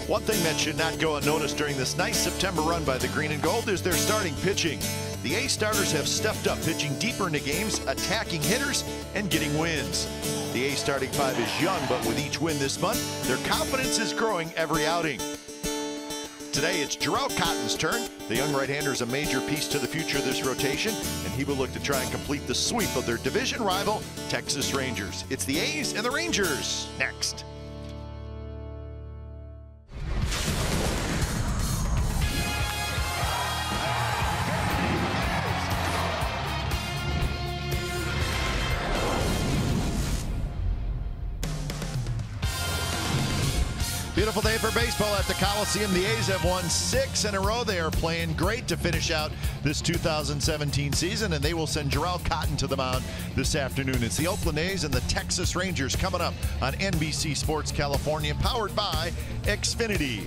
One thing that should not go unnoticed during this nice September run by the Green and Gold is their starting pitching. The A's starters have stepped up, pitching deeper into games, attacking hitters, and getting wins. The A's starting five is young, but with each win this month, their confidence is growing every outing. Today, it's Jharel Cotton's turn. The young right-hander is a major piece to the future of this rotation, and he will look to try and complete the sweep of their division rival, Texas Rangers. It's the A's and the Rangers next. Beautiful day for baseball at the Coliseum. The A's have won 6 in a row. They are playing great to finish out this 2017 season, and they will send Jharel Cotton to the mound this afternoon. It's the Oakland A's and the Texas Rangers coming up on NBC Sports California, powered by Xfinity.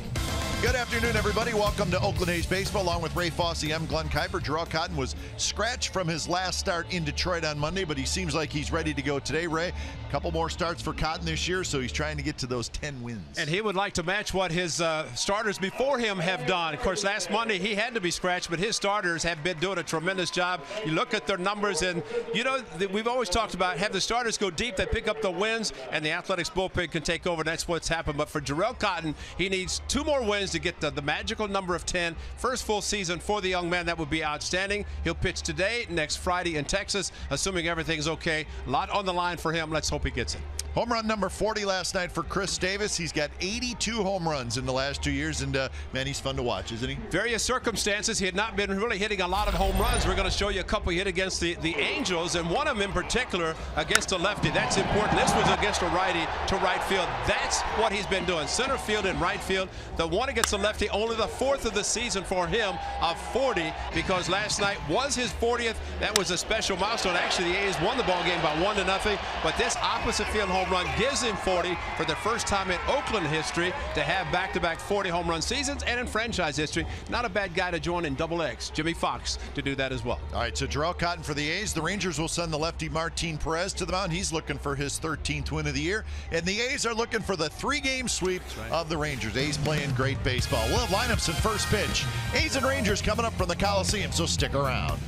Good afternoon, everybody. Welcome to Oakland A's baseball. Along with Ray Fosse, I'm Glenn Kuiper. Jharel Cotton was scratched from his last start in Detroit on Monday, but he seems like he's ready to go today, Ray. A couple more starts for Cotton this year, so he's trying to get to those 10 wins. And he would like to match what his starters before him have done. Of course, last Monday he had to be scratched, but his starters have been doing a tremendous job. You look at their numbers, and you know, we've always talked about have the starters go deep, they pick up the wins, and the Athletics bullpen can take over. That's what's happened. But for Jharel Cotton, he needs 2 more wins to get the magical number of 10. First full season for the young man. That would be outstanding. He'll pitch today, next Friday in Texas, assuming everything's okay. A lot on the line for him. Let's hope he gets it. Home run number 40 last night for Chris Davis. He's got 82 home runs in the last 2 years, and man, he's fun to watch, isn't he? Various circumstances. He had not been really hitting a lot of home runs. We're going to show you a couple he hit against the Angels, and one of them in particular against a lefty. That's important. This was against a righty to right field. That's what he's been doing. Center field and right field. The one against a lefty, only the 4th of the season for him of 40, because last night was his 40th. That was a special milestone. Actually, the A's won the ball game by 1-0, but this opposite field home run gives him 40 for the first time in Oakland history to have back-to-back 40 home run seasons, and in franchise history. Not a bad guy to join in Double X, Jimmy Fox, to do that as well. All right, so Jharel Cotton for the A's. The Rangers will send the lefty Martin Perez to the mound. He's looking for his 13th win of the year, and the A's are looking for the 3-game sweep of the Rangers. A's playing great baseball. We'll have lineups and first pitch. A's and Rangers coming up from the Coliseum, so stick around.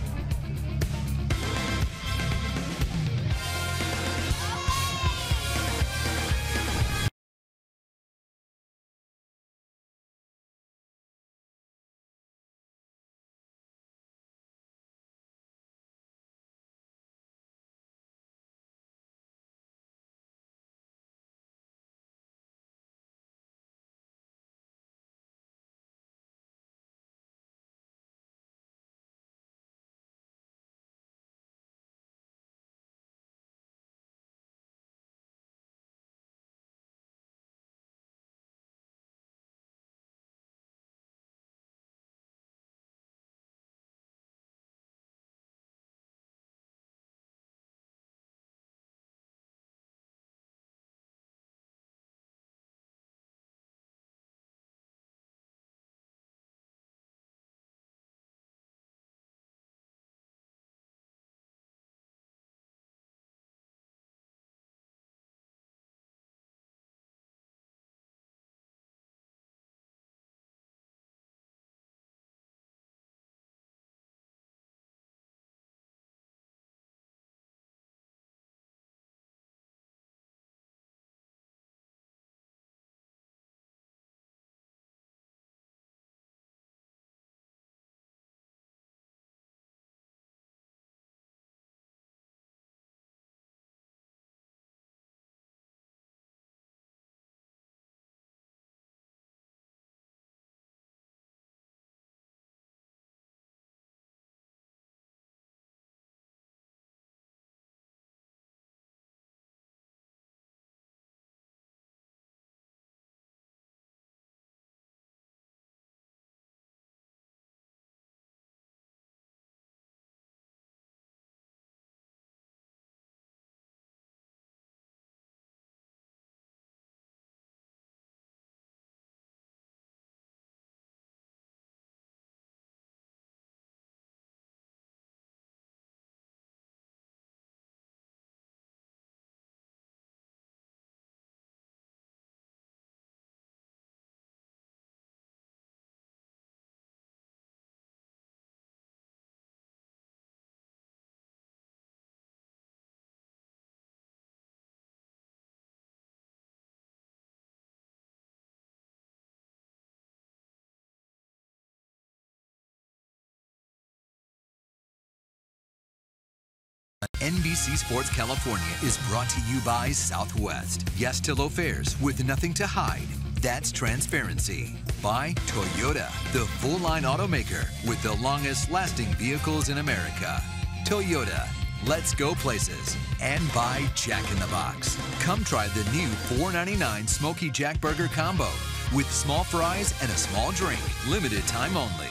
NBC Sports California is brought to you by Southwest. Yes to low fares with nothing to hide. That's transparency. By Toyota, the full-line automaker with the longest-lasting vehicles in America. Toyota, let's go places. And by Jack in the Box. Come try the new $4.99 Smoky Jack Burger Combo with small fries and a small drink. Limited time only.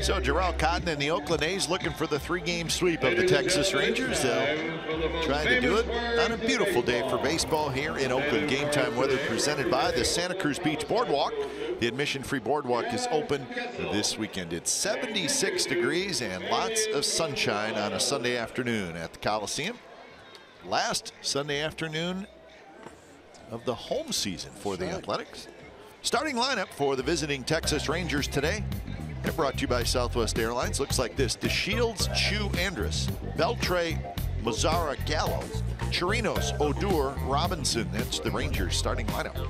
So Jarrell Cotton and the Oakland A's looking for the 3-game sweep of the Texas Rangers. They'll try to do it on a beautiful day for baseball here in Oakland. Game time weather presented by the Santa Cruz Beach Boardwalk. The admission-free boardwalk is open this weekend. It's 76 degrees and lots of sunshine on a Sunday afternoon at the Coliseum. Last Sunday afternoon of the home season for the Athletics. Starting lineup for the visiting Texas Rangers today. They're brought to you by Southwest Airlines. Looks like this: DeShields, Chu Andrus, Beltre, Mazzara, Gallo, Chirinos, Odor, Robinson. That's the Rangers starting lineup.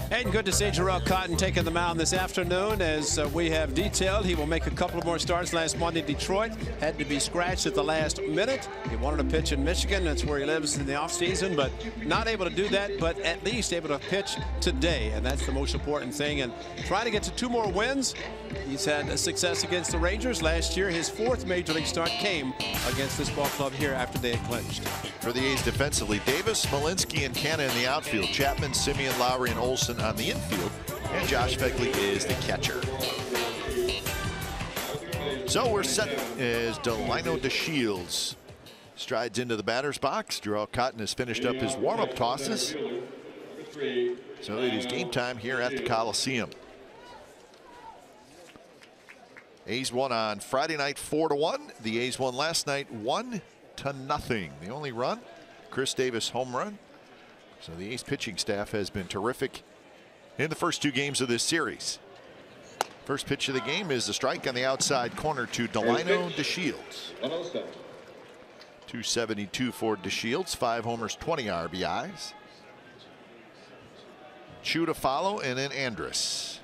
And good to see Jarrell Cotton taking the mound this afternoon. As we have detailed, he will make a couple of more starts. Last Monday, Detroit had to be scratched at the last minute. He wanted to pitch in Michigan. That's where he lives in the offseason, but not able to do that, but at least able to pitch today. And that's the most important thing. And trying to get to 2 more wins. He's had a success against the Rangers. Last year, his 4th Major League start came against this ball club here after they had clinched. For the A's defensively, Davis, Smolinski, and Canna in the outfield. Chapman, Simeon, Lowry, and Olsen on the infield. And Josh Phegley is the catcher. So we're set as Delino DeShields strides into the batter's box. Jarrell Cotton has finished up his warm-up tosses. So it is game time here at the Coliseum. A's won on Friday night 4-1. The A's won last night 1-0. The only run, Chris Davis home run. So the A's pitching staff has been terrific in the first 2 games of this series. First pitch of the game is a strike on the outside corner to Delino DeShields. 272 for DeShields, 5 homers, 20 RBIs. Chu to follow, and then Andrus.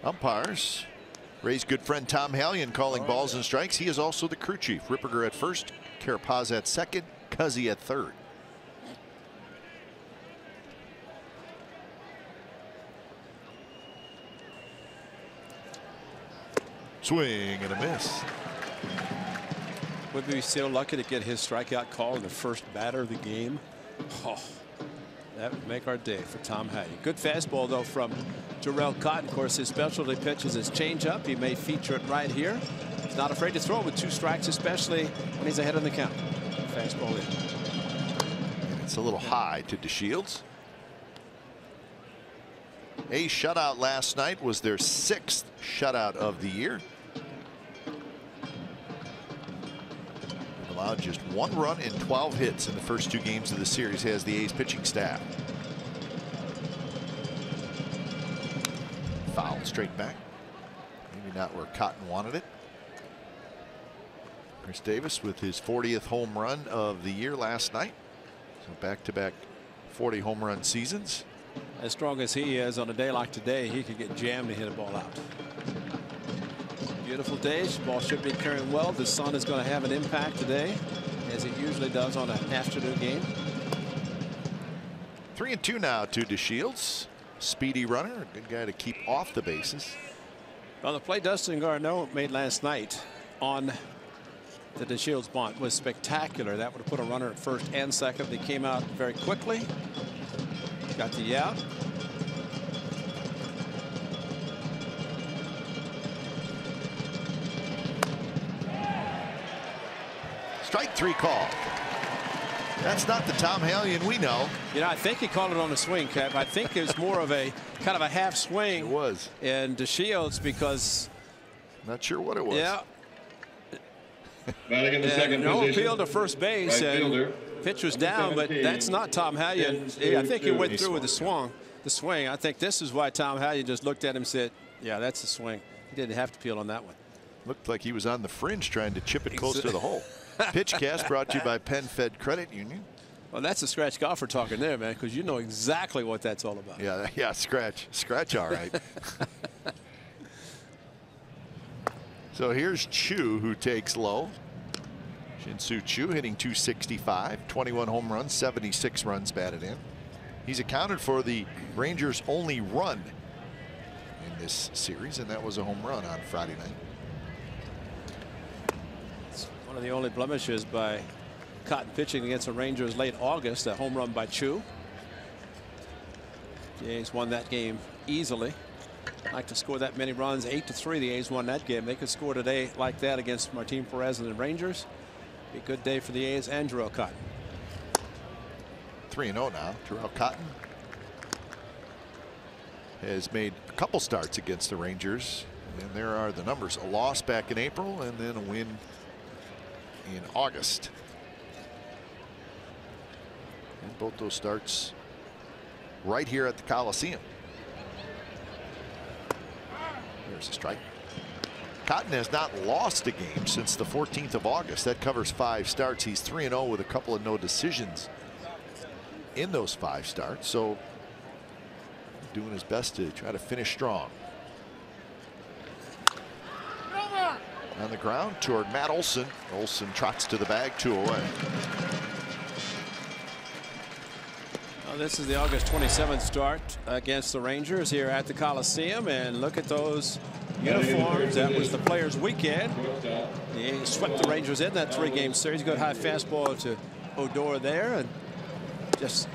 Umpires, Ray's good friend Tom Hallion calling balls and strikes. He is also the crew chief. Ripperger at first, Carapaz at second, Cuzzy at third. Swing and a miss. Would be so lucky to get his strikeout call in the first batter of the game. Oh, that would make our day for Tom Hallion. Good fastball, though, from Jarrell Cotton. Of course, his specialty pitch is his changeup. He may feature it right here. He's not afraid to throw it with 2 strikes, especially when he's ahead on the count. Fastball in. It's a little high to DeShields. A shutout last night was their 6th shutout of the year. Allowed just 1 run and 12 hits in the first 2 games of the series, has the A's pitching staff. Foul straight back. Maybe not where Cotton wanted it. Chris Davis with his 40th home run of the year last night. So back-to-back 40 home run seasons. As strong as he is, on a day like today, he could get jammed to hit a ball out. Beautiful day. Ball should be carrying well. The sun is going to have an impact today, as it usually does on an afternoon game. 3-2 now to DeShields. Speedy runner, a good guy to keep off the bases. Well, the play Dustin Garneau made last night on the DeShields bunt was spectacular. That would have put a runner at first and second. They came out very quickly. Got the out. Strike 3 call. That's not the Tom Hallion we know. You know, I think he called it on a swing, Cap. I think it was more of a kind of a half swing. It was. And DeShields, because not sure what it was. Yeah. Batting in the second no position, appeal to first base, right and pitch was down, but that's not Tom Hallion. I think he went through with the swing. I think this is why Tom Hallion just looked at him and said, yeah, that's the swing. He didn't have to peel on that one. Looked like he was on the fringe trying to chip it close to the hole. Pitch Cast brought to you by Penn Fed Credit Union. Well, that's a scratch golfer talking there, man, because you know exactly what that's all about. Yeah, scratch, all right. So here's Chu, who takes low. Shin-Soo Choo hitting .265, 21 home runs, 76 runs batted in. He's accounted for the Rangers' only run in this series, and that was a home run on Friday night. It's one of the only blemishes by Cotton pitching against the Rangers late August, a home run by Chu. The A's won that game easily. Like to score that many runs, 8-3. The A's won that game. They could score today like that against Martin Perez and the Rangers. Be a good day for the A's and Jharel Cotton. 3-0 now. Jharel Cotton has made a couple starts against the Rangers, and there are the numbers: a loss back in April and then a win in August. And both those starts right here at the Coliseum. There's a strike. Cotton has not lost a game since the 14th of August. That covers 5 starts. He's 3-0 with a couple of no decisions in those 5 starts. So doing his best to try to finish strong. On the ground toward Matt Olson. Olson trots to the bag, 2 away. Well, this is the August 27th start against the Rangers here at the Coliseum, and look at those uniforms. That was the Players' Weekend. The A's swept the Rangers in that 3-game series. Good high fastball to Odor there, and just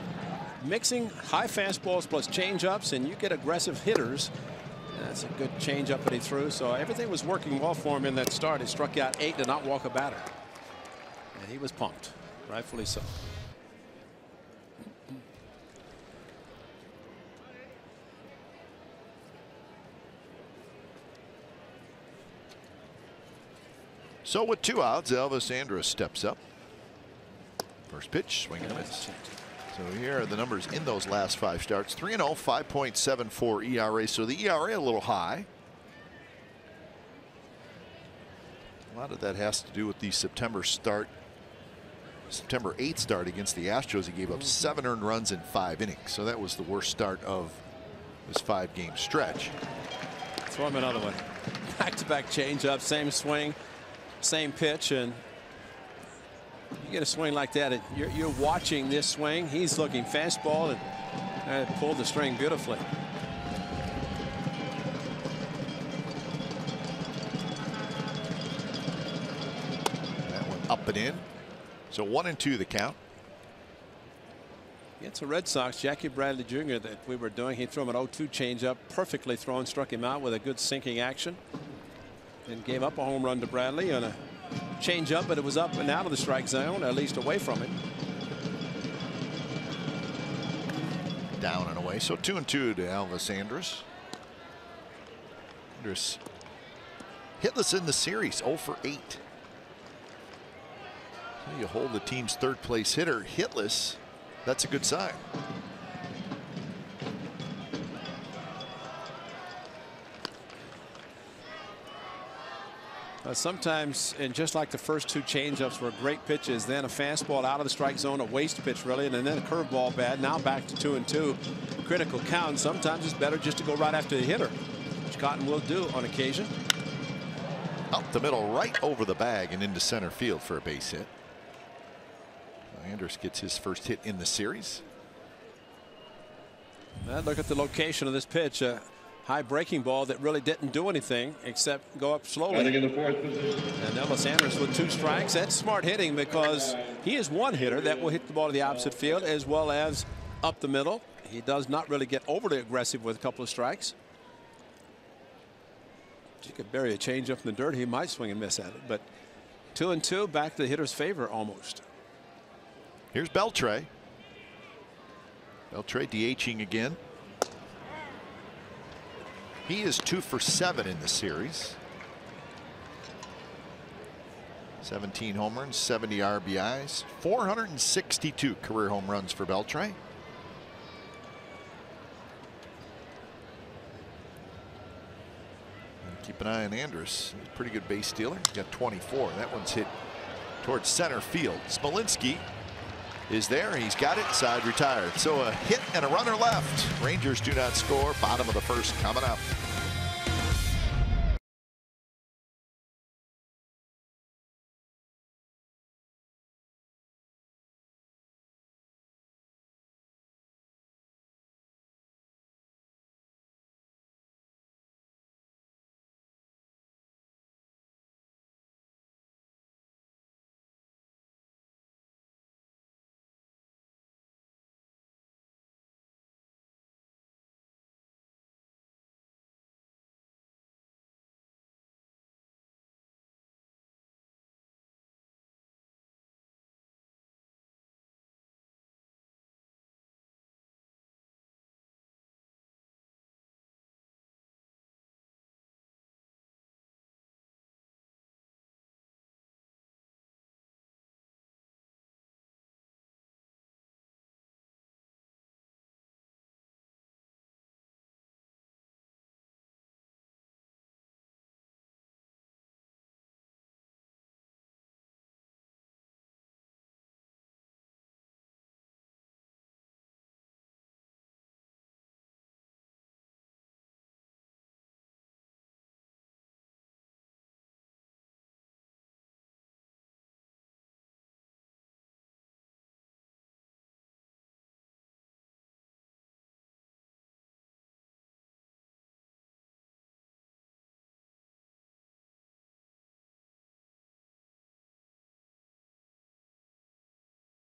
mixing high fastballs plus changeups, and you get aggressive hitters. That's a good changeup that he threw. So everything was working well for him in that start. He struck out 8 to not walk a batter, and he was pumped, rightfully so. So with 2 outs, Elvis Andrus steps up. First pitch, swing and a miss. So here are the numbers in those last 5 starts. 3-0, 5.74 ERA. So the ERA a little high. A lot of that has to do with the September 8th start against the Astros. He gave up 7 earned runs in 5 innings. So that was the worst start of this 5-game stretch. Throw him another one. Back-to-back changeup, same swing, same pitch, and you get a swing like that, you're watching this swing. He's looking fastball and pulled the string beautifully. That one up and in. So 1-2 the count. Against the Red Sox, Jackie Bradley Jr. that we were doing, he threw him an 0-2 changeup, perfectly thrown, struck him out with a good sinking action, and gave up a home run to Bradley on a change up, but it was up and out of the strike zone, at least away from it. Down and away. So 2-2 to Elvis Andrus. Andrus hitless in the series, 0 for 8. So you hold the team's 3rd place hitter hitless. That's a good sign. Sometimes, and just like the first 2 changeups were great pitches, then a fastball out of the strike zone, a waste pitch really, and then a curveball bad. Now back to 2-2. Critical count. Sometimes it's better just to go right after the hitter, which Cotton will do on occasion. Up the middle, right over the bag and into center field for a base hit. Andrus gets his first hit in the series. Look at the location of this pitch. High breaking ball that really didn't do anything except go up slowly. In the 4th position. And Elvis Andrus with 2 strikes. That's smart hitting because he is one hitter that will hit the ball to the opposite field as well as up the middle. He does not really get overly aggressive with a couple of strikes. If you could bury a changeup in the dirt, he might swing and miss at it. But 2-2, back to the hitter's favor almost. Here's Beltre. Beltre DHing again. He is 2 for 7 in the series. 17 home runs, 70 RBIs, 462 career home runs for Beltre. And keep an eye on Andrus. He's a pretty good base stealer. He's got 24. That one's hit towards center field. Smolinski is there. He's got it. Side retired. So a hit and a runner left. Rangers do not score. Bottom of the first coming up.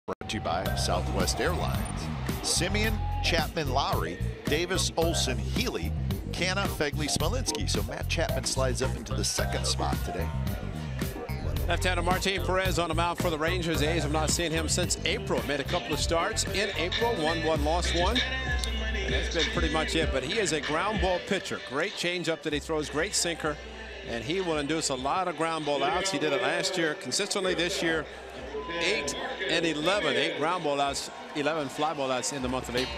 Brought to you by Southwest Airlines. Simeon, Chapman, Lowry, Davis, Olsen, Healy, Canna, Fegley, Smolinski. So Matt Chapman slides up into the second spot today. Left-hander Martin Perez on the mound for the Rangers. The A's have not seen him since April. Made a couple of starts in April. Won one, lost one. And that's been pretty much it. But he is a ground ball pitcher. Great changeup that he throws. Great sinker. And he will induce a lot of ground ball outs. He did it last year. Consistently this year. 8 and 11. 8 ground ball outs. 11 fly ball outs in the month of April.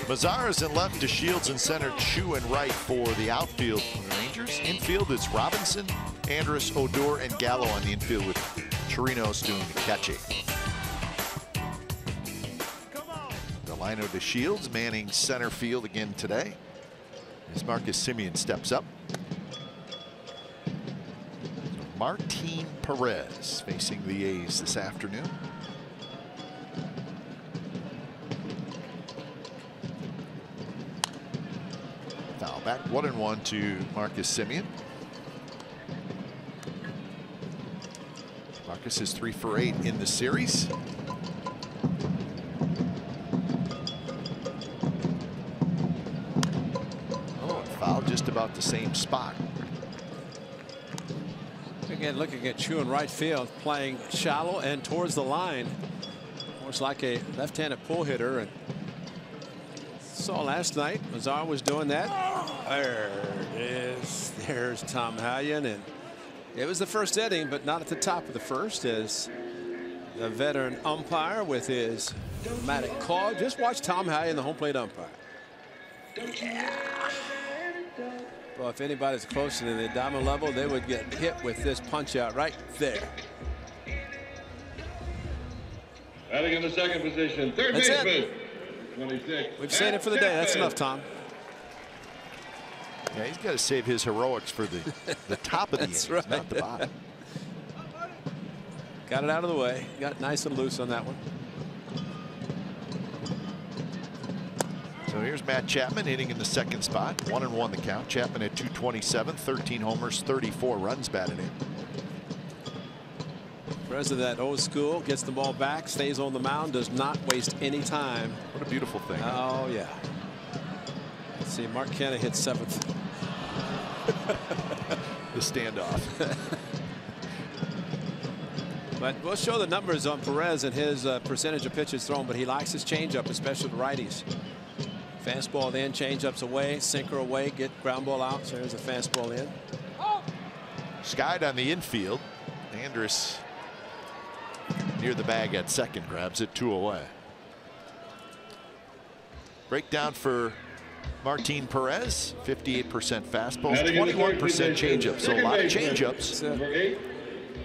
Mazara's in left to Shields in center. Chu in right for the outfield for the Rangers. Infield is Robinson, Andrus, Odor, and Gallo on the infield with Chirinos doing the catching. Delino to Shields manning center field again today as Marcus Semien steps up. Martin Perez facing the A's this afternoon. Foul back, 1-1 to Marcus Semien. Marcus is 3 for 8 in the series. Oh, and foul just about the same spot. Again, looking at Chu in right field, playing shallow and towards the line. Almost like a left-handed pull hitter. And saw last night, Mazar was doing that. There it is. There's Tom Hallion. And it was the first inning, but not at the top of the first, as the veteran umpire with his dramatic call. Just watch Tom Hallion, the home plate umpire. Yeah. Well, if anybody's closer to the diamond level, they would get hit with this punch out right there. Batting in the second position, third baseman, 26. We've seen it for the day. That's enough, Tom. Yeah, he's got to save his heroics for the top of the innings, right. not the bottom. Got it out of the way. Got nice and loose on that one. So here's Matt Chapman hitting in the second spot. 1-1 the count. Chapman at 227, 13 homers, 34 runs batted in. President old school, gets the ball back, stays on the mound, does not waste any time. What a beautiful thing. Oh, yeah. Let's see, Mark Canha hits 7th. The standoff. But we'll show the numbers on Perez and his percentage of pitches thrown, but he likes his changeup, especially the righties. Fastball in, changeups away, sinker away, get ground ball out. So there's a fastball in. Skied on the infield. Andrus near the bag at second, grabs it 2 away. Breakdown for Martin Perez, 58% fastballs, 21% changeups. So a lot of changeups.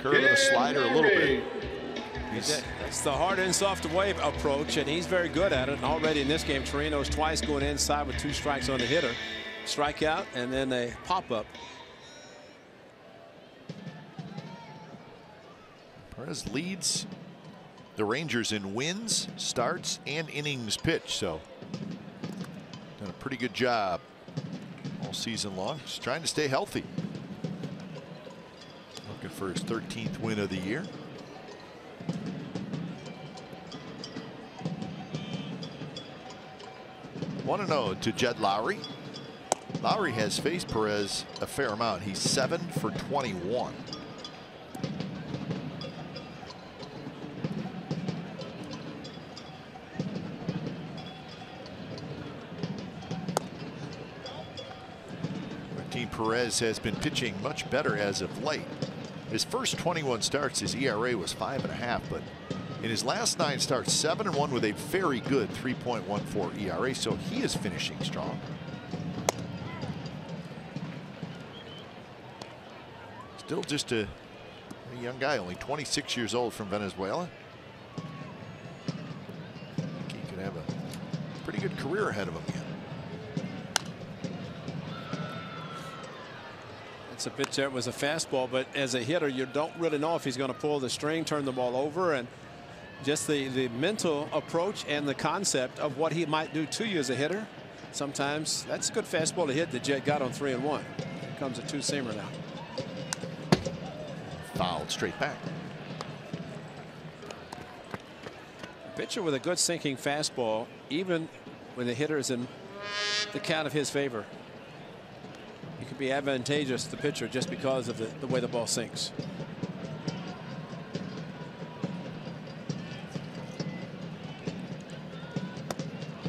Curve and a slider a little bit. He's It's the hard in, soft away approach, and he's very good at it. And already in this game, Torino's twice going inside with 2 strikes on the hitter. Strikeout and then a pop-up. Perez leads the Rangers in wins, starts, and innings pitched. So done a pretty good job all season long. Just trying to stay healthy. Looking for his 13th win of the year. Want to know to Jed Lowry. Lowry has faced Perez a fair amount. He's 7 for 21. Perez has been pitching much better as of late. His first 21 starts, his ERA was 5.5, but in his last 9 starts, 7-1 with a very good 3.14 ERA. So he is finishing strong. Still just a young guy, only 26 years old, from Venezuela. I think he could have a pretty good career ahead of him yet. It's a pitch there. It was a fastball, but as a hitter, you don't really know if he's going to pull the string, turn the ball over, and just the mental approach and the concept of what he might do to you as a hitter. Sometimes that's a good fastball to hit that Jed got on 3-1. Here comes a 2-seamer now. Fouled straight back. A pitcher with a good sinking fastball, even when the hitter is in the count of his favor, it could be advantageous to the pitcher just because of the way the ball sinks.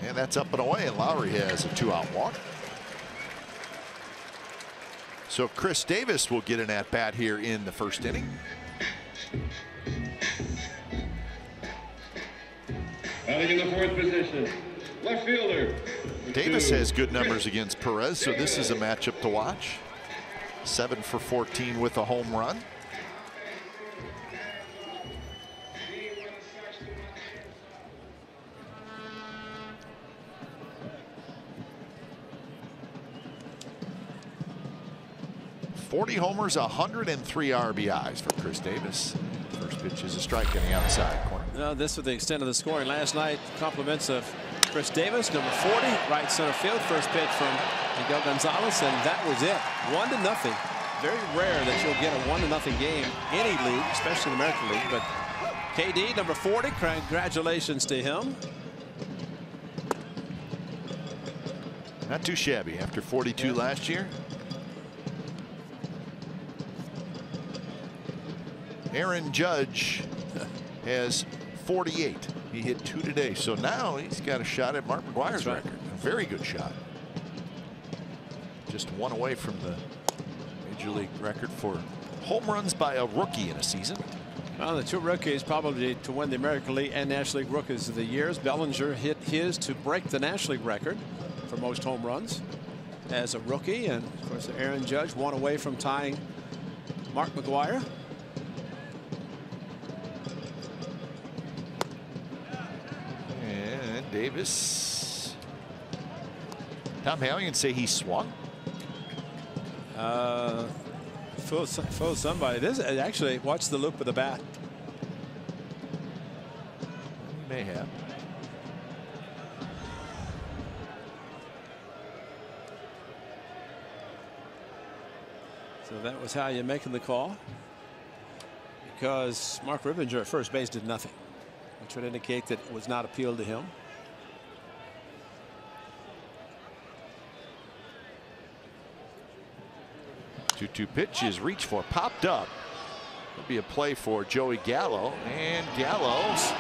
And that's up and away, and Lowry has a 2-out walk. So Chris Davis will get an at-bat here in the first inning. Batting in the 4th position, left fielder. Davis has good numbers against Perez, so this is a matchup to watch. 7 for 14 with a home run. .40 homers, 103 RBIs for Chris Davis. First pitch is a strike on the outside corner. Now, this was the extent of the scoring last night. Compliments of Chris Davis, number 40, right center field. First pitch from Miguel Gonzalez, and that was it. 1-0. Very rare that you'll get a 1-0 game any league, especially the American League. But KD, number 40, congratulations to him. Not too shabby after 42 last year. Aaron Judge has 48. He hit 2 today, so now he's got a shot at Mark McGwire's record. A very good shot. Just 1 away from the Major League record for home runs by a rookie in a season. Well, the 2 rookies probably to win the American League and National League Rookies of the Years. Bellinger hit his to break the National League record for most home runs as a rookie, and of course Aaron Judge 1 away from tying Mark McGwire. Davis. Tom Halligan say he swung. Fool somebody. This actually, watch the loop of the bat. He may have. So that was how you're making the call, because Mark Rippinger at first base did nothing, which would indicate that it was not appealed to him. Two pitch is reached for, popped up. It'll be a play for Joey Gallo, and Gallo's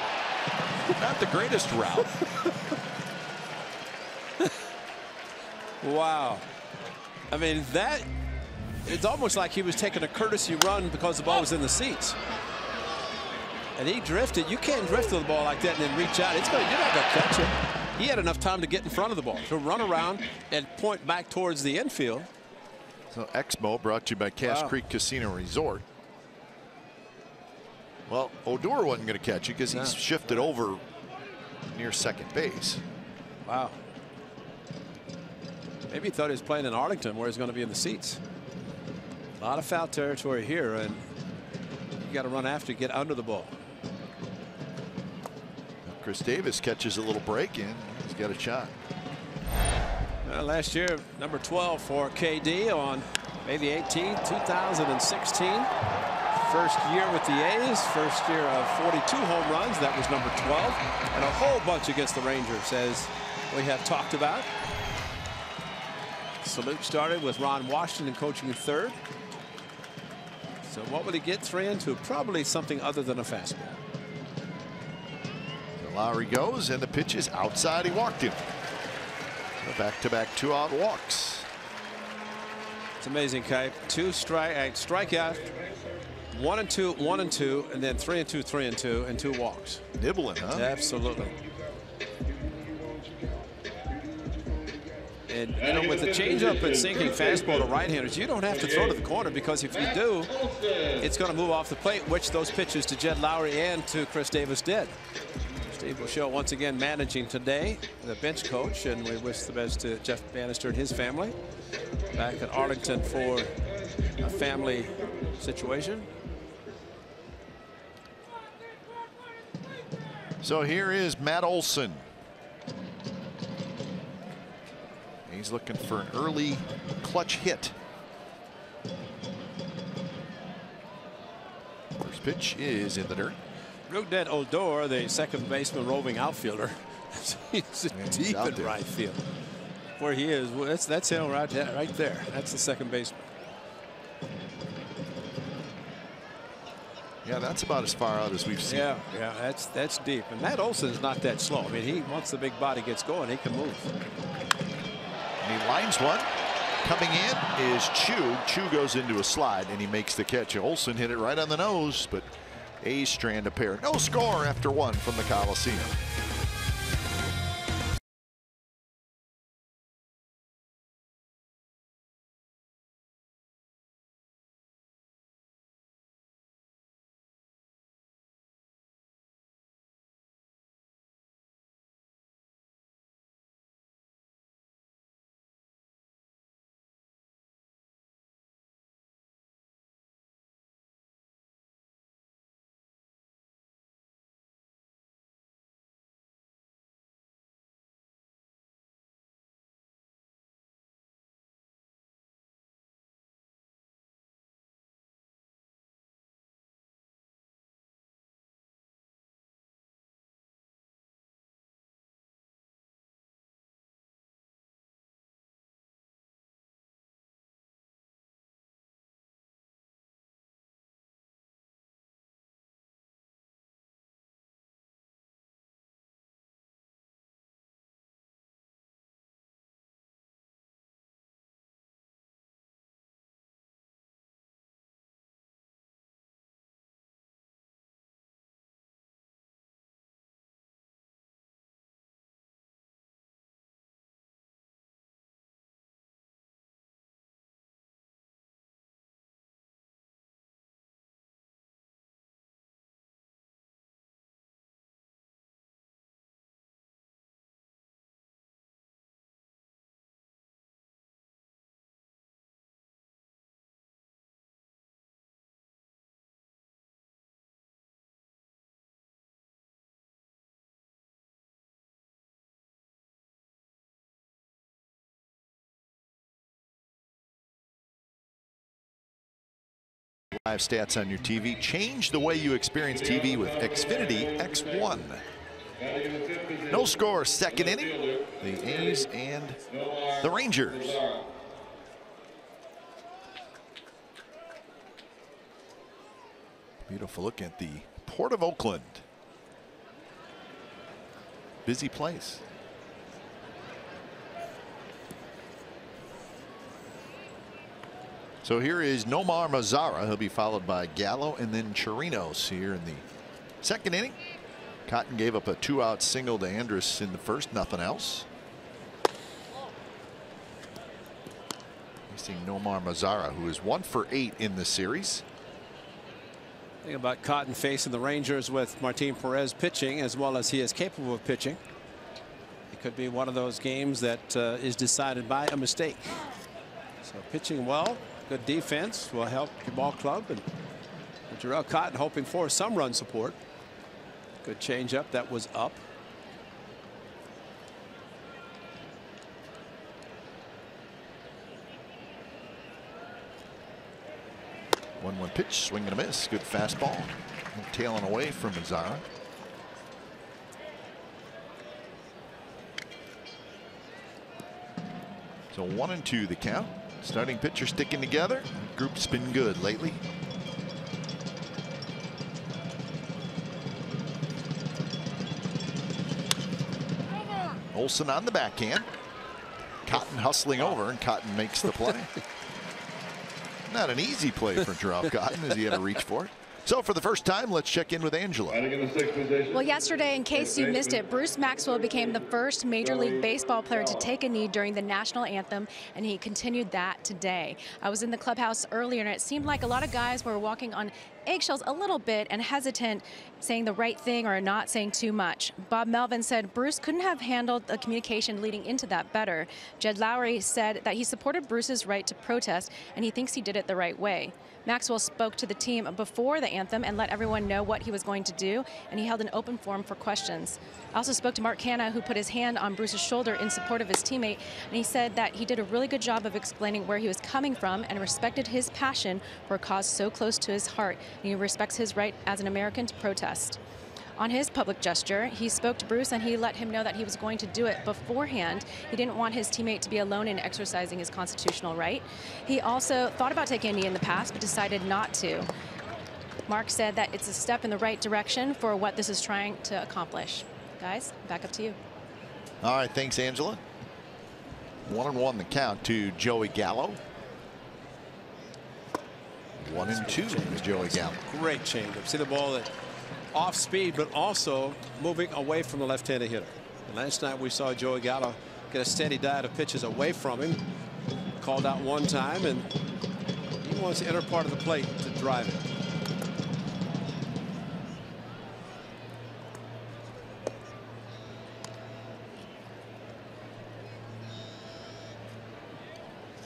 not the greatest route. Wow. I mean, that, it's almost like he was taking a courtesy run because the ball was in the seats. And he drifted. You can't drift to the ball like that and then reach out. It's gonna, you're not going to catch it. He had enough time to get in front of the ball, to run around and point back towards the infield. So Exmo brought to you by Cache Creek Casino Resort. Well, Odor wasn't going to catch it because he's shifted over near second base. Wow. Maybe he thought he was playing in Arlington where he's going to be in the seats. A lot of foul territory here, and you got to run after, get under the ball. Chris Davis catches a little break in. He's got a shot. Last year, number 12 for KD on May the 18th, 2016. First year with the A's, first year of 42 home runs. That was number 12. And a whole bunch against the Rangers, as we have talked about. Salute started with Ron Washington coaching in third. So what will he get 3 into? Probably something other than a fastball. So Lowry goes, and the pitch is outside. He walked him. Back-to-back 2-out walks. It's amazing, Kai. 2 strikeout, 1 and 2, 1 and 2, and then 3 and 2, 3 and 2, and 2 walks. Nibbling, huh? Absolutely. And you know, with the changeup and sinking fastball to right-handers, you don't have to throw to the corner, because if you do, it's going to move off the plate, which those pitches to Jed Lowry and to Chris Davis did. Steve Buechele once again managing today, the bench coach, and we wish the best to Jeff Bannister and his family back at Arlington for a family situation. So here is Matt Olson. He's looking for an early clutch hit. First pitch is in the dirt. Rougned Odor, the second baseman, roving outfielder. He's deep in right field. Where he is, that's him right there. That's the second baseman. Yeah, that's about as far out as we've seen. Yeah, that's deep. And Matt Olson is not that slow. I mean, once the big body gets going, he can move. And he lines one. Coming in is Chu. Chu goes into a slide, and he makes the catch. Olson hit it right on the nose, but A's strand a pair. No score after 1 from the Coliseum. Live stats on your TV. Change the way you experience TV with Xfinity X1. No score, second inning. The A's and the Rangers. Beautiful look at the Port of Oakland. Busy place. So here is Nomar Mazara. He'll be followed by Gallo and then Chirinos here in the second inning. Cotton gave up a 2-out single to Andrus in the first, nothing else. Facing Nomar Mazara, who is 1 for 8 in the series. Think about Cotton facing the Rangers with Martin Perez pitching as well as he is capable of pitching. It could be one of those games that is decided by a mistake. So pitching well, good defense will help your ball club. And Jarrell Cotton hoping for some run support. Good changeup that was up. 1-1 pitch, swing and a miss. Good fastball. Tailing away from Mazzara. So 1-2 the count. Starting pitcher sticking together. Group's been good lately. Olsen on the backhand. Cotton hustling over, and Cotton makes the play. Not an easy play for Jarrell Cotton as he had to reach for it. So for the first time, let's check in with Angela. Well, yesterday, in case you missed it, Bruce Maxwell became the first Major League Baseball player to take a knee during the national anthem, and he continued that today. I was in the clubhouse earlier, and it seemed like a lot of guys were walking on eggshells a little bit and hesitant, saying the right thing or not saying too much. Bob Melvin said Bruce couldn't have handled the communication leading into that better. Jed Lowry said that he supported Bruce's right to protest, and he thinks he did it the right way. Maxwell spoke to the team before the anthem and let everyone know what he was going to do, and he held an open forum for questions. I also spoke to Mark Canha, who put his hand on Bruce's shoulder in support of his teammate, and he said that he did a really good job of explaining where he was coming from and respected his passion for a cause so close to his heart, and he respects his right as an American to protest. On his public gesture, he spoke to Bruce and he let him know that he was going to do it beforehand. He didn't want his teammate to be alone in exercising his constitutional right. He also thought about taking a knee in the past, but decided not to. Mark said that it's a step in the right direction for what this is trying to accomplish. Guys, back up to you. All right, thanks, Angela. 1-1 the count to Joey Gallo. 1-2 is Joey Gallo. Great changeup. See the ball that off speed, but also moving away from the left-handed hitter. And last night we saw Joey Gallo get a steady diet of pitches away from him. Called out one time, and he wants the inner part of the plate to drive it.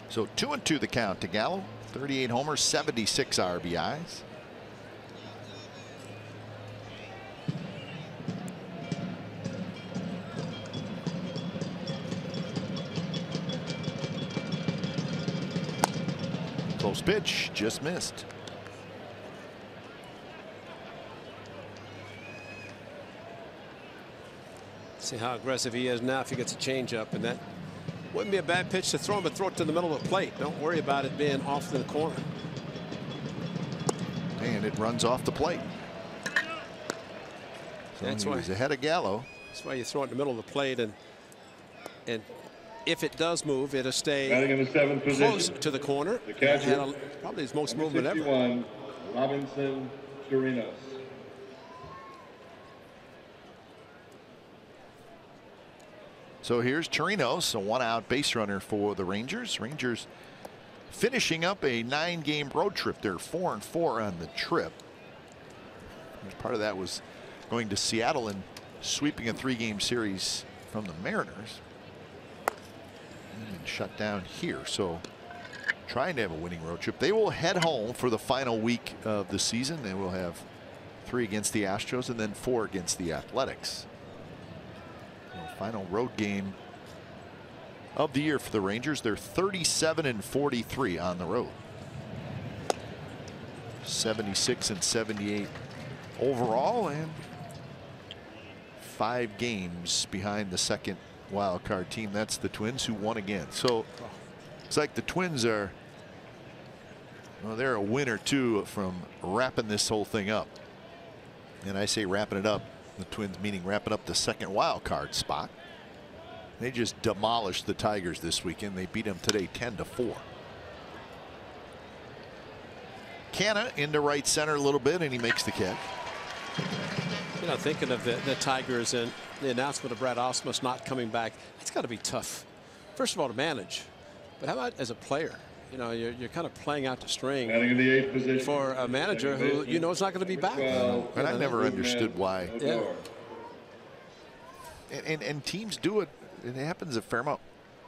So 2-2 the count to Gallo. 38 homers, 76 RBIs. Close pitch, just missed. See how aggressive he is now if he gets a changeup, and that wouldn't be a bad pitch to throw him, but throw it to the middle of the plate. Don't worry about it being off to the corner. And it runs off the plate. So that's he why was ahead of Gallo. That's why you throw it in the middle of the plate, and if it does move, it'll stay close to the corner. The catcher, probably his most movement ever. 61, Robinson Chirinos. So here's Chirinos, a one-out base runner for the Rangers. Rangers finishing up a 9-game road trip. They're 4-4 on the trip. And part of that was going to Seattle and sweeping a 3-game series from the Mariners. And shut down here. So trying to have a winning road trip. They will head home for the final week of the season. They will have 3 against the Astros and then 4 against the Athletics. Final road game of the year for the Rangers. They're 37-43 on the road. 76-78 overall, and 5 games behind the second wild card team. That's the Twins, who won again. So it's like the Twins are, well, they're a win or two from wrapping this whole thing up. And I say wrapping it up, the Twins meaning wrapping up the second wild card spot. They just demolished the Tigers this weekend. They beat them today 10-4. Canha into right center a little bit, and he makes the catch. You know, thinking of the Tigers and the announcement of Brad Ausmus not coming back, it's got to be tough. First of all, to manage, but how about as a player? you know, you're kind of playing out the string Batting in the 8th position for a manager who you know is not going to be back. And I never understood why. Yeah. And teams do it. It happens a fair amount.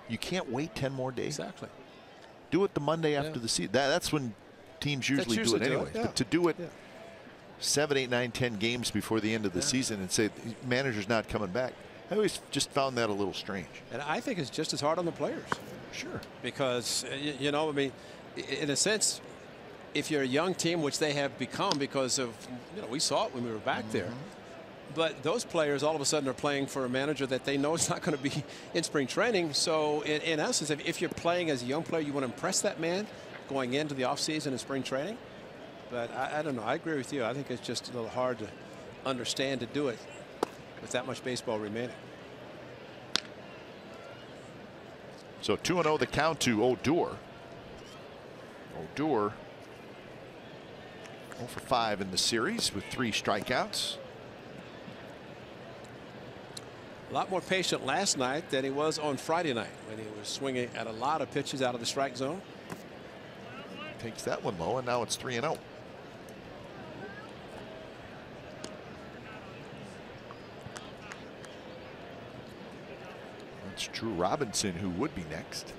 You can't wait 10 more days. Exactly. Do it the Monday after the season. That's when teams usually do it anyway. But to do it 7, 8, 9, 10 games before the end of the season and say the manager's not coming back, I always just found that a little strange. And I think it's just as hard on the players. Sure. Because, you know, I mean, in a sense, if you're a young team, which they have become because of, you know, we saw it when we were back there. But those players all of a sudden are playing for a manager that they know is not going to be in spring training. So in essence, if you're playing as a young player, you want to impress that man going into the offseason and spring training. But I don't know. I agree with you. I think it's just a little hard to understand to do it with that much baseball remaining. So 2-0 the count to Odor. Odor 0 for 5 in the series with 3 strikeouts. A lot more patient last night than he was on Friday night when he was swinging at a lot of pitches out of the strike zone. Takes that one low, and now it's 3-0. That's Drew Robinson, who would be next.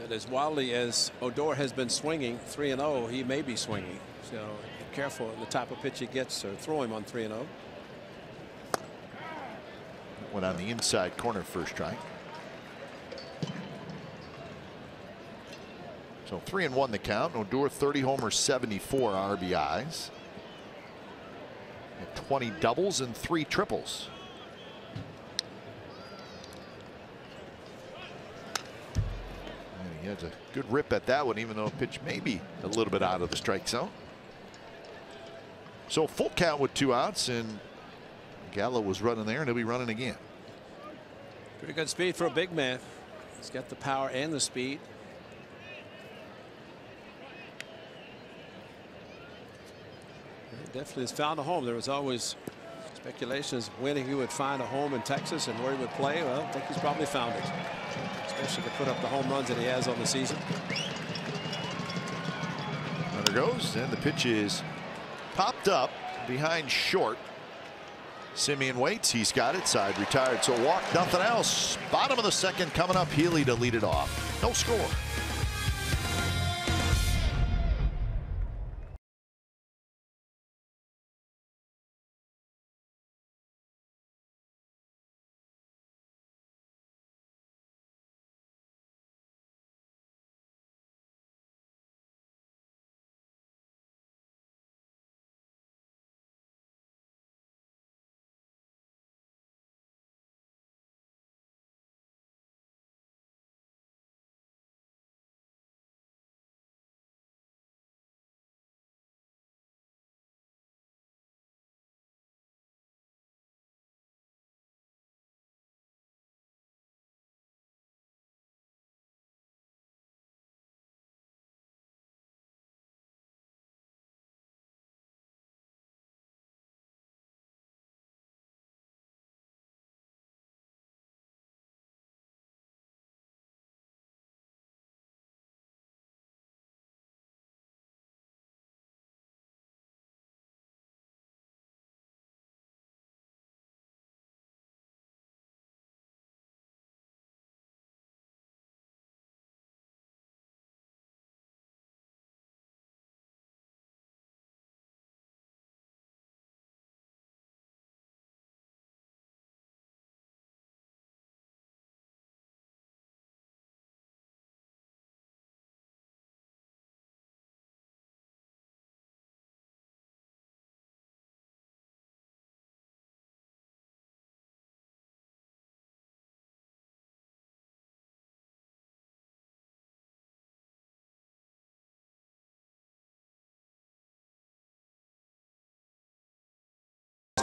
And as wildly as Odor has been swinging 3-0, he may be swinging. So be careful in the type of pitch he gets or throw him on 3-0. Went on the inside corner first strike. So 3-1 the count. Odor 30 homers, 74 RBIs. And 20 doubles and 3 triples. And he has a good rip at that one, even though pitch may be a little bit out of the strike zone. So full count with 2 outs, and Gallo was running there, and he'll be running again. Pretty good speed for a big man. He's got the power and the speed. He definitely has found a home. There was always speculations when he would find a home in Texas and where he would play. Well, I think he's probably found it, especially to put up the home runs that he has on the season. Runner goes, and the pitch is popped up behind short. Simeon waits. He's got it. Side retired. So walk, nothing else. Bottom of the second coming up. Healy to lead it off. No score.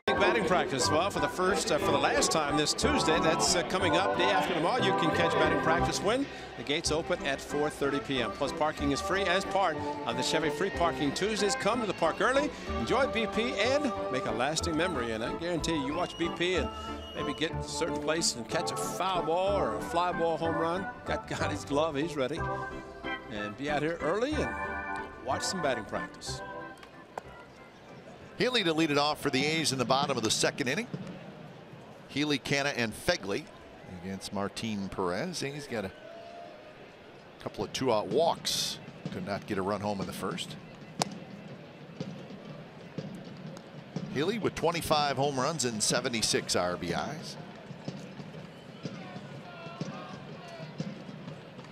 Batting practice. Well, for the last time this Tuesday, that's coming up day after tomorrow. You can catch batting practice when the gates open at 4:30 p.m. Plus, parking is free as part of the Chevy Free Parking Tuesdays. Come to the park early, enjoy BP, and make a lasting memory. And I guarantee you watch BP and maybe get to a certain place and catch a foul ball or a fly ball home run. Got his glove. He's ready. and be out here early and watch some batting practice. Healy to lead it off for the A's in the bottom of the second inning. Healy, Canna, and Fegley against Martin Perez. He's got a couple of 2-out walks. Could not get a run home in the first. Healy with 25 home runs and 76 RBIs.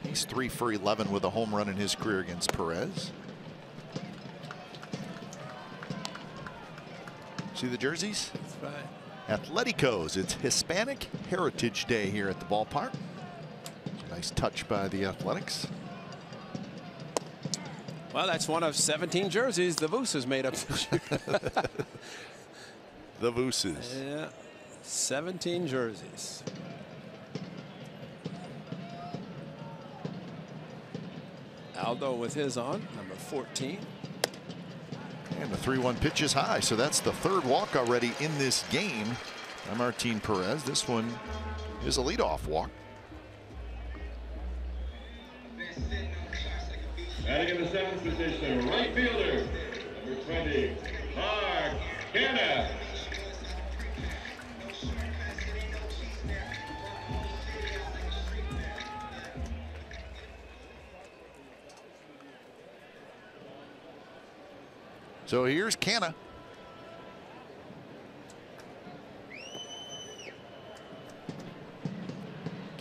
He's 3 for 11 with a home run in his career against Perez. See the jerseys? That's right. Atleticos. It's Hispanic Heritage Day here at the ballpark. Nice touch by the Athletics. Well, that's one of 17 jerseys the Voos has made up this year. The Vooses. Yeah, 17 jerseys. Aldo with his on, number 14. And the 3-1 pitch is high, so that's the third walk already in this game by Martin Perez. This one is a leadoff walk. Batting in the seventh position, right fielder, number 20, Canna. So here's Canna.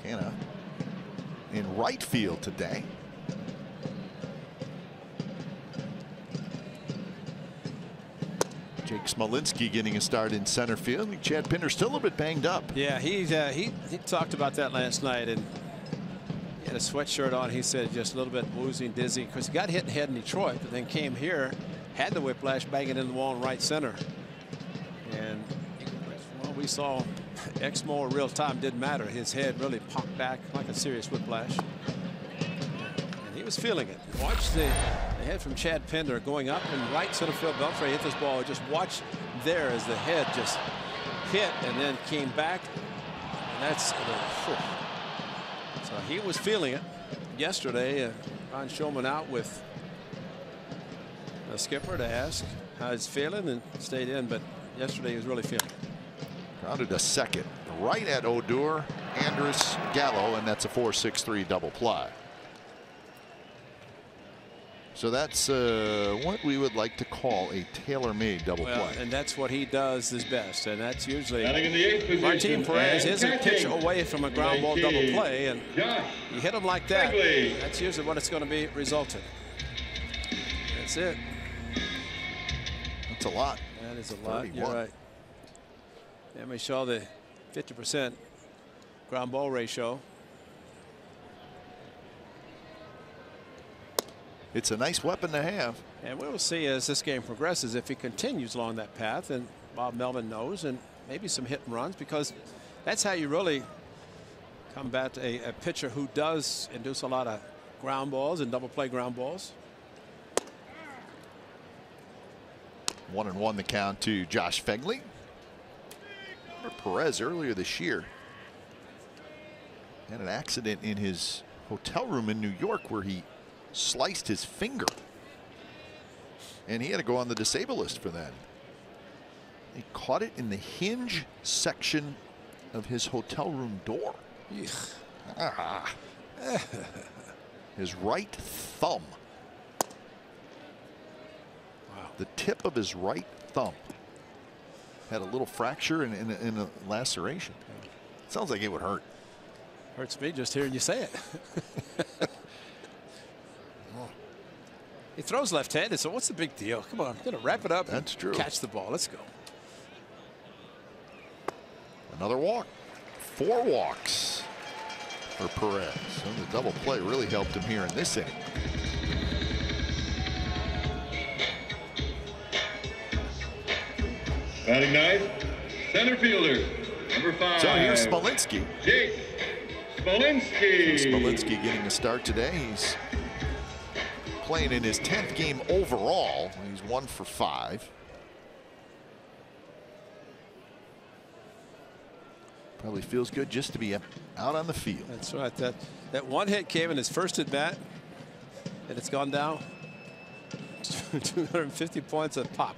Canna in right field today. Jake Smolinski getting a start in center field. I think Chad Pinder's still a little bit banged up. Yeah, he talked about that last night, and he had a sweatshirt on. He said just a little bit woozy and dizzy because he got hit in the head in Detroit, but then came here, had the whiplash, banging in the wall in right center. And well, we saw Exmo real time, didn't matter. His head really popped back like a serious whiplash, and he was feeling it. Watch the head from Chad Pinder going up in right center field. Beltray hit this ball. Just watch there as the head just hit and then came back. And that's so he was feeling it yesterday. Ron Shulman out with a skipper to ask how he's feeling and stayed in, but yesterday he was really feeling it. Grounded to second, right at Odor, Andrus, Gallo, and that's a 4-6-3 double play. So that's what we would like to call a tailor-made double play. And that's what he does his best, and that's usually In the eighth position, Martin Perez isn't pitch away from a ground ball double play, and Josh you hit him like that. Fegley. That's usually what it's going to be resulting. That's it. That's a lot. That is a lot. 31. You're right. And we saw the 50% ground ball ratio. It's a nice weapon to have. And we will see as this game progresses if he continues along that path, and Bob Melvin knows, and maybe some hit and runs, because that's how you really combat a pitcher who does induce a lot of ground balls and double play ground balls. 1-1 the count to Josh Fegley. Perez earlier this year had an accident in his hotel room in New York where he sliced his finger, and he had to go on the disabled list for that. He caught it in the hinge section of his hotel room door. His right thumb. Wow. The tip of his right thumb had a little fracture and a laceration. Sounds like it would hurt. Hurts me just hearing you say it. He throws left-handed, so what's the big deal? Come on, I'm going to wrap it up. That's true. Catch the ball. Let's go. Another walk. 4 walks for Perez. So the double play really helped him here in this inning. Batting ninth, center fielder, number 5. So here's Smolinski. Jake Smolinski. Smolinski getting a start today. He's playing in his 10th game overall. He's 1 for 5. Probably feels good just to be out on the field. That's right. That one hit came in his first at bat. and it's gone down 250 points a pop.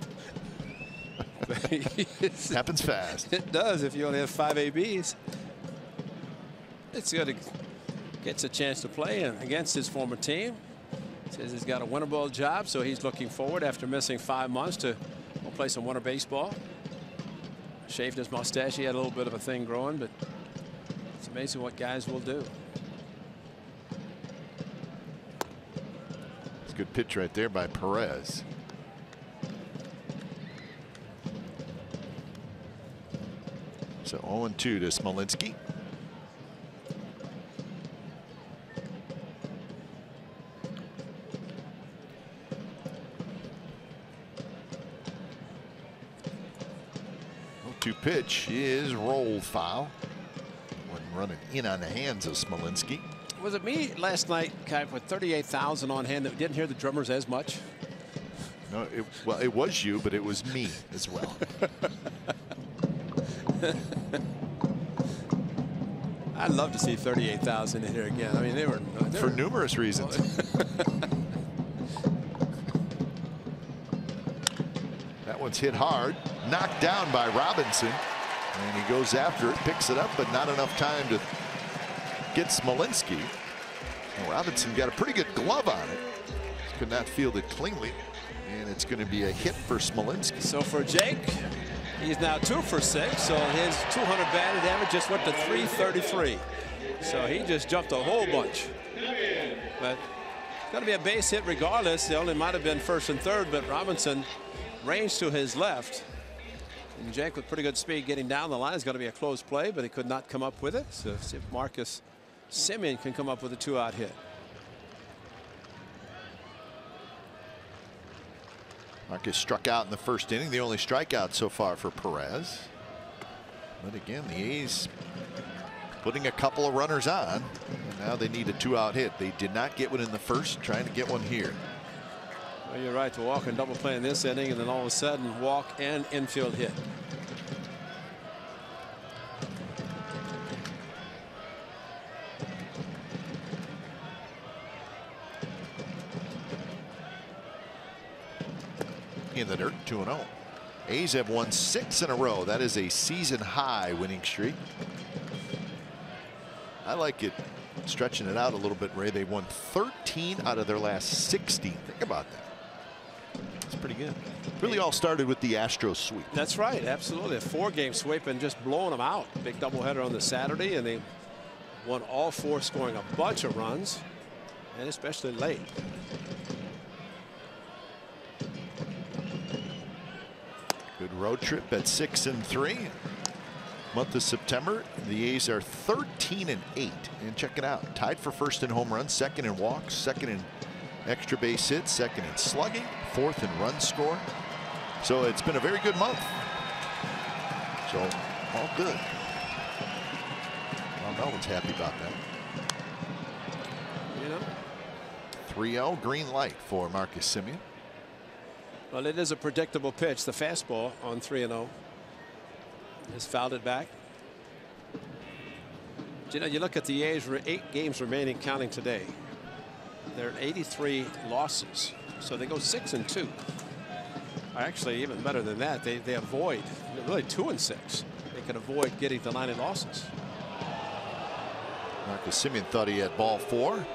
Happens fast. It does if you only have 5 ABs. It's good. Gets a chance to play against his former team. Says he's got a winnable job, so he's looking forward after missing 5 months to play some winter baseball. Shaved his mustache. He had a little bit of a thing growing, but it's amazing what guys will do. It's a good pitch right there by Perez. So 0-2 to Smolinski. To pitch is roll foul. One running in on the hands of Smolinski. Was it me last night, Kai, with 38,000 on hand that didn't hear the drummers as much? No, well, it was you, but it was me as well. I'd love to see 38,000 in here again. I mean, they were for numerous reasons. That one's hit hard, knocked down by Robinson, and he goes after it, picks it up, but not enough time to get Smolinski. And Robinson got a pretty good glove on it. Could not field it cleanly, and it's going to be a hit for Smolinski. So for Jake, he's now 2 for 6, so his 200 batted average just went to 333. So he just jumped a whole bunch. But it's going to be a base hit regardless. They only might have been first and third, but Robinson range to his left. And Jake with pretty good speed getting down the line is going to be a close play, but he could not come up with it. So see if Marcus Semien can come up with a 2-out hit. Marcus struck out in the first inning, the only strikeout so far for Perez. But again, the A's putting a couple of runners on. And now they need a 2-out hit. They did not get one in the first, trying to get one here. Well, you're right, to walk and double play in this inning, and then all of a sudden walk and infield hit. In the dirt, 2-0. A's have won 6 in a row. That is a season high winning streak. I like it stretching it out a little bit, Ray. They won 13 out of their last 16. Think about that. That's pretty good. Really all started with the Astros sweep. That's right, absolutely. A 4-game sweep and just blowing them out. Big doubleheader on the Saturday, and they won all 4, scoring a bunch of runs, and especially late. Good road trip at 6-3. Month of September, the A's are 13-8. And check it out, tied for first in home runs, second in walks, second in extra base hits, second in slugging, fourth in run score. So it's been a very good month. So all good. Well, no one's happy about that. You know, 3-0, green light for Marcus Semien. well, it is a predictable pitch. The fastball on 3-0 has fouled it back. You know, you look at the A's, 8 games remaining counting today. They're at 83 losses, so they go 6-2. Or actually, even better than that, they avoid really 2-6. They can avoid getting to 90 losses. Marcus Semien thought he had ball 4,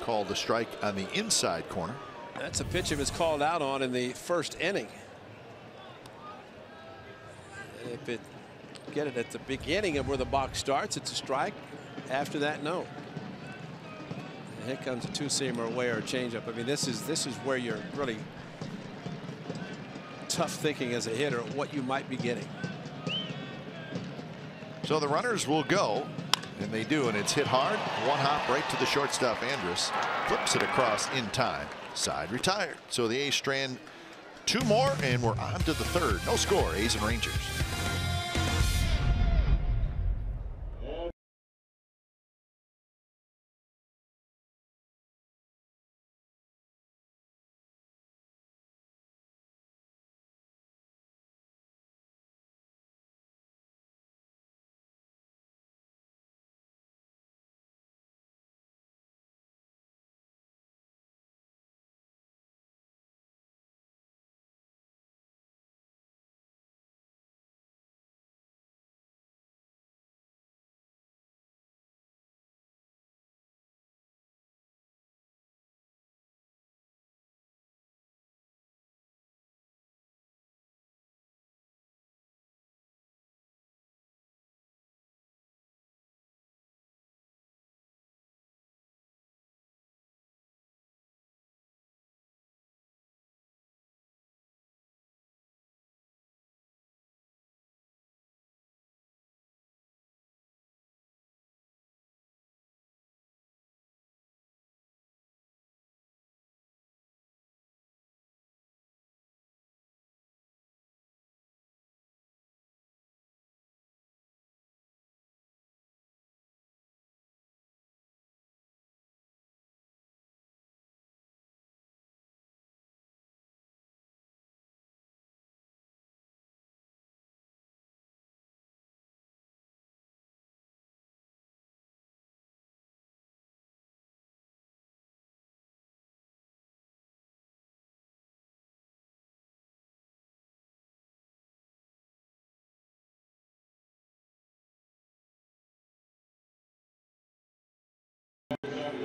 called the strike on the inside corner. That's a pitch he was called out on in the first inning. If it get it at the beginning of where the box starts, it's a strike. After that, no. And here comes a 2-seamer away or a changeup. I mean, this is where you're really tough thinking as a hitter what you might be getting. So the runners will go, and they do, and it's hit hard. One hop right to the shortstop. Andrus flips it across in time. Side retired. So the A's strand 2 more, and we're on to the 3rd. No score, A's and Rangers.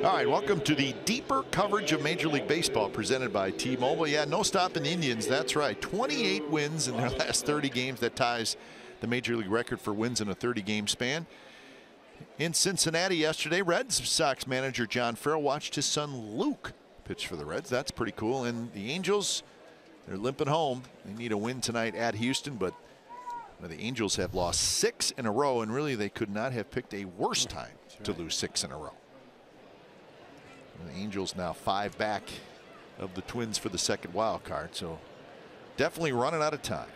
All right, welcome to the deeper coverage of Major League Baseball presented by T-Mobile. Yeah, no stopping the Indians. That's right. 28 wins in their last 30 games. That ties the Major League record for wins in a 30-game span. In Cincinnati yesterday, Red Sox manager John Farrell watched his son Luke pitch for the Reds. That's pretty cool. And the Angels, they're limping home. They need a win tonight at Houston, but the Angels have lost 6 in a row, and really they could not have picked a worse time to lose 6 in a row. The Angels now 5 back of the Twins for the second wild card, so definitely running out of time.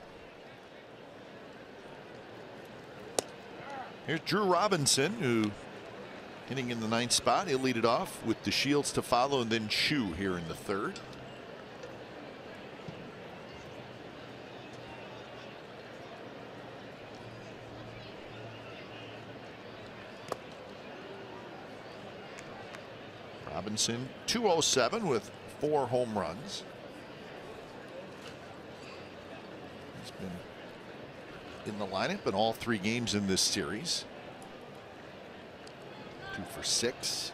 Here's Drew Robinson, who hitting in the 9th spot. He'll lead it off with DeShields to follow, and then Chu here in the 3rd. Robinson 207 with 4 home runs. He's been in the lineup in all 3 games in this series. 2 for 6.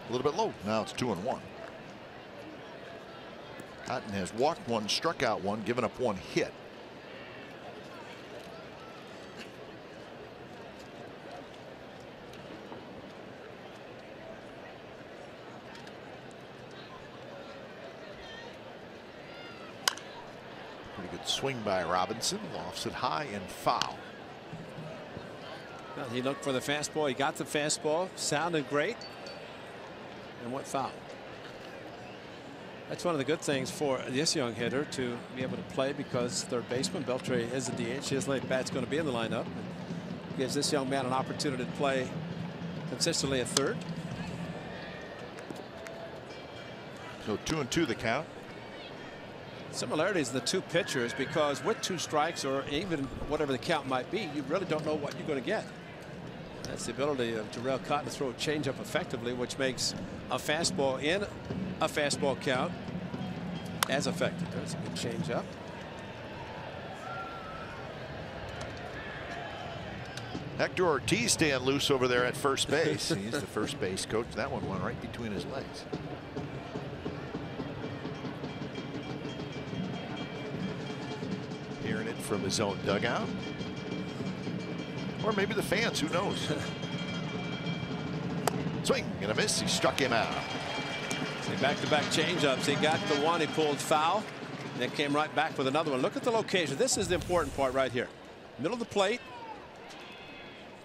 A little bit low. Now it's 2-1. Cotton has walked 1, struck out 1, given up 1 hit. Pretty good swing by Robinson. Lofts it high and foul. Well, he looked for the fastball. He got the fastball. Sounded great. And went foul. That's one of the good things for this young hitter, to be able to play, because third baseman Beltre is a DH. His late bat's going to be in the lineup. It gives this young man an opportunity to play consistently at third. So 2-2 the count. Similarities in the 2 pitchers, because with 2 strikes, or even whatever the count might be, you really don't know what you're going to get. That's the ability of Jarrell Cotton to throw a changeup effectively, which makes a fastball in a fastball count as effective. There's a good changeup. Hector Ortiz staying loose over there at first base. He's the first base coach. That one went right between his legs. Hearing it from his own dugout. Or maybe the fans, who knows. Swing and a miss. He struck him out. Back-to-back changeups. He got the one, he pulled foul, then came right back with another one. Look at the location. This is the important part right here. Middle of the plate.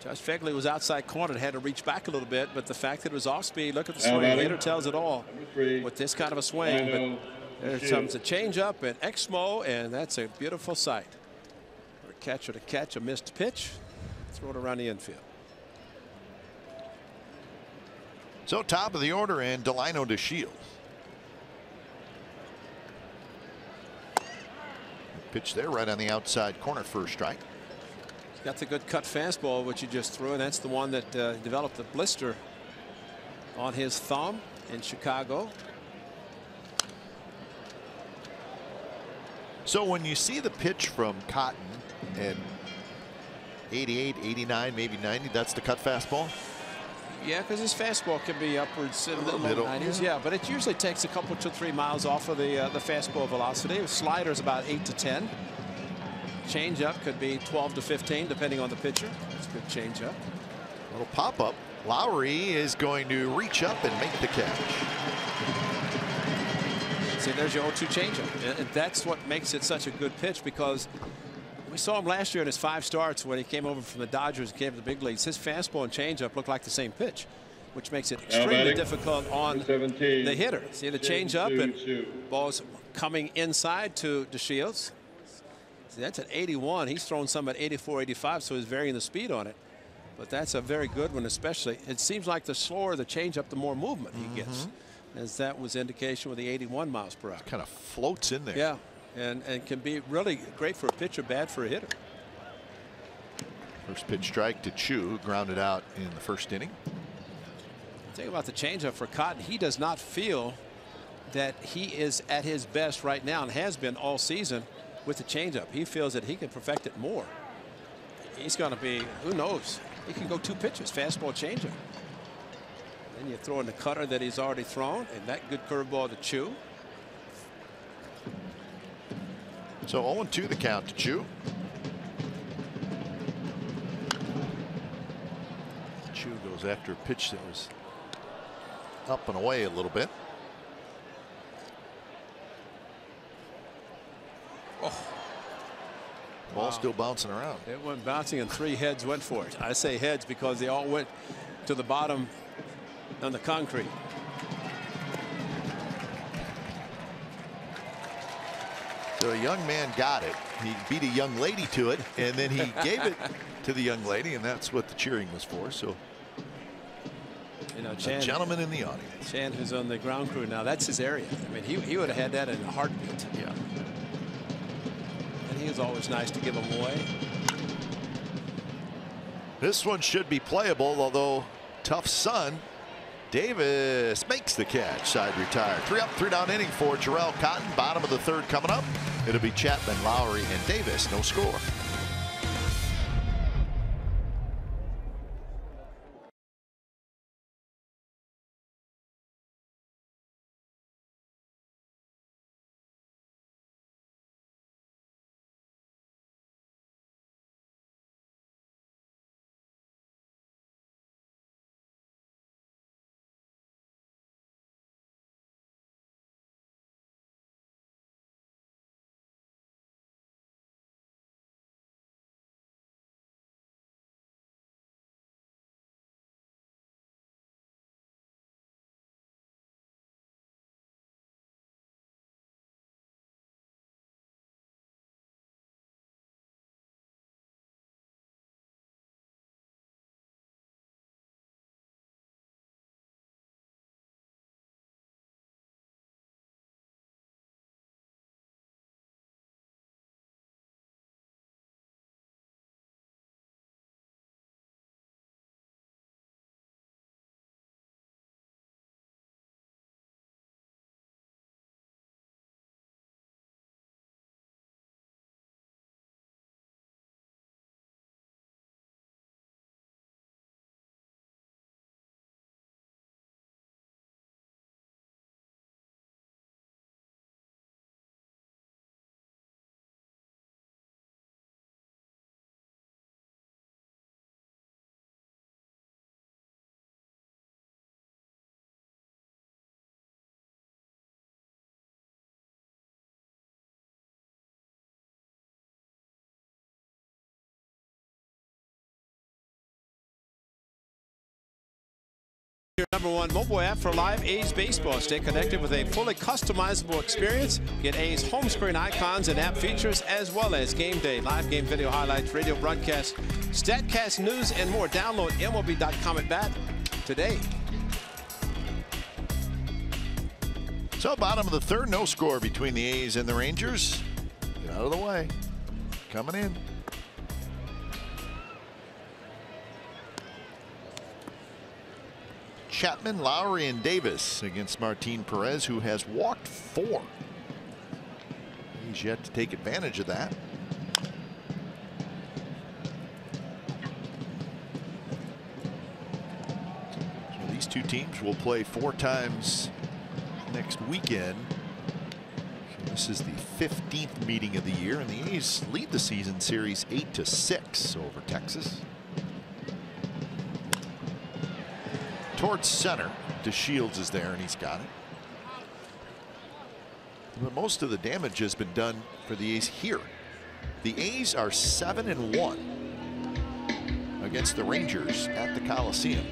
Josh Phegley was outside corner and had to reach back a little bit, but the fact that it was off speed, look at the swing. Later tells it all with this kind of a swing. But there comes a changeup and Exmo, and that's a beautiful sight. For a catcher to catch a missed pitch, throw it around the infield. So top of the order, and Delino DeShields. Pitch there right on the outside corner for a strike. He's got the good cut fastball, which he just threw, and that's the one that developed the blister on his thumb in Chicago. So when you see the pitch from Cotton at 88, 89, maybe 90, that's the cut fastball? Yeah, because his fastball can be upwards in the middle. 90s. Yeah, but it usually takes a couple to 3 miles off of the fastball velocity. The slider is about 8 to 10. Changeup could be 12 to 15, depending on the pitcher. It's a good changeup. Little pop up. Lowry is going to reach up and make the catch. See, there's your 0-2 changeup, and that's what makes it such a good pitch, because we saw him last year in his 5 starts when he came over from the Dodgers and came to the big leagues. His fastball and changeup look like the same pitch, which makes it extremely difficult on the hitter. See the changeup, and ball's coming inside to DeShields. See, that's at 81. He's thrown some at 84, 85, so he's varying the speed on it. But that's a very good one, especially. It seems like the slower the changeup, the more movement he gets, as that was indication with the 81 miles per hour. Kind of floats in there. Yeah, and can be really great for a pitcher, bad for a hitter. First pitch strike to Chu, who grounded out in the first inning. Think about the changeup for Cotton. He does not feel that he is at his best right now and has been all season with the changeup. He feels that he can perfect it more. He's going to be, who knows, he can go 2 pitches, fastball, changeup. Then you throw in the cutter that he's already thrown, and that good curveball to Chu. So 0-2 the count to Chu. Chu goes after a pitch that was up and away a little bit. Oh. Ball still bouncing around. It went bouncing and 3 heads went for it. I say heads because they all went to the bottom on the concrete. So a young man got it. He beat a young lady to it, and then he gave it to the young lady, and that's what the cheering was for. So, you know, Chan, a gentleman in the audience. Chan, who's on the ground crew now, that's his area. I mean, he would have had that in a heartbeat. Yeah. And he was always nice to give them away. This one should be playable, although tough son. Davis makes the catch. Side retired. 3 up, 3 down inning for Jarrell Cotton. Bottom of the 3rd coming up. It'll be Chapman, Lowry, and Davis. No score. Your #1 mobile app for live A's baseball. Stay connected with a fully customizable experience. Get A's home screen icons and app features, as well as game day, live game video highlights, radio broadcasts, StatCast news, and more. Download MLB.com at bat today. So bottom of the 3rd, no score between the A's and the Rangers. Get out of the way. Coming in. Chapman, Lowry, and Davis against Martin Perez, who has walked 4. He's yet to take advantage of that. So these 2 teams will play 4 times next weekend. So this is the 15th meeting of the year, and the A's lead the season series 8-6 over Texas. Towards center, DeShields is there, and he's got it. But most of the damage has been done for the A's here. The A's are 7-1 against the Rangers at the Coliseum.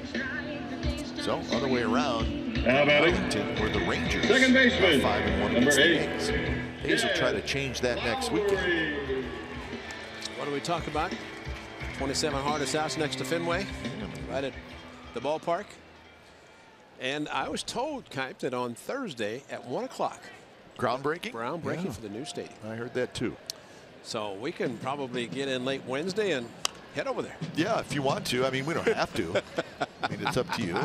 So other way around, Arlington, where the Rangers second baseman, are 5-1 number against the 8. A's. A's will try to change that next weekend. What do we talk about? 27 hardest outs next to Fenway, right at the ballpark. And I was told, Kipe, that on Thursday at 1 o'clock. Groundbreaking? Groundbreaking Yeah. for the new stadium. I heard that too. So we can probably get in late Wednesday and head over there. Yeah, if you want to. I mean, we don't have to. I mean, it's up to you.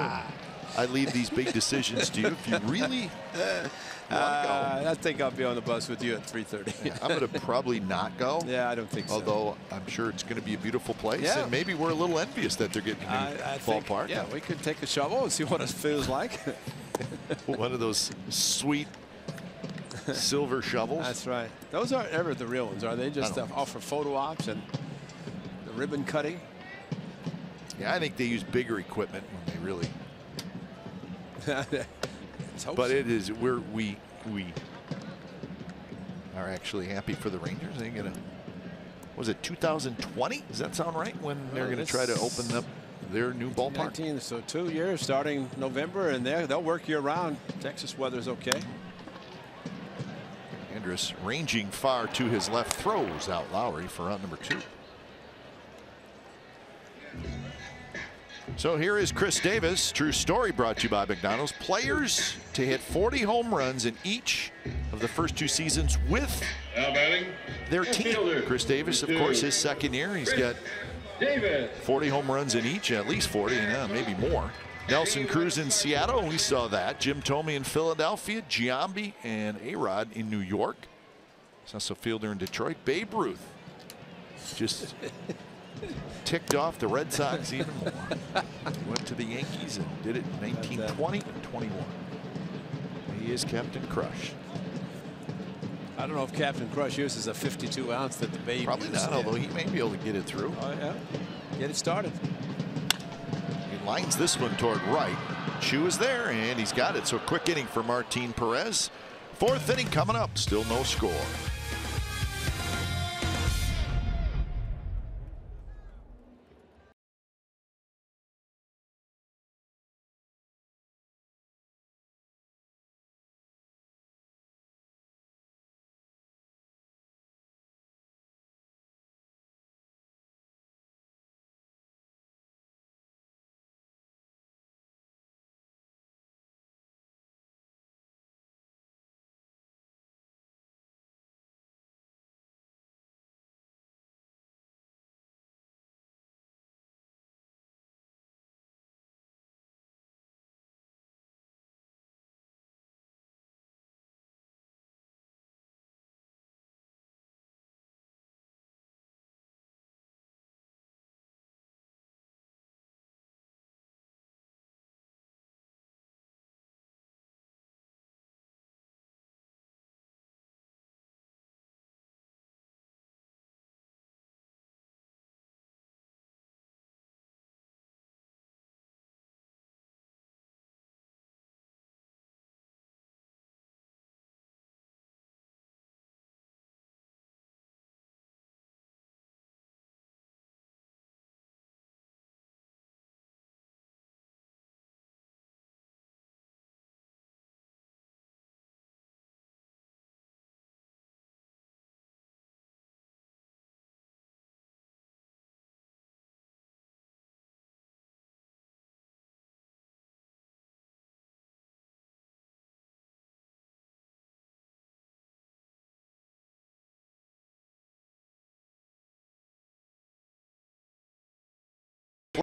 I leave these big decisions to you. If you really want to go. I think I'll be on the bus with you at 3:30. Yeah, I'm going to probably not go. Yeah, I don't think so. Although I'm sure it's going to be a beautiful place. Yeah. And maybe we're a little envious that they're getting a new ballpark. Yeah, we could take a shovel and see what it feels like. One of those sweet silver shovels. That's right. Those aren't ever the real ones, are they? Just off for photo ops and the ribbon cutting. Yeah, I think they use bigger equipment when they really. But it is we are actually happy for the Rangers. They're gonna. Was it 2020? Does that sound right? When they're going to try to open up their new ballpark? 19, so 2 years starting November, and they'll work year round. Texas weather's okay. Andrus ranging far to his left, throws out Lowry for out number 2. So here is Chris Davis. True story brought to you by McDonald's. Players to hit 40 home runs in each of the first 2 seasons with their team. Chris Davis, of course, his second year. He's got 40 home runs in each, at least 40, and maybe more. Nelson Cruz in Seattle, we saw that. Jim Thome in Philadelphia. Giambi and A-Rod in New York. Cecil Fielder in Detroit. Babe Ruth just ticked off the Red Sox even more. Went to the Yankees and did it in 1920 and 21. He is Captain Crush. I don't know if Captain Crush uses a 52 ounce that the Babe probably uses. not, although he may be able to get it through. Oh yeah, get it started. He lines this one toward right. Chu is there and he's got it. So quick inning for Martin Perez. 4th inning coming up. Still no score.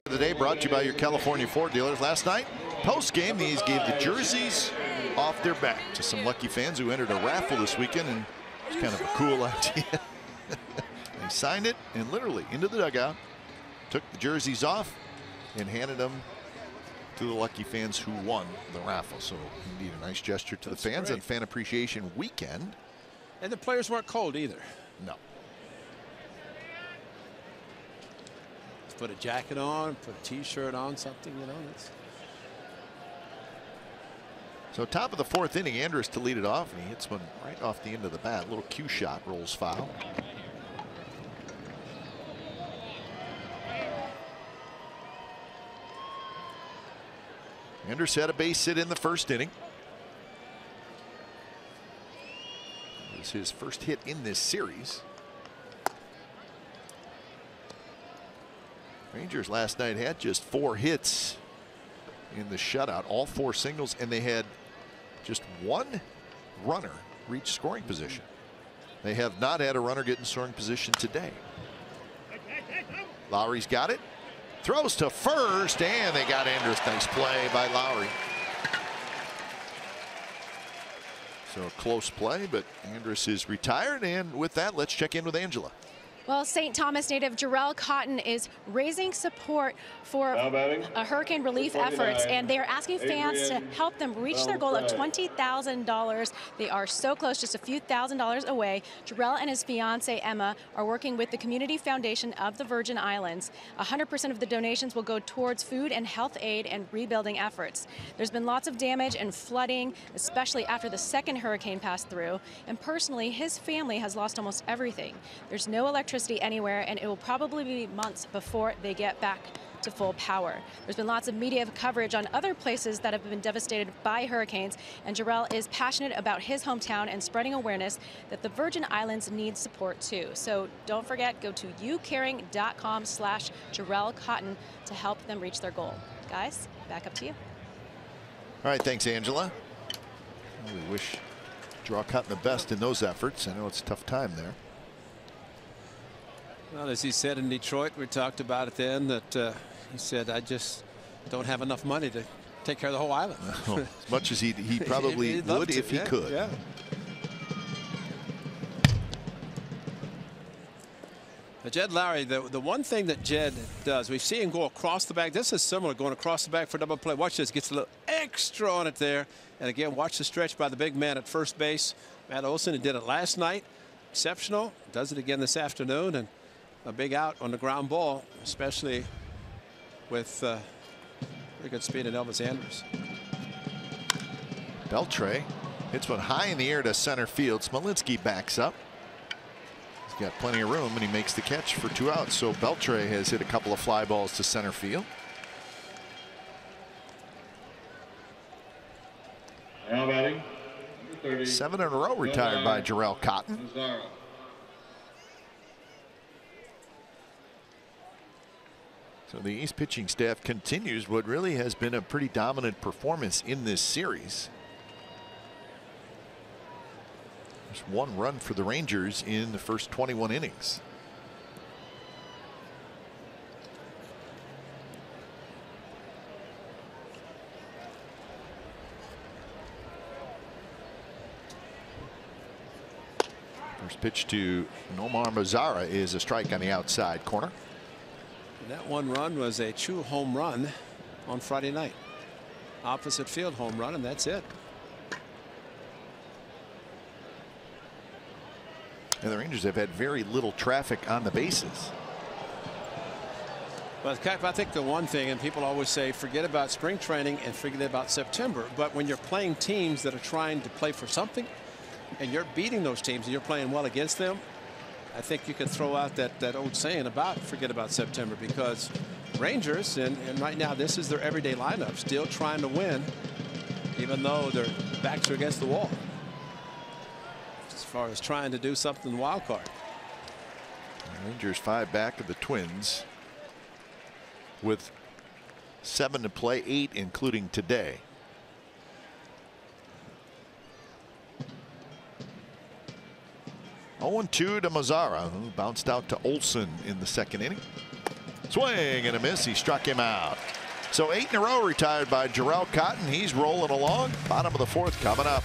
For the day brought to you by your California Ford dealers. Last night, post game, these gave the jerseys off their back to some lucky fans who entered a raffle this weekend, and it's kind of a cool idea. They signed it and literally into the dugout, took the jerseys off and handed them to the lucky fans who won the raffle. So indeed a nice gesture to the fans and Fan Appreciation Weekend. And the players weren't cold either. No. Put a jacket on, put a t-shirt on, something, you know. So top of the 4th inning, Andrus to lead it off, and he hits one right off the end of the bat. Little cue shot, rolls foul. Andrus had a base hit in the 1st inning. It was his first hit in this series. Rangers last night had just 4 hits in the shutout, all 4 singles, and they had just 1 runner reach scoring position. They have not had a runner get in scoring position today. Lowry's got it, Throws to first, and they got Andrus. Nice play by Lowry. So a close play, but Andrus is retired. And with that, let's check in with Angela. Well, St. Thomas native Jarrell Cotton is raising support for hurricane relief efforts, and they are asking fans to help them reach their goal of $20,000. They are so close, just a few $1,000s away. Jarrell and his fiancee Emma are working with the Community Foundation of the Virgin Islands. 100% of the donations will go towards food and health aid and rebuilding efforts. There's been lots of damage and flooding, especially after the second hurricane passed through. And personally, his family has lost almost everything. There's no electricity anywhere, and it will probably be months before they get back to full power. There's been lots of media coverage on other places that have been devastated by hurricanes, and Jarrell is passionate about his hometown and spreading awareness that the Virgin Islands need support too. So don't forget, go to youcaring.com/Jarrell Cotton to help them reach their goal. Guys, back up to you. All right, thanks, Angela. Well, we wish Jarrell Cotton the best in those efforts. I know it's a tough time there. Well, as he said in Detroit, we talked about it then, that he said, I just don't have enough money to take care of the whole island. Well, as much as he probably would if he could. Yeah. Jed Lowry, the one thing that Jed does, we see him go across the back. This is similar, going across the back for double play. Watch this, gets a little extra on it there. And again, watch the stretch by the big man at first base. Matt Olson, he did it last night. Exceptional. Does it again this afternoon. And a big out on the ground ball, especially with pretty good speed in Elvis Andrus. Beltre hits one high in the air to center field. Smolinski backs up. He's got plenty of room, and he makes the catch for 2 outs. So Beltre has hit a couple of fly balls to center field. Now batting, 7 in a row retired by Jarrell Cotton. So the East pitching staff continues what really has been a pretty dominant performance in this series. There's 1 run for the Rangers in the first 21 innings. First pitch to Nomar Mazara is a strike on the outside corner. That 1 run was a true home run on Friday night. Opposite field home run, and that's it. And the Rangers have had very little traffic on the bases. But I think the one thing, and people always say, forget about spring training and forget about September. But when you're playing teams that are trying to play for something, and you're beating those teams and you're playing well against them, I think you can throw out that old saying about forget about September, because Rangers, and right now this is their everyday lineup, still trying to win, even though their backs are against the wall. As far as trying to do something in the wild card. Rangers 5 back of the Twins with 7 to play, 8 including today. Oh, 0-2 to Mazara, who bounced out to Olson in the second inning. Swing and a miss. He struck him out. So 8 in a row retired by Jarrell Cotton. He's rolling along. Bottom of the 4th coming up.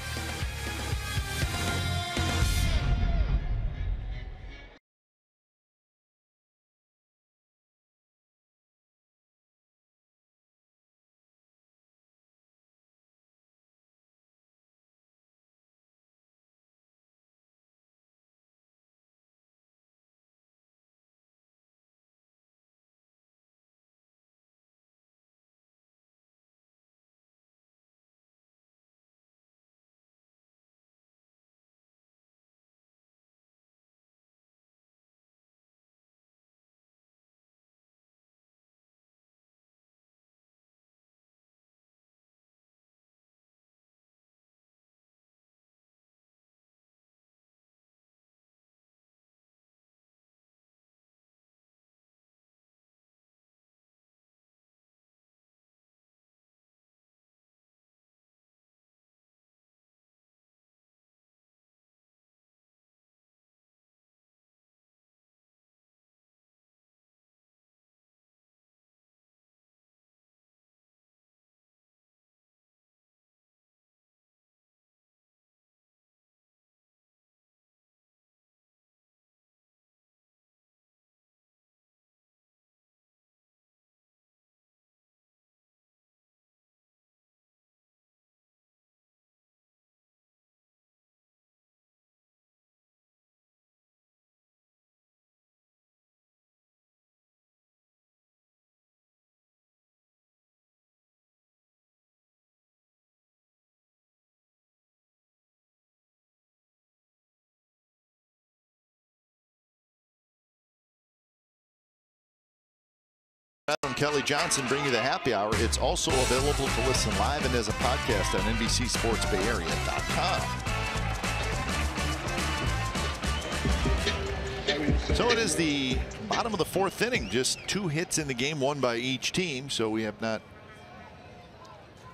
I'm Kelly Johnson, bring you the happy hour. It's also available to listen live and as a podcast on NBCSportsBayArea.com. So it is the bottom of the 4th inning. Just 2 hits in the game, 1 by each team. So we have not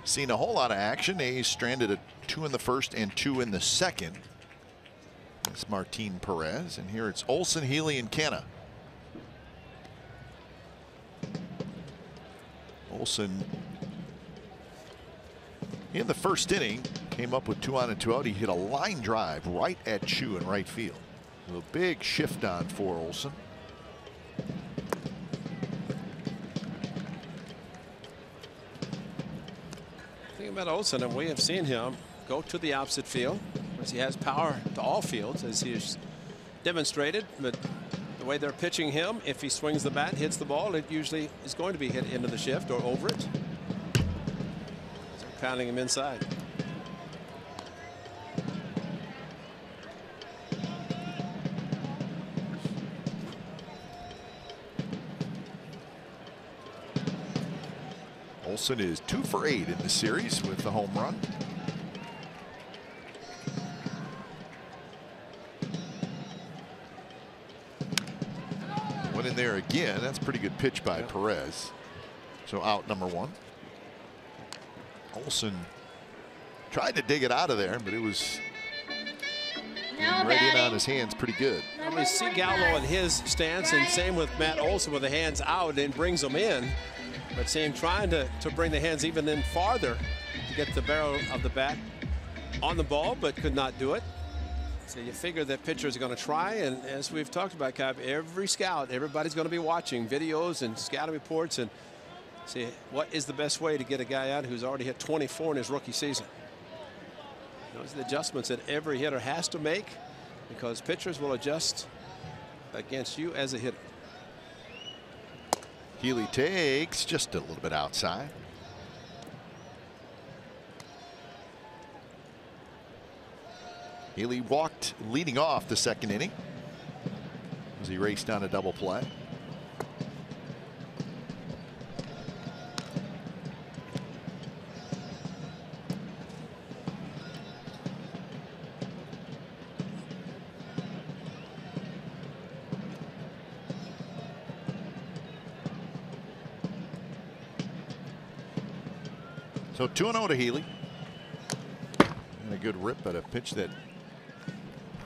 seen a whole lot of action. A's stranded at 2 in the 1st and 2 in the 2nd. It's Martin Perez, and here it's Olson, Healy, and Canna. Olson in the 1st inning came up with 2 on and 2 out. He hit a line drive right at Chu in right field. A big shift on for Olson. Think about Olson, and we have seen him go to the opposite field, as he has power to all fields, as he has demonstrated. But the way they're pitching him, if he swings the bat, hits the ball, it usually is going to be hit into the shift or over it. They're pounding him inside. Olson is 2 for 8 in the series with the home run. Went in there again. That's a pretty good pitch by Perez. So out number 1. Olson tried to dig it out of there, but it was right in on his hands pretty good. I mean, see Gallo in his stance, and same with Matt Olson with the hands out and brings them in. But see him trying to bring the hands even in farther to get the barrel of the bat on the ball, but could not do it. So you figure that pitchers are going to try, and as we've talked about, Cap, every scout, everybody's going to be watching videos and scouting reports and see what is the best way to get a guy out who's already hit 24 in his rookie season. Those are the adjustments that every hitter has to make, because pitchers will adjust against you as a hitter. Healy takes just a little bit outside. Healy walked leading off the 2nd inning as he raced down a double play. So 2-0 to Healy. And a good rip at a pitch that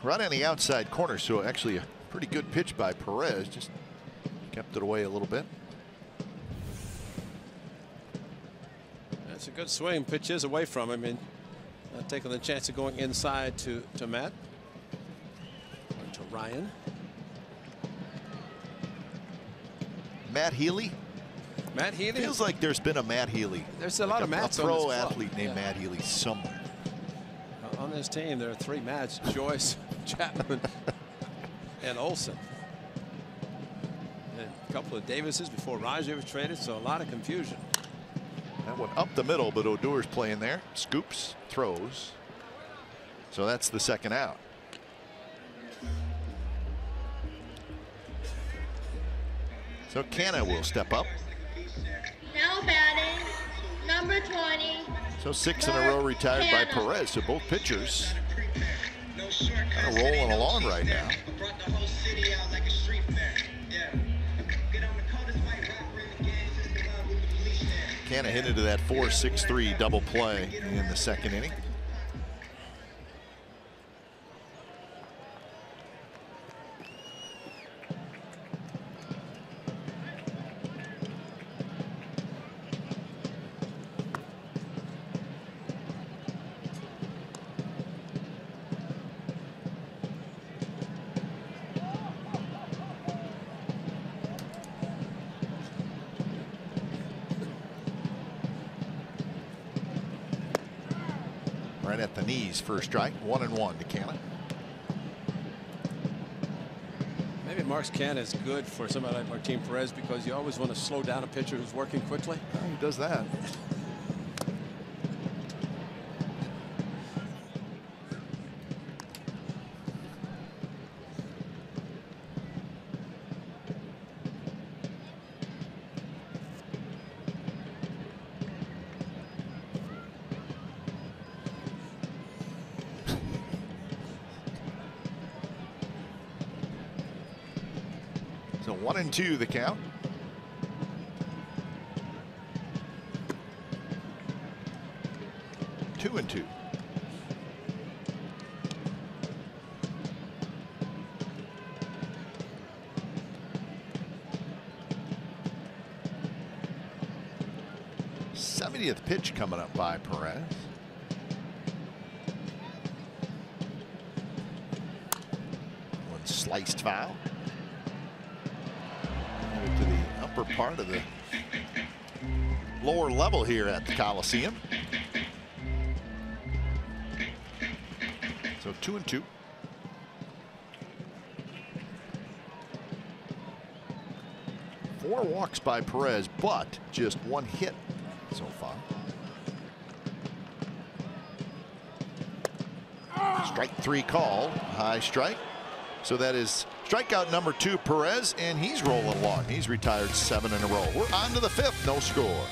right on the outside corner. So actually a pretty good pitch by Perez. Just kept it away a little bit. That's a good swing. Pitch is away from him, and not taking the chance of going inside to Matt. Or to Ryan. Matt Healy. Matt Healy? Feels like there's been a Matt Healy. There's a lot of Matts a on this pro club. athlete named Matt Healy somewhere. On this team, there are 3 Matts: Joyce, Chapman, and Olson. And a couple of Davises before Rajay was traded, so a lot of confusion. That one up the middle, but Odor's playing there. Scoops, throws. So that's the 2nd out. So Canna will step up. Now batting, number 20. So 6 in a row retired by Perez. So both pitchers kind of rolling along right now. Canna hit into that 4-6-3 double play in the 2nd inning. Right at the knees, first strike, 1-1 to Canna. Maybe Marks Canna is good for somebody like Martin Perez, because you always want to slow down a pitcher who's working quickly. Well, he does that. So 1-2 the count. Two and two. th pitch coming up by Perez. One sliced foul. To the upper part of the lower level here at the Coliseum. So 2-2. Four walks by Perez, but just one hit so far. Strike three called, high strike. So that is strikeout number 2, Perez, and he's rolling along. He's retired 7 in a row. We're on to the 5th, no score.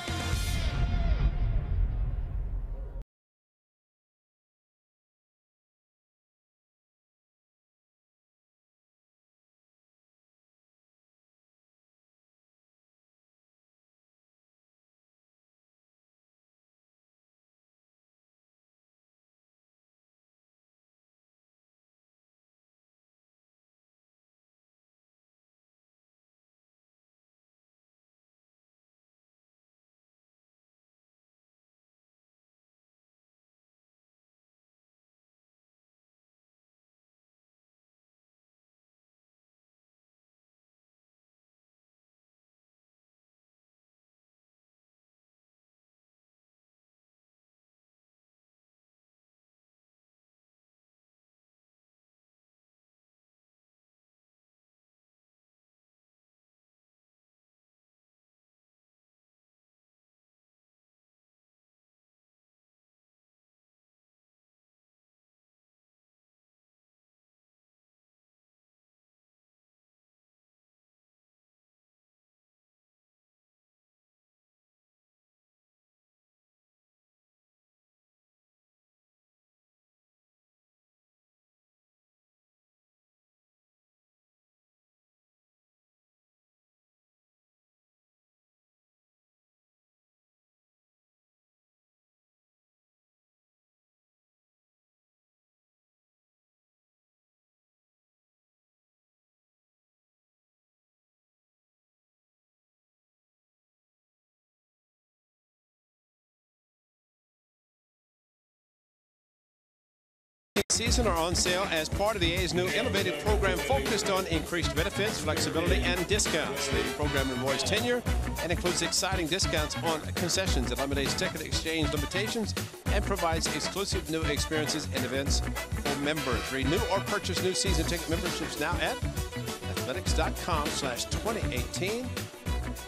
Season are on sale as part of the A's new innovative program focused on increased benefits, flexibility, and discounts. The program rewards tenure and includes exciting discounts on concessions, eliminates ticket exchange limitations, and provides exclusive new experiences and events for members. Renew or purchase new season ticket memberships now at athletics.com/2018.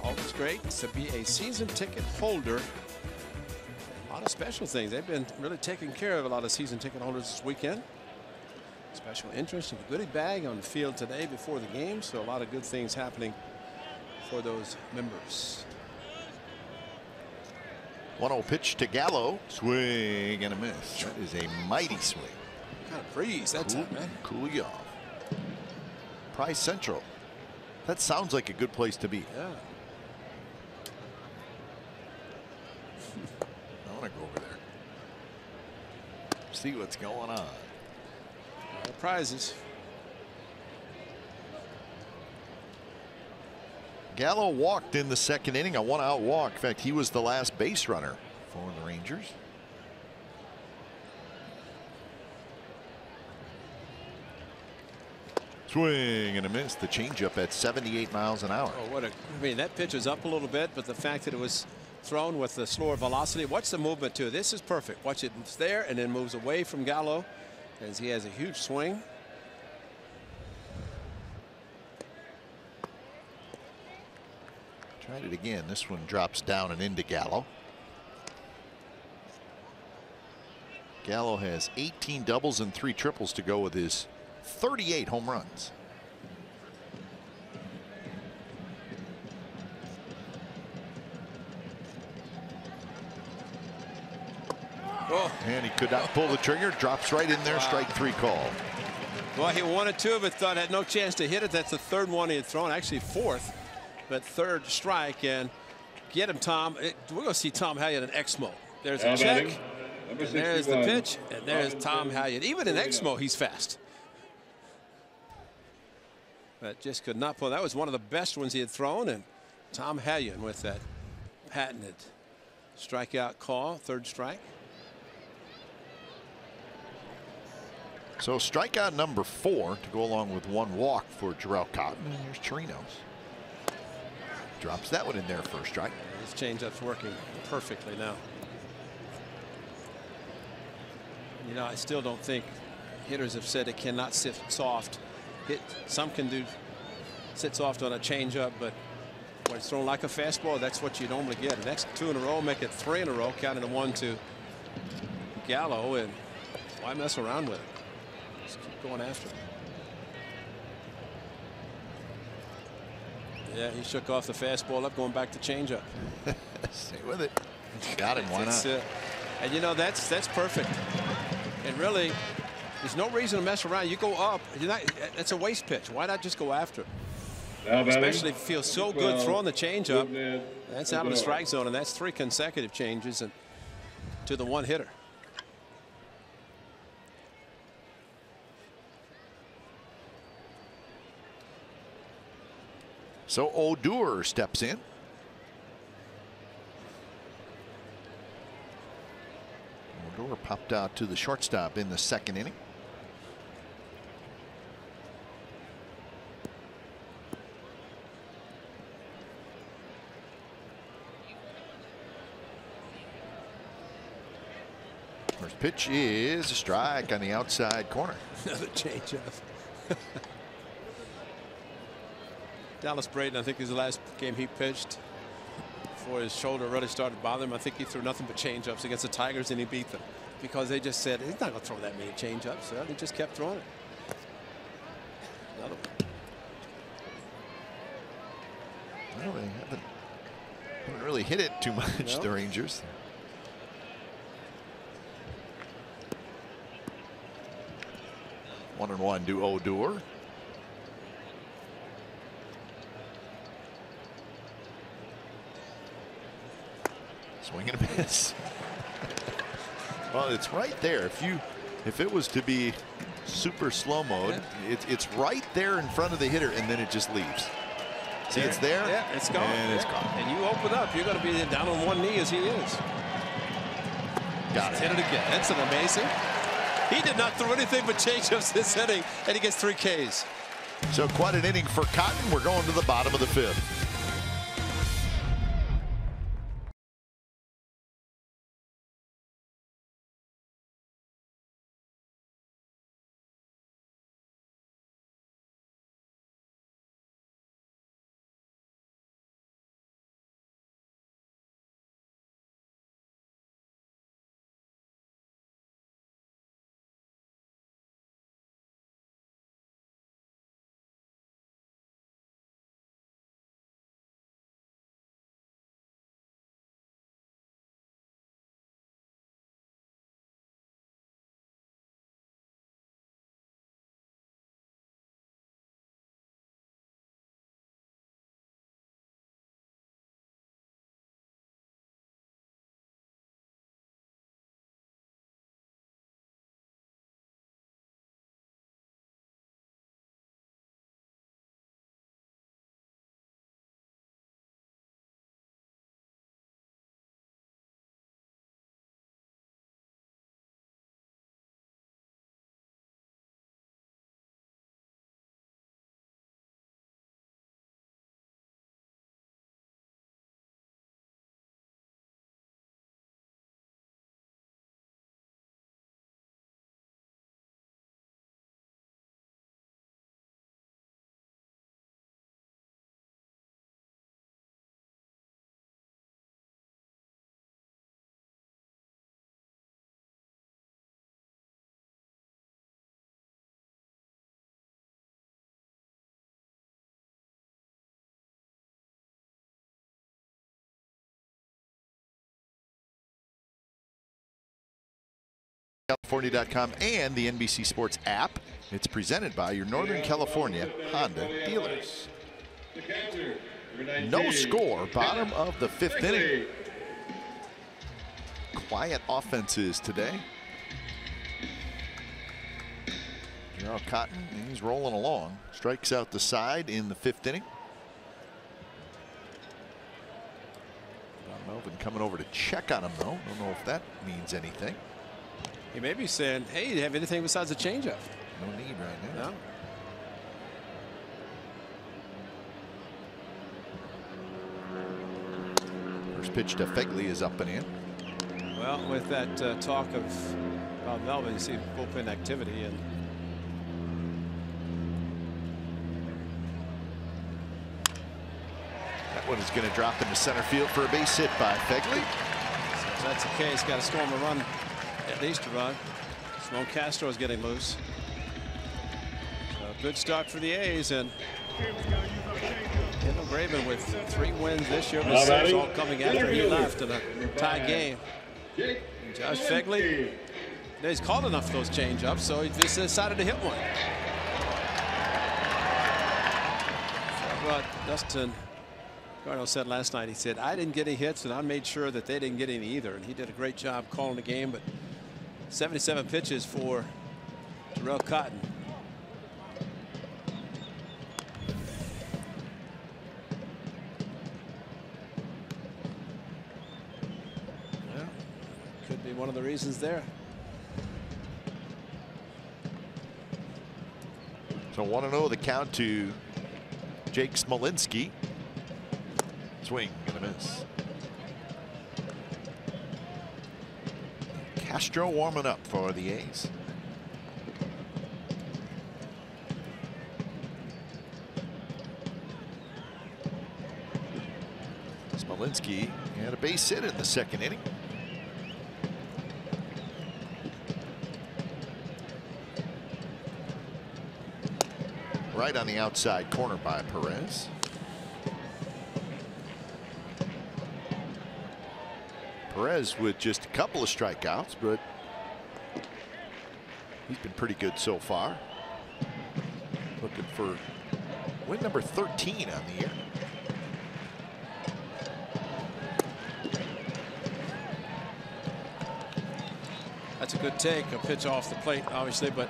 Always great to be a season ticket holder. A lot of special things. They've been really taking care of a lot of season ticket holders this weekend. Special interest in the goodie bag on the field today before the game. So a lot of good things happening for those members. 1-0 pitch to Gallo. Swing and a miss. That is a mighty swing. Kind of breeze that time, man. Cool you off. Price Central. That sounds like a good place to be. Yeah. I want to go over there. See what's going on. Prizes. Gallo walked in the second inning, a one-out walk. In fact, he was the last base runner for the Rangers. Swing and a miss. The changeup at 78 miles an hour. Oh, I mean, that pitch is up a little bit, but the fact that it was thrown with the slower velocity. Watch the movement too. This is perfect. Watch it. It's there and then moves away from Gallo as he has a huge swing. Tried it again. This one drops down and into Gallo. Gallo has 18 doubles and 3 triples to go with his 38 home runs. Oh. And he could not pull the trigger. Drops right in there. Strike 3 call. Well, he wanted to, but thought had no chance to hit it. That's the third one he had thrown, actually fourth, but third strike. And get him, Tom. We're going to see Tom Halyard in X mode. There's a check, and there's the pitch, and there's Tom Halyard. Even in X mode, he's fast. But just could not pull. That was one of the best ones he had thrown, and Tom Halyard with that patented strikeout call, third strike. So strikeout number 4 to go along with 1 walk for Jarrell Cotton. And here's Chirinos. Drops that one in there for a strike. His changeup's working perfectly now. You know, I still don't think hitters have said it cannot sit soft. Some can sit soft on a changeup, but when it's thrown like a fastball, that's what you normally get. The next 2 in a row, make it 3 in a row, counting the 1 to Gallo, and why mess around with it? Just keep going after it. Yeah, he shook off the fastball up, going back to changeup. Stay with it. Got him. Why not? And you know, that's perfect. And really, there's no reason to mess around. You go up. That's a waste pitch. Why not just go after it? Especially if it feels so good throwing the changeup. That's out of the strike zone, and that's 3 consecutive changes and to the 1 hitter. So Odor steps in. Odor popped out to the shortstop in the 2nd inning. First pitch is a strike on the outside corner. Another changeup. Dallas Braden, I think, is the last game he pitched before his shoulder really started bothering him. I think he threw nothing but changeups against the Tigers, and he beat them because they just said he's not going to throw that many changeups. So he just kept throwing it. Another one. Well, they haven't really hit it too much, the Rangers. One and one to Odor. Swing and a miss. Well, it's right there. If it was to be super slow mode, it's right there in front of the hitter, and then it just leaves. See, it's there. Yeah, it's gone. And it's gone. And you open up, you're going to be down on 1 knee as he is. Got it. Hit it again. That's an amazing. He did not throw anything but changeups this inning, and he gets 3 Ks. So quite an inning for Cotton. We're going to the bottom of the 5th. California.com and the NBC Sports app. It's presented by your Northern California Honda dealers. No score, bottom of the 5th inning. Quiet offenses today. Now Cotton, he's rolling along. Strikes out the side in the 5th inning. Melvin coming over to check on him, though. Don't know if that means anything. He may be saying, hey, do you have anything besides a changeup? No need right now. No. First pitch to Fegley is up and in. Well, with that talk of Melvin, you see bullpen activity, and that one is going to drop into center field for a base hit by Fegley. So if that's the case, got to score him a run, at least a run. Sloan Castro is getting loose. So good start for the A's, and Kendall Graven with 3 wins this year, with 6 all coming after he left in a tie game. Josh Fegley, he's called enough of those changeups, so he just decided to hit one. But Dustin Garno said last night, he said, I didn't get any hits, and I made sure that they didn't get any either. And he did a great job calling the game. But 77 pitches for Terrell Cotton. Well, could be one of the reasons there. So 1-0 the count to Jake Smolinski. Swing and a miss. Castro warming up for the A's. Smolinski had a base hit in the 2nd inning. Right on the outside corner by Perez. Perez with just a couple of strikeouts, but he's been pretty good so far. Looking for win number 13 on the year. That's a good take, a pitch off the plate, obviously, but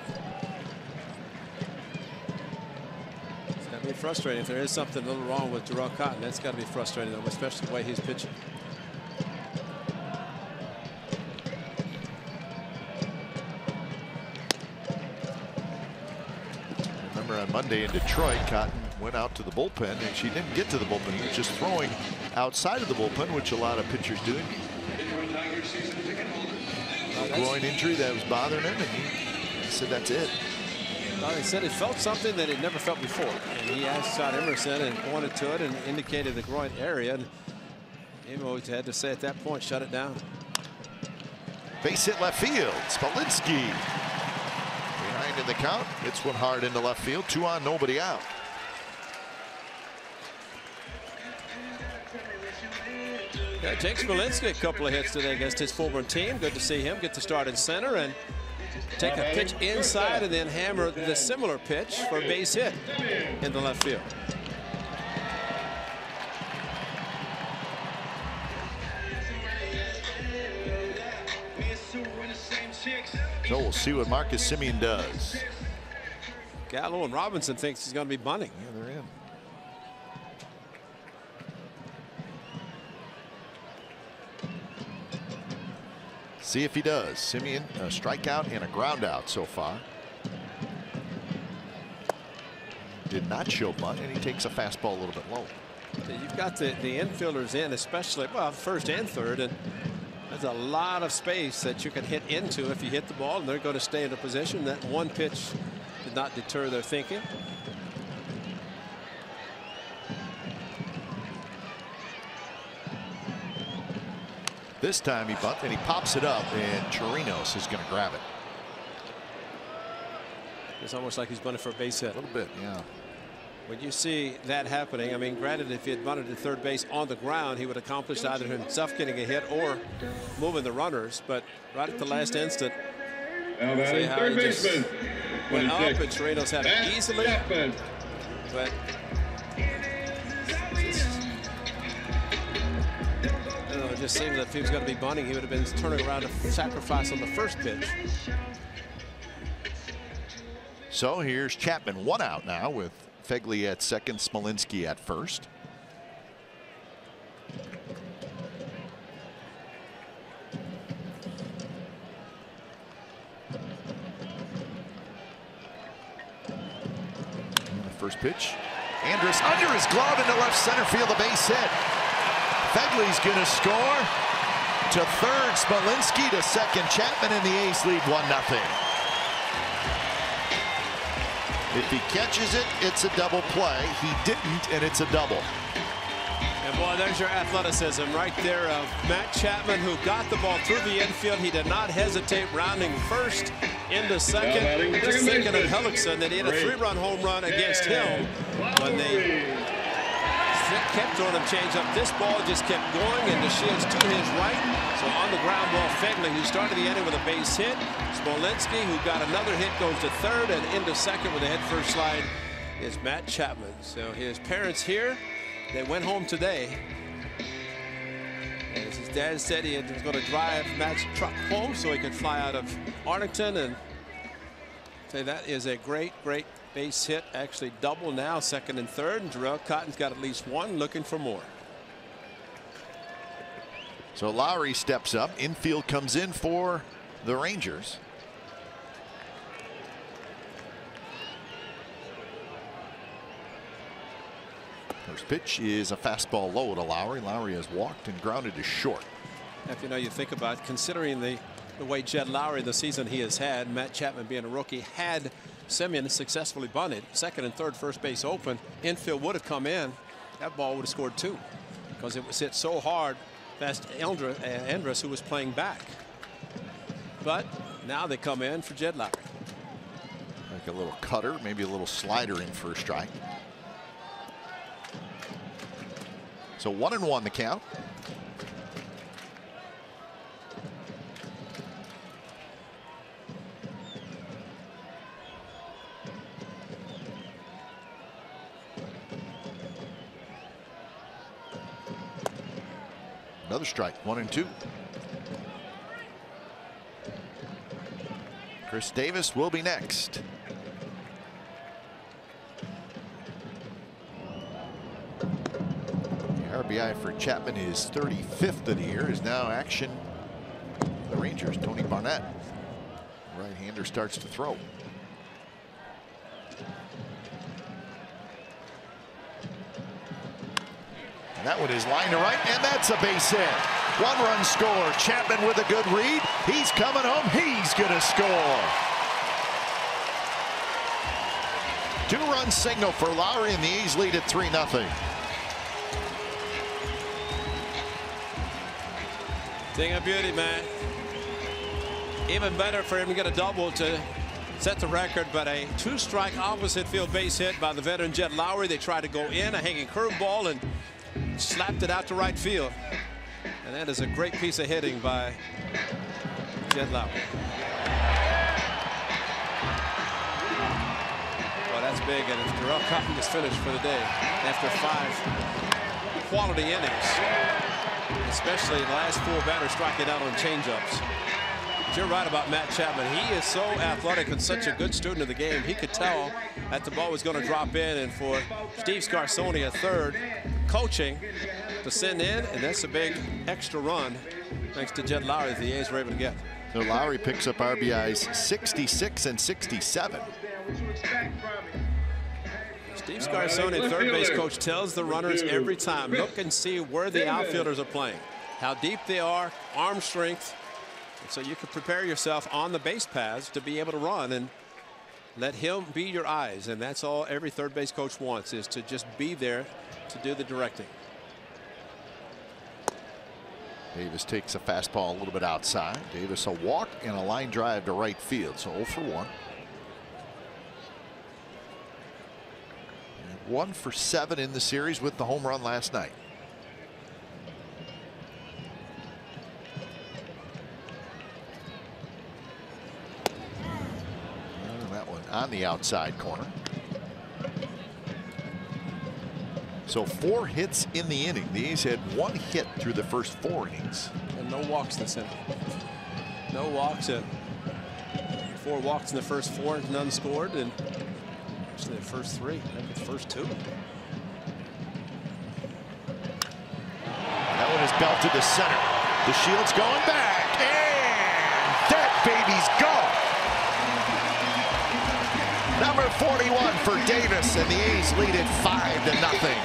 it's got to be frustrating. If there is something a little wrong with Terrell Cotton, that's got to be frustrating, though, especially the way he's pitching. On Monday in Detroit, Cotton went out to the bullpen, and she didn't get to the bullpen. He was just throwing outside of the bullpen, which a lot of pitchers do. Groin injury that was bothering him, and he said that's it. Well, he said he felt something that he'd never felt before, and he asked Scott Emerson and pointed to it and indicated the groin area, and Emo had to say at that point, shut it down. Base hit left field. Smolinski behind in the count. Hits one hard into left field. 2 on, nobody out. Yeah, Jake Smolinski a couple of hits today against his former team. Good to see him get to start in center and take a pitch inside and then hammer the similar pitch for a base hit in the left field. So we'll see what Marcus Semien does. Gallo and Robinson thinks he's going to be bunting. Yeah, they're in. See if he does. Semien, a strikeout and a ground out so far. Did not show bunt, and he takes a fastball a little bit low. You've got the infielders in, especially, well, first and third, and there's a lot of space that you can hit into if you hit the ball, and they're going to stay in a position. That one pitch did not deter their thinking. This time he bunt, and he pops it up, and Chirinos is going to grab it. It's almost like he's bunting for a base hit. A little bit, yeah. When you see that happening, I mean, granted, if he had bunted to third base on the ground, he would accomplish either himself getting a hit or moving the runners. But right at the last instant, Now that is third baseman, went up, 26. and Torino's had it Matt easily. Chapman. But I don't know, it just seems that if he was going to be bunting, he would have been turning around to sacrifice on the first pitch. So here's Chapman, 1 out now with Fegley at second, Smolinski at first. First pitch. Andrus under his glove into left center field, a base hit. Fegley's going to score. To third, Smolinski. To second, Chapman, and the A's lead 1-0. If he catches it, it's a double play. He didn't, and it's a double. And boy, there's your athleticism right there of Matt Chapman, who got the ball through the infield. He did not hesitate, rounding first into second. Just thinking of Hellickson, that he had a 3-run home run against him when they kept throwing him change up. This ball just kept going, and the Shields to his right. So on the ground ball, Fegley, who started the inning with a base hit. Smolinski, who got another hit, goes to third, and into second with a head first slide is Matt Chapman. So his parents here, they went home today. As his dad said, he was going to drive Matt's truck home so he could fly out of Arlington. And say that is a great, great base hit. Actually double now, second and third. And Jarrell Cotton's got at least one, looking for more. So Lowry steps up. Infield comes in for the Rangers. First pitch is a fastball low to Lowry. Lowry has walked and grounded to short. If you think about considering the way Jed Lowry, the season he has had, Matt Chapman being a rookie, had Semien successfully bunted, second and third, first base open, infield would have come in, that ball would have scored 2 because it was hit so hard past Andrus, who was playing back. But now they come in for Jed Lowry. Like a little cutter, maybe a little slider in for a strike. So 1-1 the count. Another strike, 1-2. Chris Davis will be next. RBI for Chapman, his 35th of the year, is now action. The Rangers, Tony Barnett. Right-hander starts to throw. And that one is line to right, and that's a base hit. 1-run score. Chapman with a good read. He's coming home. He's going to score. 2-run signal for Lowry, and the A's lead at 3-0. Thing of beauty, man. Even better for him to get a double to set the record, but a 2-strike opposite field base hit by the veteran Jed Lowry. They tried to go in, a hanging curveball, and slapped it out to right field. And that is a great piece of hitting by Jed Lowry. Well, that's big, and if Darrell Cotton is finished for the day after 5 quality innings, especially the last 4 batters striking out on changeups. But you're right about Matt Chapman. He is so athletic and such a good student of the game. He could tell that the ball was going to drop in, and for Steve Scarsoni, a third, coaching to send in, and that's a big extra run thanks to Jed Lowry that the A's were able to get. So Lowry picks up RBIs 66 and 67. Steve Scarsoni, third base coach, tells the runners every time, look and see where the outfielders are playing, how deep they are, arm strength, so you can prepare yourself on the base paths to be able to run, and let him be your eyes. And that's all every third base coach wants, is to just be there to do the directing. Davis takes a fastball a little bit outside. Davis a walk and a line drive to right field, so 0 for 1. 1 for 7 in the series with the home run last night. And that one on the outside corner. So 4 hits in the inning. The A's had 1 hit through the first 4 innings. And no walks this inning. No walks. 4 walks in the first 4, none scored, and actually the first 3, maybe the first 2. That one is belted to center. The Shield's going back, and that baby's gone. Number 41 for Davis, and the A's lead it 5-0.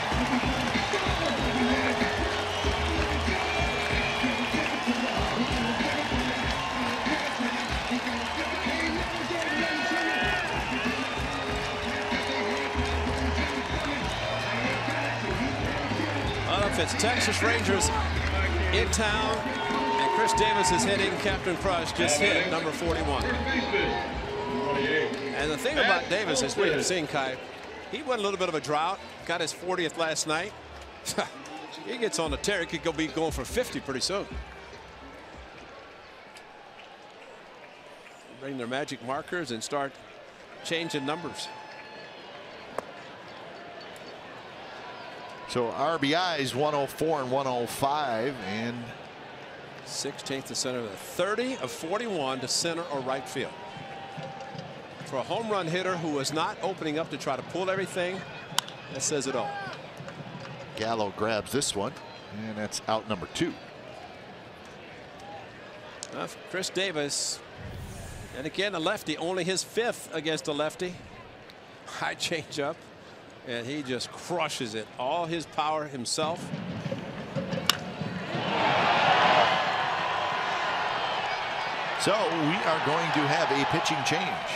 It's Texas Rangers in town, and Chris Davis is hitting. Captain Crush just hit number 41. And the thing about Davis, as we have seen, Kai, he went a little bit of a drought, got his 40th last night. He gets on the tear. He could be going for 50 pretty soon. Bring their magic markers and start changing numbers. So RBIs 104 and 105, and 16th to center, 30 of 41 to center or right field. For a home run hitter who was not opening up to try to pull everything, that says it all. Gallo grabs this one, and that's out number 2. Chris Davis, and again a lefty, only his 5th against a lefty. High changeup. And he just crushes it. All his power himself. So we are going to have a pitching change.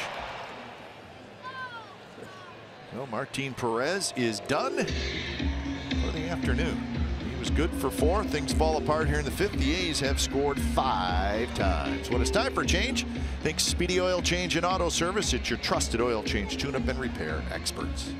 Well, Martin Perez is done for the afternoon. He was good for 4. Things fall apart here in the 5th. The A's have scored 5 times. When it's time for change, think Speedy Oil Change and Auto Service. It's your trusted oil change, tune-up, and repair experts.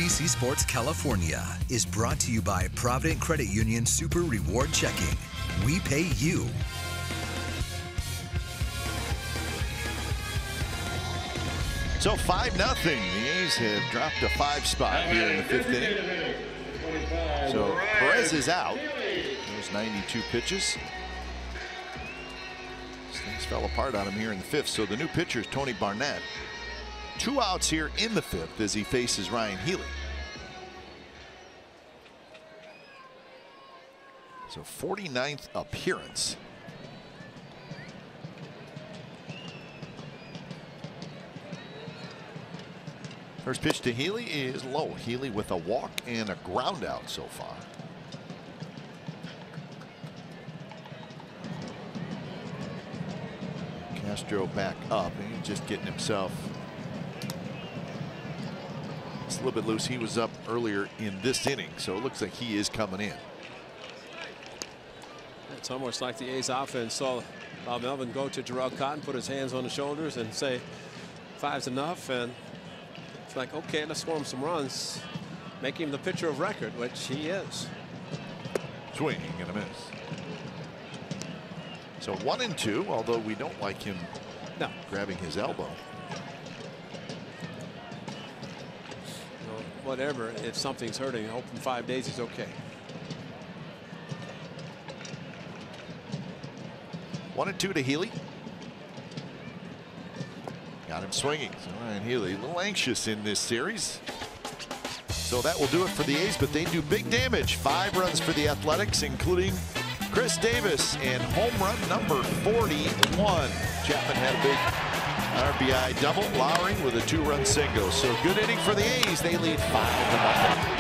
NBC Sports California is brought to you by Provident Credit Union Super Reward Checking. We pay you. So 5-0. The A's have dropped a 5 spot here in the 5th inning. So Perez is out. There's 92 pitches. Things fell apart on him here in the 5th. So the new pitcher is Tony Barnett. 2 outs here in the 5th as he faces Ryan Healy. So 49th appearance. First pitch to Healy is low. Healy with a walk and a ground out so far. Castro back up, and he's just getting himself a little bit loose. He was up earlier in this inning, so it looks like he is coming in. It's almost like the A's offense saw Melvin go to Jarrell Cotton, put his hands on the shoulders and say 5's enough, and it's like, okay, let's score him some runs, make him the pitcher of record, which he is. Swinging and a miss. So 1-2, although we don't like him grabbing his elbow. Well, whatever, if something's hurting, I hope in 5 days he's okay. 1-2 to Healy. Got him swinging. So Ryan Healy a little anxious in this series. So that will do it for the A's, but they do big damage. 5 runs for the Athletics, including Chris Davis and home run number 41. Chapman had a big RBI double. Lowry with a 2-run single. So good inning for the A's. They lead 5-0.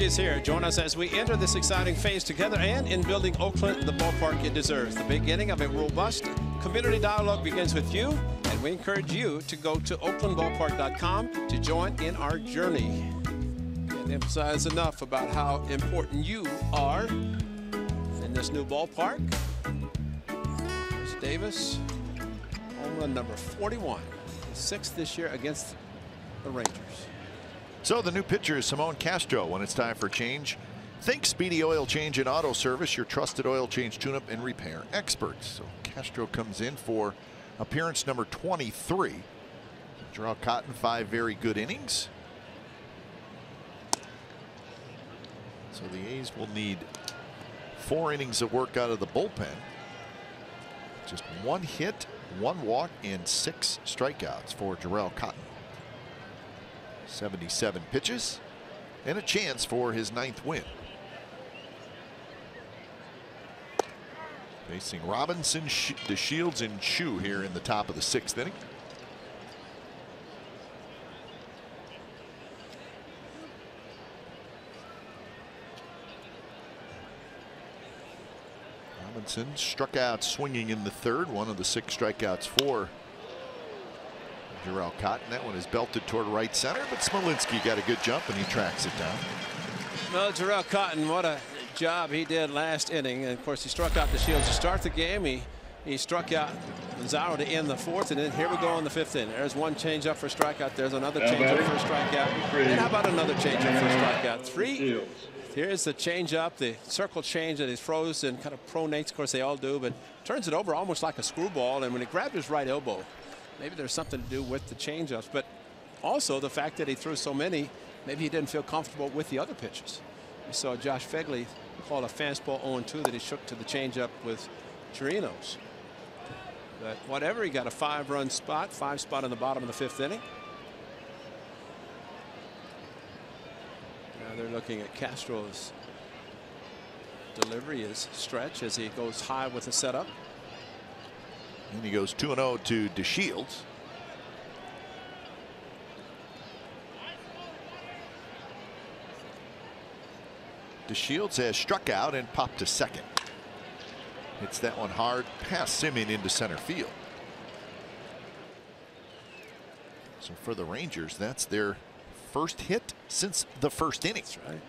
Is here. Join us as we enter this exciting phase together and in building Oakland the ballpark it deserves. The beginning of a robust community dialogue begins with you, and we encourage you to go to oaklandballpark.com to join in our journey. Can't emphasize enough about how important you are in this new ballpark. There's Davis, home run number 41, 6th this year against the Rangers. So the new pitcher is Simone Castro. When it's time for change, think Speedy Oil Change and Auto Service, your trusted oil change, tune-up, and repair experts. So Castro comes in for appearance number 23. Jarrell Cotton, 5 very good innings. So the A's will need 4 innings of work out of the bullpen. Just 1 hit, 1 walk, and 6 strikeouts for Jarrell Cotton. 77 pitches and a chance for his 9th win. Facing Robinson, DeShields, and Chu here in the top of the 6th inning. Robinson struck out swinging in the 3rd, one of the 6 strikeouts for Jarrell Cotton. That one is belted toward right center, but Smolinski got a good jump and he tracks it down. Well, Jarrell Cotton, what a job he did last inning. And of course, he struck out DeShields to start the game. He struck out Lazaro to end the 4th, and then here we go in the 5th inning. There's one changeup for a strikeout. There's another changeup for a strikeout. And how about another changeup for a strikeout? 3. Here's the changeup, the circle change that he throws and kind of pronates. Of course, they all do, but turns it over almost like a screwball. And when he grabbed his right elbow, maybe there's something to do with the changeups, but also the fact that he threw so many, maybe he didn't feel comfortable with the other pitches. We saw Josh Fegley call a fastball 0-2 that he shook to the changeup with Chirinos. But whatever, he got a 5-run spot, 5 spot in the bottom of the 5th inning. Now they're looking at Castro's delivery, his stretch as he goes high with the setup. And he goes 2-0 to DeShields. DeShields has struck out and popped to second. Hits that one hard past Semien into center field. So for the Rangers, that's their first hit since the first inning. That's right.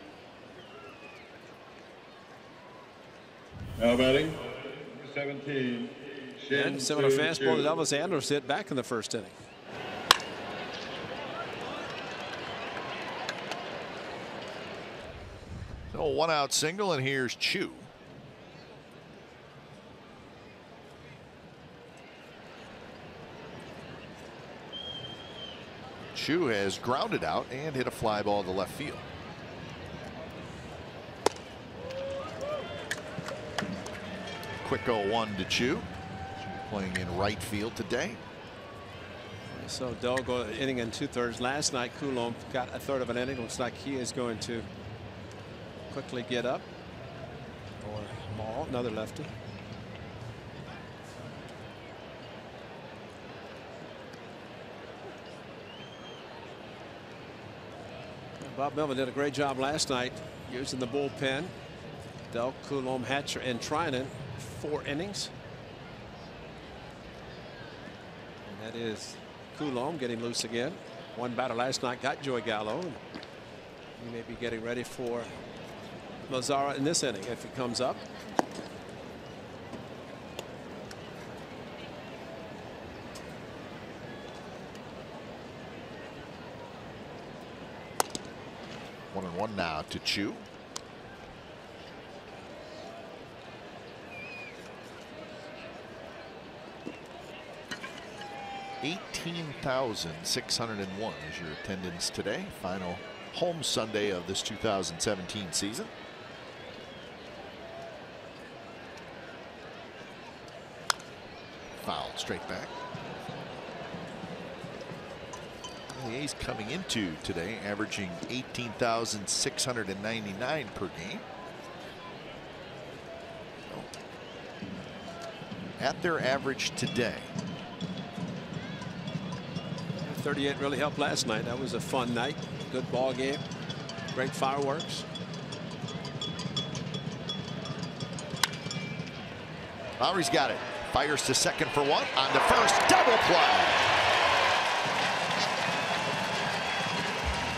Now batting, number 17. And similar fastball to Elvis Andrus hit back in the first inning. So 1-out single, and here's Chu. Chu has grounded out and hit a fly ball to left field. Quick 0-1 to Chu. Playing in right field today. So Dell go inning and 2/3 last night. Coulomb got a third of an inning. Looks like he is going to quickly get up. Or Maul, another lefty. Bob Melvin did a great job last night using the bullpen. Dell, Coulomb, Hatcher, and Trinan, 4 innings. And that is Coulomb getting loose again. One batter last night got Joey Gallo. And he may be getting ready for Mazzara in this inning if he comes up. 1-1 now to Chu. $18,601 is your attendance today. Final home Sunday of this 2017 season. Fouled straight back. The A's coming into today averaging 18,699 per game. So, at their average today. 38 really helped last night. That was a fun night. Good ball game. Great fireworks. Lowry's got it. Fires to second for one. On to first. Double play.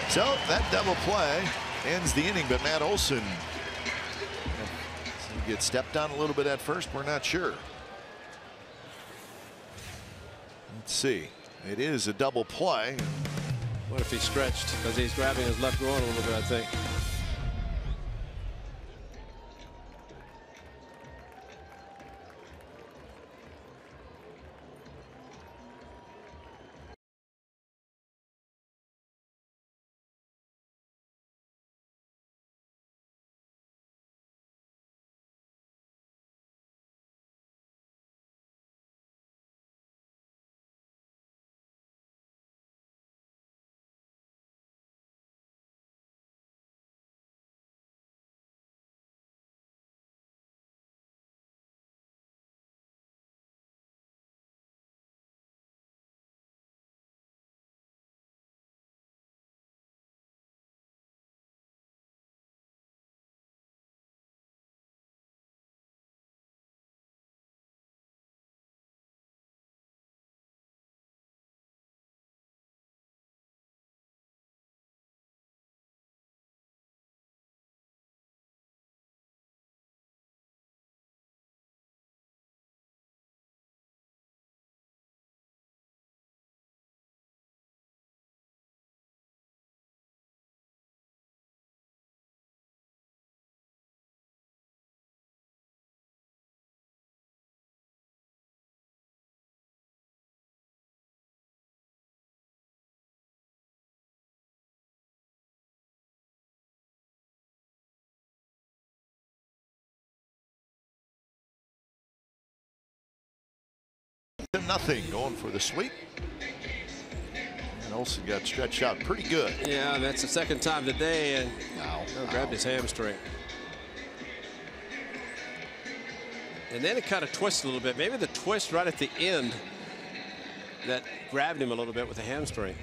So that double play ends the inning, but Matt Olson gets stepped on a little bit at first. We're not sure. Let's see. It is a double play. What if he stretched? Because he's grabbing his left groin a little bit, I think. Nothing going for the sweep. And Olsen got stretched out pretty good. Yeah, that's the second time today, and grabbed his hamstring. And then it kind of twisted a little bit. Maybe the twist right at the end that grabbed him a little bit with the hamstring.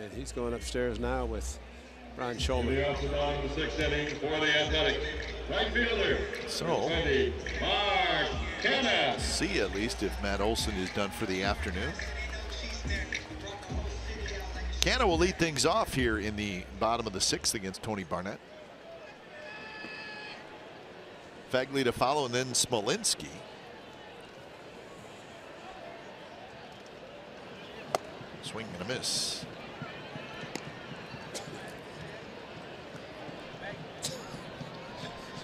And he's going upstairs now with Brian Shulman. The out on the sixth inning for the Athletics. Right fielder. So, Mark Canna. see at least if Matt Olson is done for the afternoon. Canna will lead things off here in the bottom of the sixth against Tony Barnett. Fagley to follow, and then Smolinski. Swing and a miss.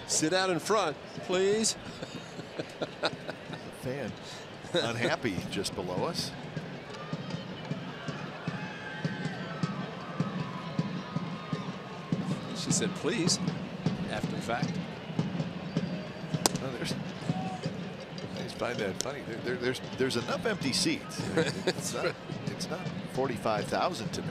Sit out in front, please. Fan unhappy just below us. She said, please, after the fact. Oh, I just find that funny. There's enough empty seats. It's not 45,000 today.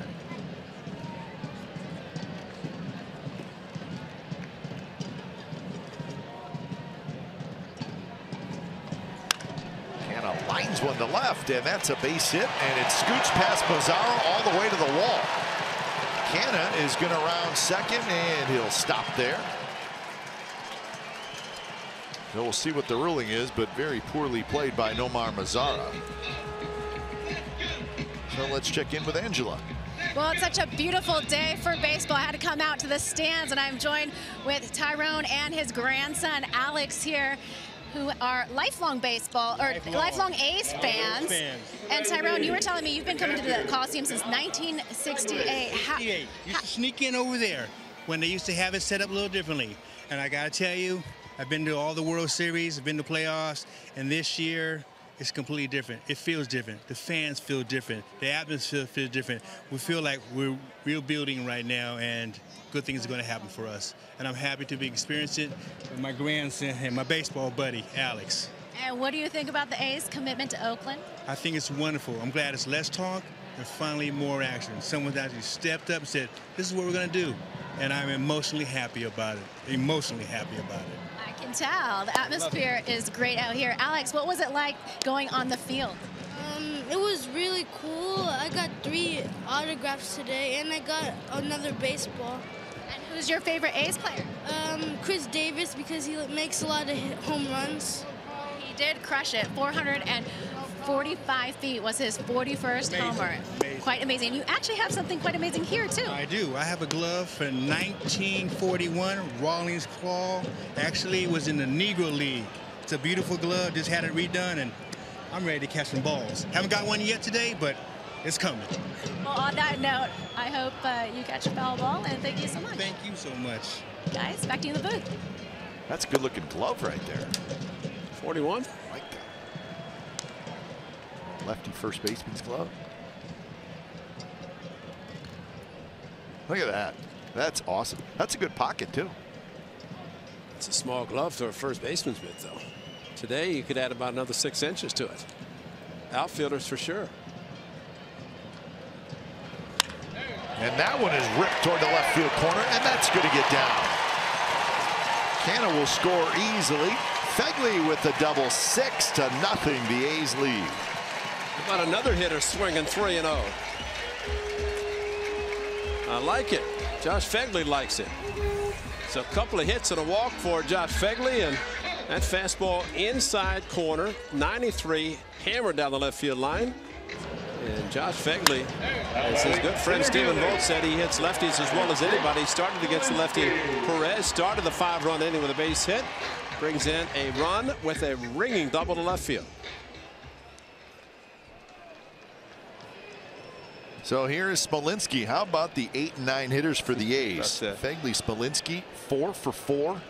Canna lines one to left, and that's a base hit, and it scoots past Mazzaro all the way to the wall. Canna is going to round second, and he'll stop there. So we'll see what the ruling is, but very poorly played by Nomar Mazzara. So let's check in with Angela. Well, it's such a beautiful day for baseball. I had to come out to the stands, and I'm joined with Tyrone and his grandson Alex here, who are lifelong A's fans. And Tyrone, you were telling me you've been coming to the Coliseum since 1968. Used to sneak in over there when they used to have it set up a little differently. And I got to tell you, I've been to all the World Series, I've been to playoffs, and this year it's completely different. It feels different. The fans feel different. The atmosphere feels different. We feel like we're rebuilding right now, and good things are going to happen for us. And I'm happy to be experiencing it with my grandson and my baseball buddy, Alex. And what do you think about the A's commitment to Oakland? I think it's wonderful. I'm glad it's less talk and finally more action. Someone actually stepped up and said, this is what we're going to do. And I'm emotionally happy about it. Emotionally happy about it. I can tell. The atmosphere is great out here. Alex, what was it like going on the field? It was really cool. I got 3 autographs today, and I got another baseball. And who's your favorite A's player? Chris Davis, because he makes a lot of home runs. He did crush it. 445 feet was his 41st homer. Quite amazing. You actually have something quite amazing here, too. I do. I have a glove from 1941, Rawlings Claw. Actually, it was in the Negro League. It's a beautiful glove. Just had it redone, and I'm ready to catch some balls. Haven't got one yet today, but it's coming. Well, on that note, I hope you catch a foul ball, and thank you so much. Thank you so much. Guys, back to you in the booth. That's a good-looking glove right there. 41. Like that. Lefty first baseman's glove. Look at that. That's awesome. That's a good pocket, too. It's a small glove to a first baseman's mitt, though. Today, you could add about another 6 inches to it. Outfielders for sure. And that one is ripped toward the left field corner, and that's going to get down. Canna will score easily. Fegley with the double, 6-0. The A's lead. How about another hitter swinging 3-0? I like it. Josh Fegley likes it. So a couple of hits and a walk for Josh Fegley, and that fastball inside corner, 93, hammered down the left field line. And Josh Fegley, as his good friend Stephen Vogt said, he hits lefties as well as anybody. He started against the lefty Perez, started the 5-run inning with a base hit, brings in a run with a ringing double to left field. So here is Smolinski. How about the 8 and 9 hitters for the A's? Fegley, Smolinski, 4 for 4.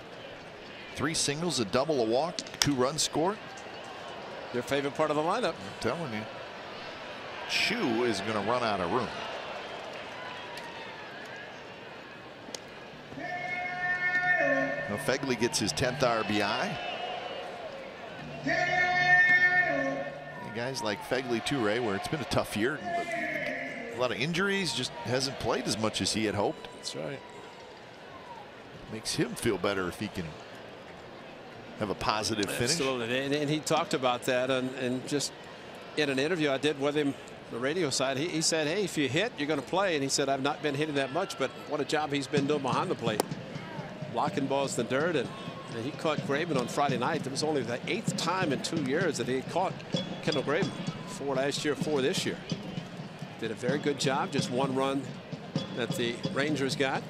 3 singles, a double, a walk, 2 runs scored. Your favorite part of the lineup. I'm telling you. Chu is going to run out of room. Now Fegley gets his 10th RBI. Guys like Fegley too, Ray, where it's been a tough year. A lot of injuries, just hasn't played as much as he had hoped. That's right. Makes him feel better if he can have a positive finish. Absolutely. And he talked about that and just in an interview I did with him, the radio side, he said, hey, if you hit, you're going to play. And he said, I've not been hitting that much, but what a job he's been doing behind the plate. Blocking balls in the dirt. And he caught Graveman on Friday night. It was only the 8th time in 2 years that he caught Kendall Graveman. 4 last year, 4 this year. Did a very good job. Just 1 run that the Rangers got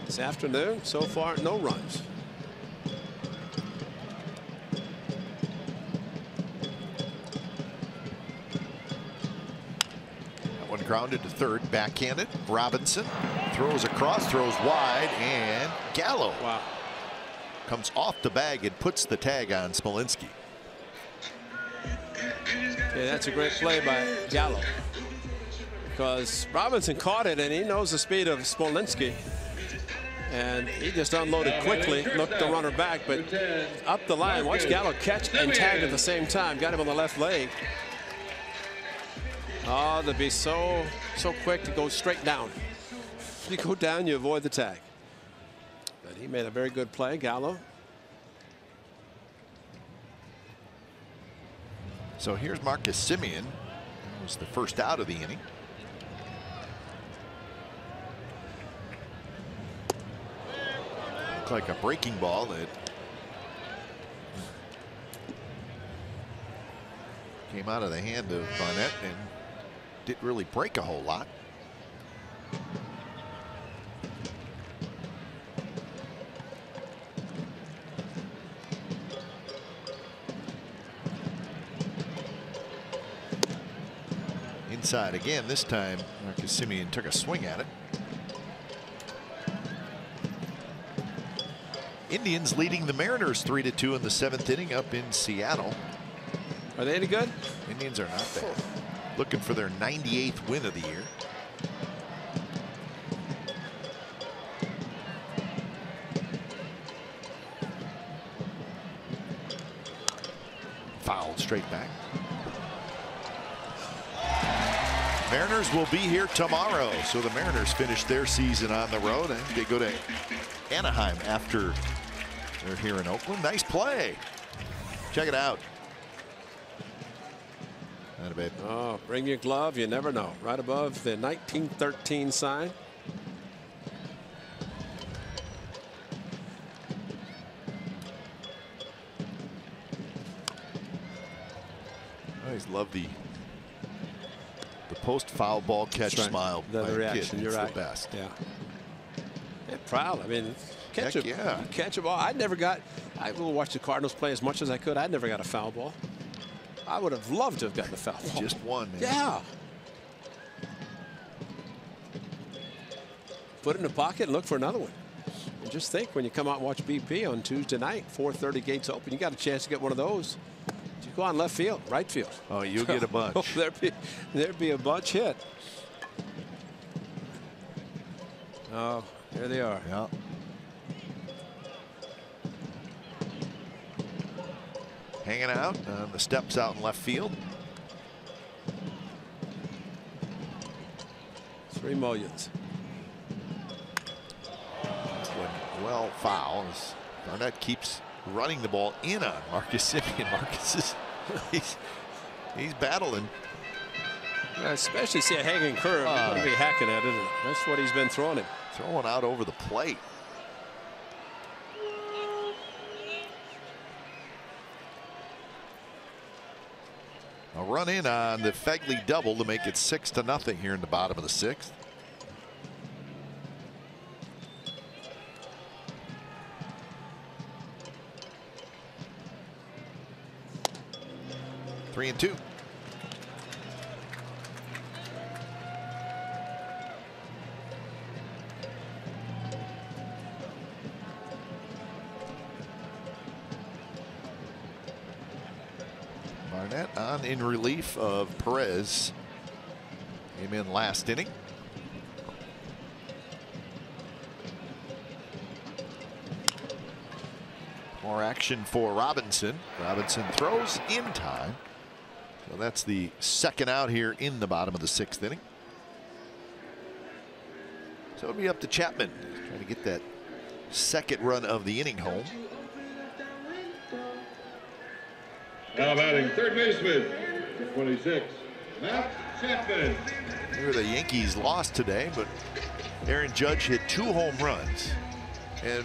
this afternoon. So far, no runs. That one grounded to third, backhanded. Robinson throws across, throws wide, and Gallo. Wow. Comes off the bag and puts the tag on Smolinski. Yeah, that's a great play by Gallo. Because Robinson caught it, and he knows the speed of Smolinski. And he just unloaded quickly, looked the runner back, but up the line. Watch Gallo catch and tag at the same time. Got him on the left leg. Oh, to be so quick to go straight down. If you go down, you avoid the tag. But he made a very good play, Gallo. So here's Marcus Semien. That was the first out of the inning. Looked like a breaking ball that came out of the hand of Barnett and didn't really break a whole lot. Inside again. This time Marcus Semien took a swing at it. Indians leading the Mariners 3-2 in the 7th inning up in Seattle. Are they any good? Indians are not bad. Looking for their 98th win of the year. Fouled straight back. Mariners will be here tomorrow. So the Mariners finish their season on the road and they go to Anaheim after they're here in Oakland. Nice play. Check it out. Oh, bring your glove. You never know. Right above the 1913 sign. I always love the post foul ball catch smile. The reaction. You're right. The best. Yeah. They're proud. I mean, catch a ball. I will watch the Cardinals play as much as I could. I never got a foul ball. I would have loved to have gotten a foul ball. Just one. Man. Yeah. Put it in the pocket and look for another one. And just think, when you come out and watch BP on Tuesday night, 4:30 gates open, you got a chance to get one of those. You go on left field, right field. Oh, you'll get a bunch. there'd be a bunch hit. Oh, there they are. Yeah. Hanging out on the steps out in left field. 3 millions. Well, foul as Barnett keeps running the ball in on Marcus Semien. Marcus is he's battling. Especially see a hanging curve. You're going to be hacking at it. That's what he's been throwing it. Throwing out over the plate. A run in on the Fegley double to make it 6-0 here in the bottom of the 6th. Three and 2. Barnett on in relief of Perez. Came in last inning. More action for Robinson. Robinson throws in time. So that's the second out here in the bottom of the 6th inning. So it'll be up to Chapman trying to get that second run of the inning home. Now batting third baseman, 26, Matt Chapman. Here the Yankees lost today, but Aaron Judge hit 2 home runs. And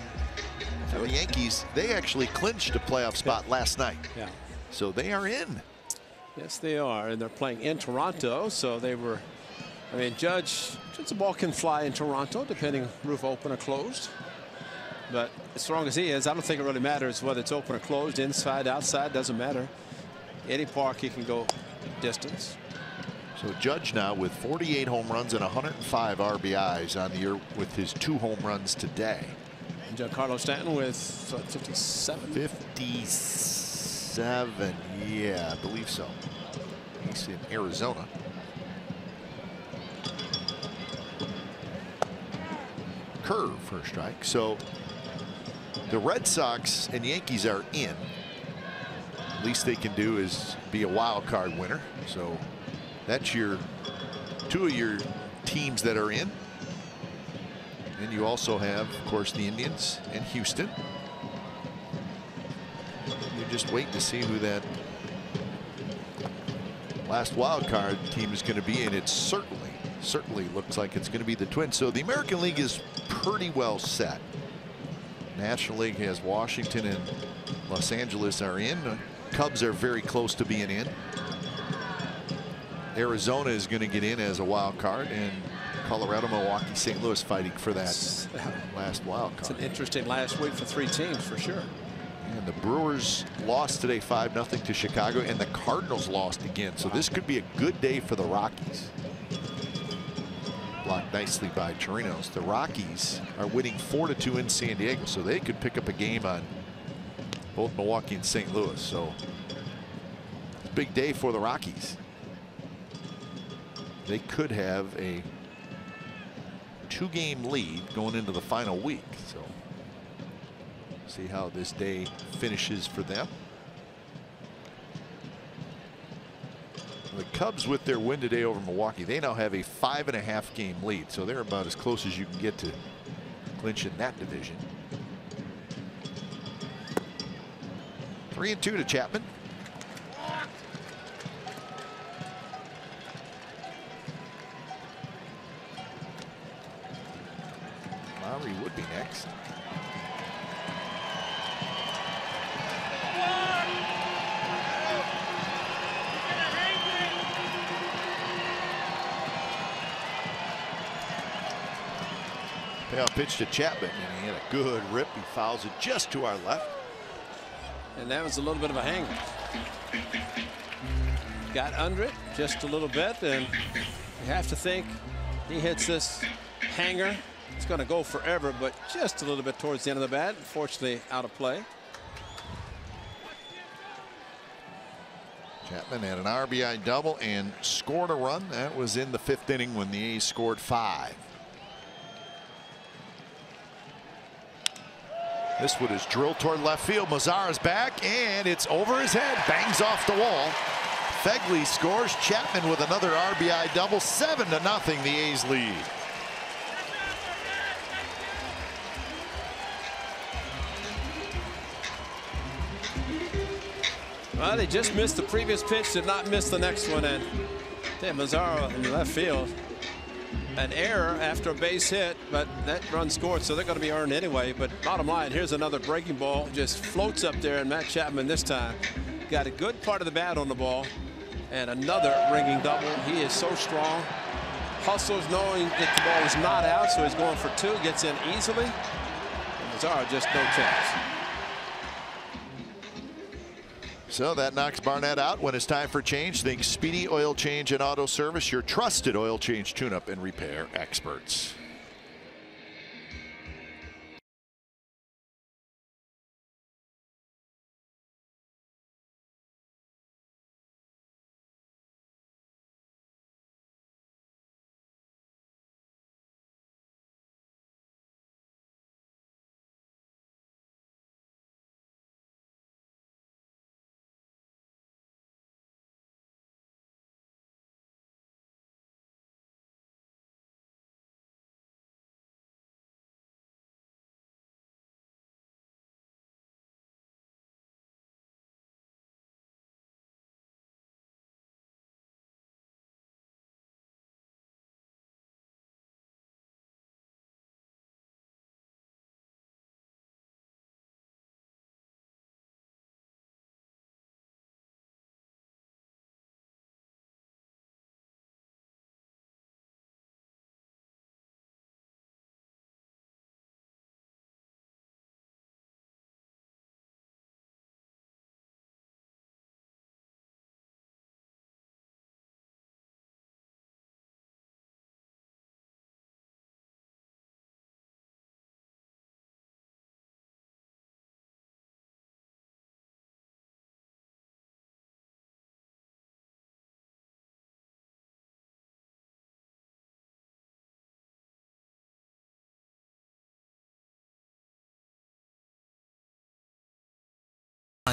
for the Yankees, they actually clinched a playoff spot last night. Yeah. So they are in. Yes, they are, and they're playing in Toronto. So they were. I mean, Judge, the ball can fly in Toronto, depending roof open or closed. But as strong as he is, I don't think it really matters whether it's open or closed, inside, outside, doesn't matter. Any park he can go distance. So Judge now with 48 home runs and 105 RBIs on the year with his 2 home runs today. And Giancarlo Stanton with 57? 57, yeah, I believe so. He's in Arizona. Curve for a strike. So the Red Sox and Yankees are in. Least they can do is be a wild card winner. So that's your 2 of your teams that are in. And you also have, of course, the Indians and Houston. You just wait to see who that last wild card team is going to be, and it certainly looks like it's going to be the Twins. So the American League is pretty well set. National League has Washington and Los Angeles are in. Cubs are very close to being in. Arizona is going to get in as a wild card, and Colorado, Milwaukee, St. Louis fighting for that last wild card. It's an interesting last week for 3 teams for sure. And the Brewers lost today 5-0 to Chicago, and the Cardinals lost again. So this could be a good day for the Rockies. Blocked nicely by Chirinos. The Rockies are winning 4-2 in San Diego, so they could pick up a game on both Milwaukee and St. Louis. So it's a big day for the Rockies. They could have a 2-game lead going into the final week. So see how this day finishes for them. The Cubs, with their win today over Milwaukee, they now have a 5.5 game lead. So they're about as close as you can get to clinching that division. 3-2 to Chapman. Lowry would be next. Payoff pitch to Chapman, and he had a good rip. He fouls it just to our left. And that was a little bit of a hanger. Got under it just a little bit, and you have to think he hits this hanger. It's going to go forever, but just a little bit towards the end of the bat. Unfortunately, out of play. Chapman had an RBI double and scored a run. That was in the 5th inning when the A's scored 5. This one is drilled toward left field. Mazara's back, and it's over his head. Bangs off the wall. Fegley scores. Chapman with another RBI double. 7-0. The A's lead. Well, they just missed the previous pitch, did not miss the next one, and Mazara in the left field. An error after a base hit, but that run scored, so they're going to be earned anyway. But bottom line, here's another breaking ball, just floats up there, and Matt Chapman this time got a good part of the bat on the ball, and another ringing double. He is so strong. Hustles knowing that the ball is not out, so he's going for 2, gets in easily. And Mazara just no chance. So that knocks Barnett out. When it's time for change, think Speedy Oil Change and Auto Service, your trusted oil change tune-up and repair experts.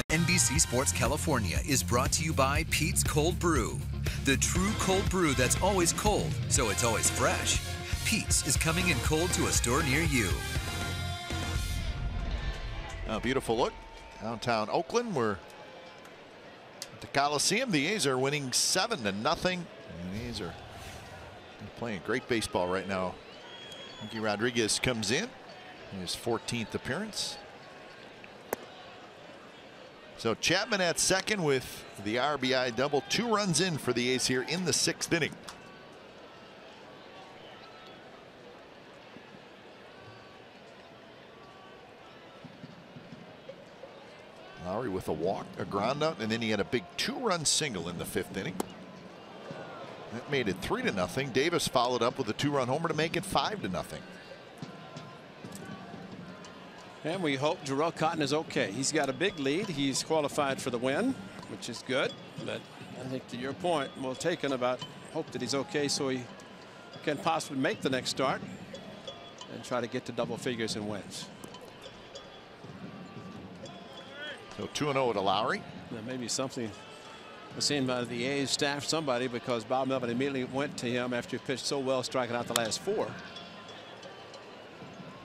NBC Sports California is brought to you by Pete's Cold Brew. The true cold brew that's always cold, so it's always fresh. Pete's is coming in cold to a store near you. A beautiful look downtown Oakland. We're at the Coliseum. The A's are winning 7-0. And the A's are playing great baseball right now. Mickey Rodriguez comes in his 14th appearance. So Chapman at second with the RBI double. 2 runs in for the A's here in the 6th inning. Lowry with a walk, a ground out, and then he had a big 2-run single in the 5th inning. That made it 3-0. Davis followed up with a 2-run homer to make it 5-0. And we hope Jarrell Cotton is okay. He's got a big lead. He's qualified for the win, which is good. But I think to your point, well taken about hope that he's okay so he can possibly make the next start and try to get to double figures in wins. So 2-0 to Lowry. That may be something seen by the A's staff, somebody, because Bob Melvin immediately went to him after he pitched so well, striking out the last 4.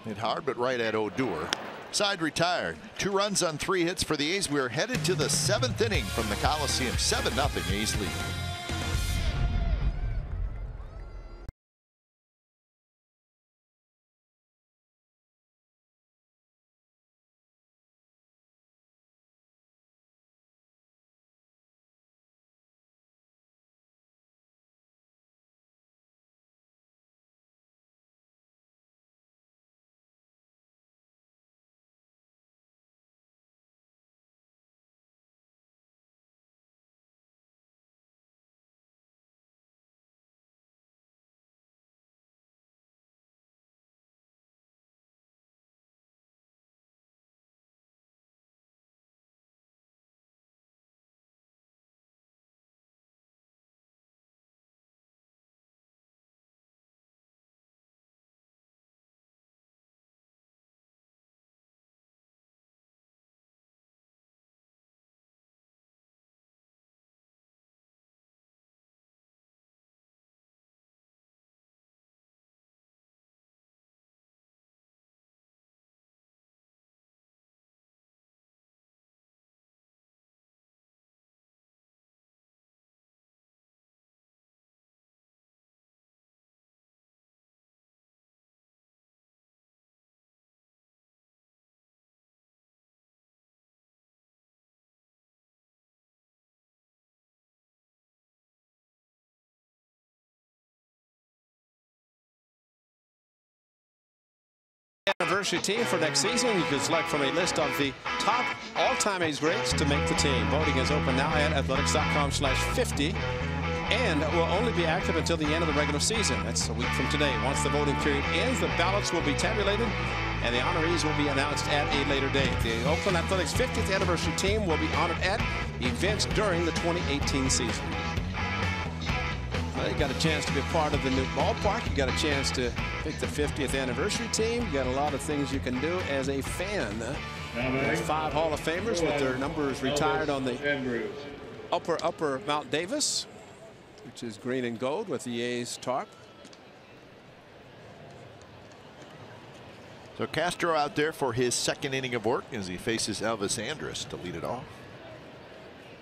Hit hard but right at Odor. Side retired. 2 runs on 3 hits for the A's. We are headed to the 7th inning from the Coliseum. 7-0 A's lead. Anniversary team for next season. You can select from a list of the top all-time A's greats to make the team. Voting is open now at athletics.com/50 and will only be active until the end of the regular season. That's a week from today. Once the voting period ends, the ballots will be tabulated and the honorees will be announced at a later date. The Oakland Athletics 50th anniversary team will be honored at events during the 2018 season. You got a chance to be a part of the new ballpark. You got a chance to pick the 50th anniversary team. You got a lot of things you can do as a fan. There's 5 Hall of Famers with their numbers retired on the upper Mount Davis, which is green and gold with the A's tarp. So Castro out there for his 2nd inning of work as he faces Elvis Andrus to lead it off.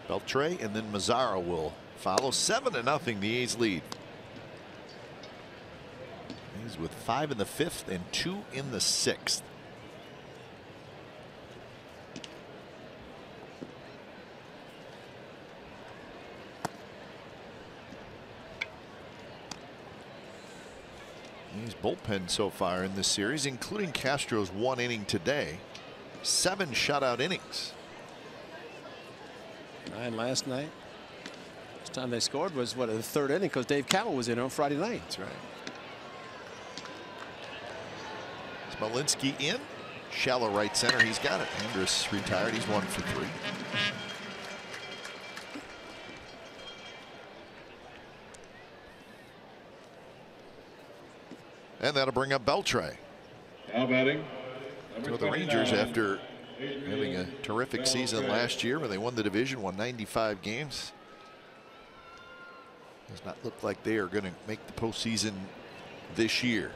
Beltre and then Mazzara will follow. 7-0 the A's lead. A's with 5 in the 5th and 2 in the 6th. A's bullpen so far in this series, including Castro's 1 inning today. 7 shutout innings. 9 last night. Last time they scored was what, the 3rd inning, because Dave Cabell was in on Friday night. That's right. Smolinski in. Shallow right center. He's got it. Andrus retired. He's 1 for 3. And that'll bring up Beltre. Now batting. So the Rangers, after having a terrific season last year where they won the division, won 95 games. Does not look like they are going to make the postseason this year.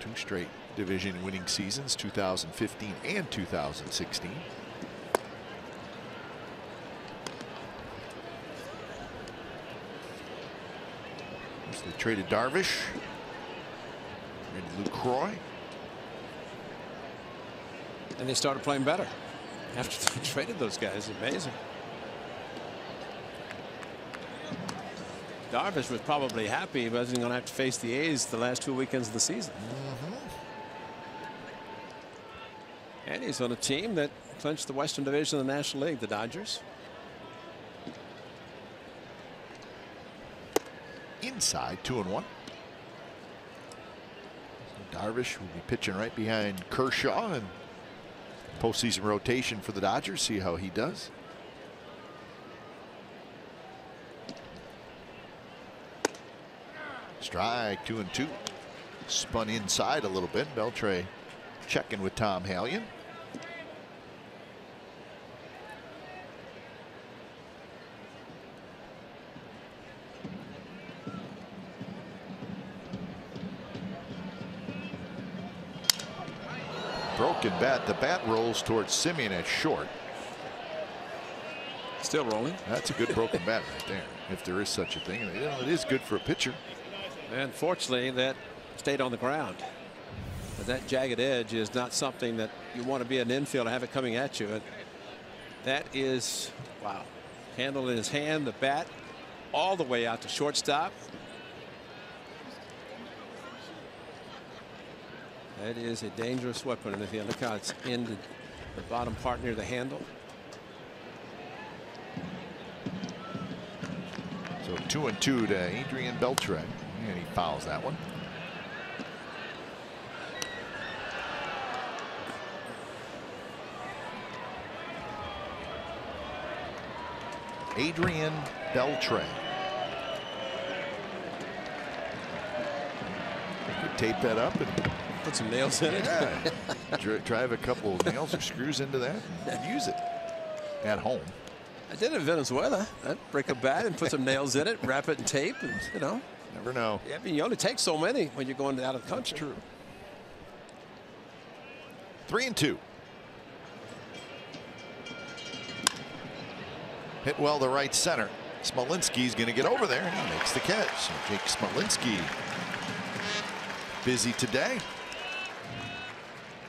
2 straight division winning seasons, 2015 and 2016. They traded Darvish, traded Lucroy. And they started playing better after they traded those guys. Amazing. Darvish was probably happy he wasn't going to have to face the A's the last 2 weekends of the season. And he's on a team that clinched the Western Division of the National League, the Dodgers. Inside, 2-1. Darvish will be pitching right behind Kershaw, and postseason rotation for the Dodgers. See how he does. Strike, 2-2. Spun inside a little bit. Beltre checking with Tom Hallion. Broken bat. The bat rolls towards Simeon at short. Still rolling. That's a good broken bat right there, if there is such a thing. You know, it is good for a pitcher. And fortunately, that stayed on the ground. But that jagged edge is not something that you want to be an infielder, have it coming at you. And that is, wow. Handle in his hand, the bat all the way out to shortstop. That is a dangerous weapon, and if you look how it's in the bottom part near the handle. So 2-2 to Adrian Beltre, and he fouls that one. Adrian Beltre. You could tape that up and put some nails in it. Yeah. Drive a couple of nails or screws into that and use it at home. I did it in Venezuela. I'd break a bat and put some nails in it, wrap it in tape, and you know. Never know. Yeah, I mean, you only take so many when you're going out of the country. True. 3-2. Hit well to right center. Smolinski's going to get over there, and he makes the catch. So Jake Smolinski busy today.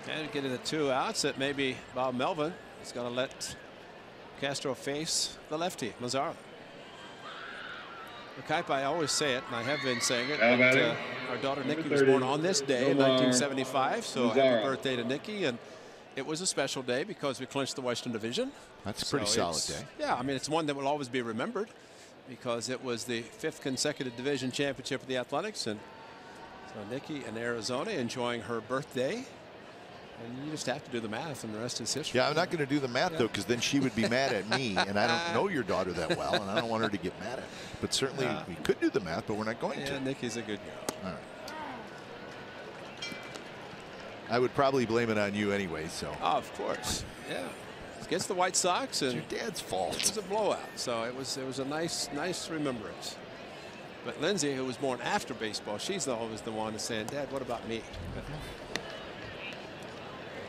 And getting the 2 outs that maybe Bob Melvin is going to let Castro face the lefty, Mazzara. Kaipa, I always say it, and I have been saying it, but our daughter Nikki was born on this day in 1975, so happy birthday to Nikki. And it was a special day because we clinched the Western Division. That's a pretty solid day. Yeah, I mean, it's one that will always be remembered because it was the 5th consecutive division championship of the Athletics. And so Nikki in Arizona enjoying her birthday. And you just have to do the math, and the rest is history. Yeah, I'm not going to do the math, though, because then she would be mad at me, and I don't know your daughter that well, and I don't want her to get mad at me. But certainly we could do the math, but we're not going to. Yeah, Nikki's a good girl. All right. I would probably blame it on you anyway, so. Oh, of course. Yeah. Against the White Sox, and it's your dad's fault. It was a blowout, so it was a nice remembrance. But Lindsay, who was born after baseball, she's always the one that's saying, "Dad, what about me?"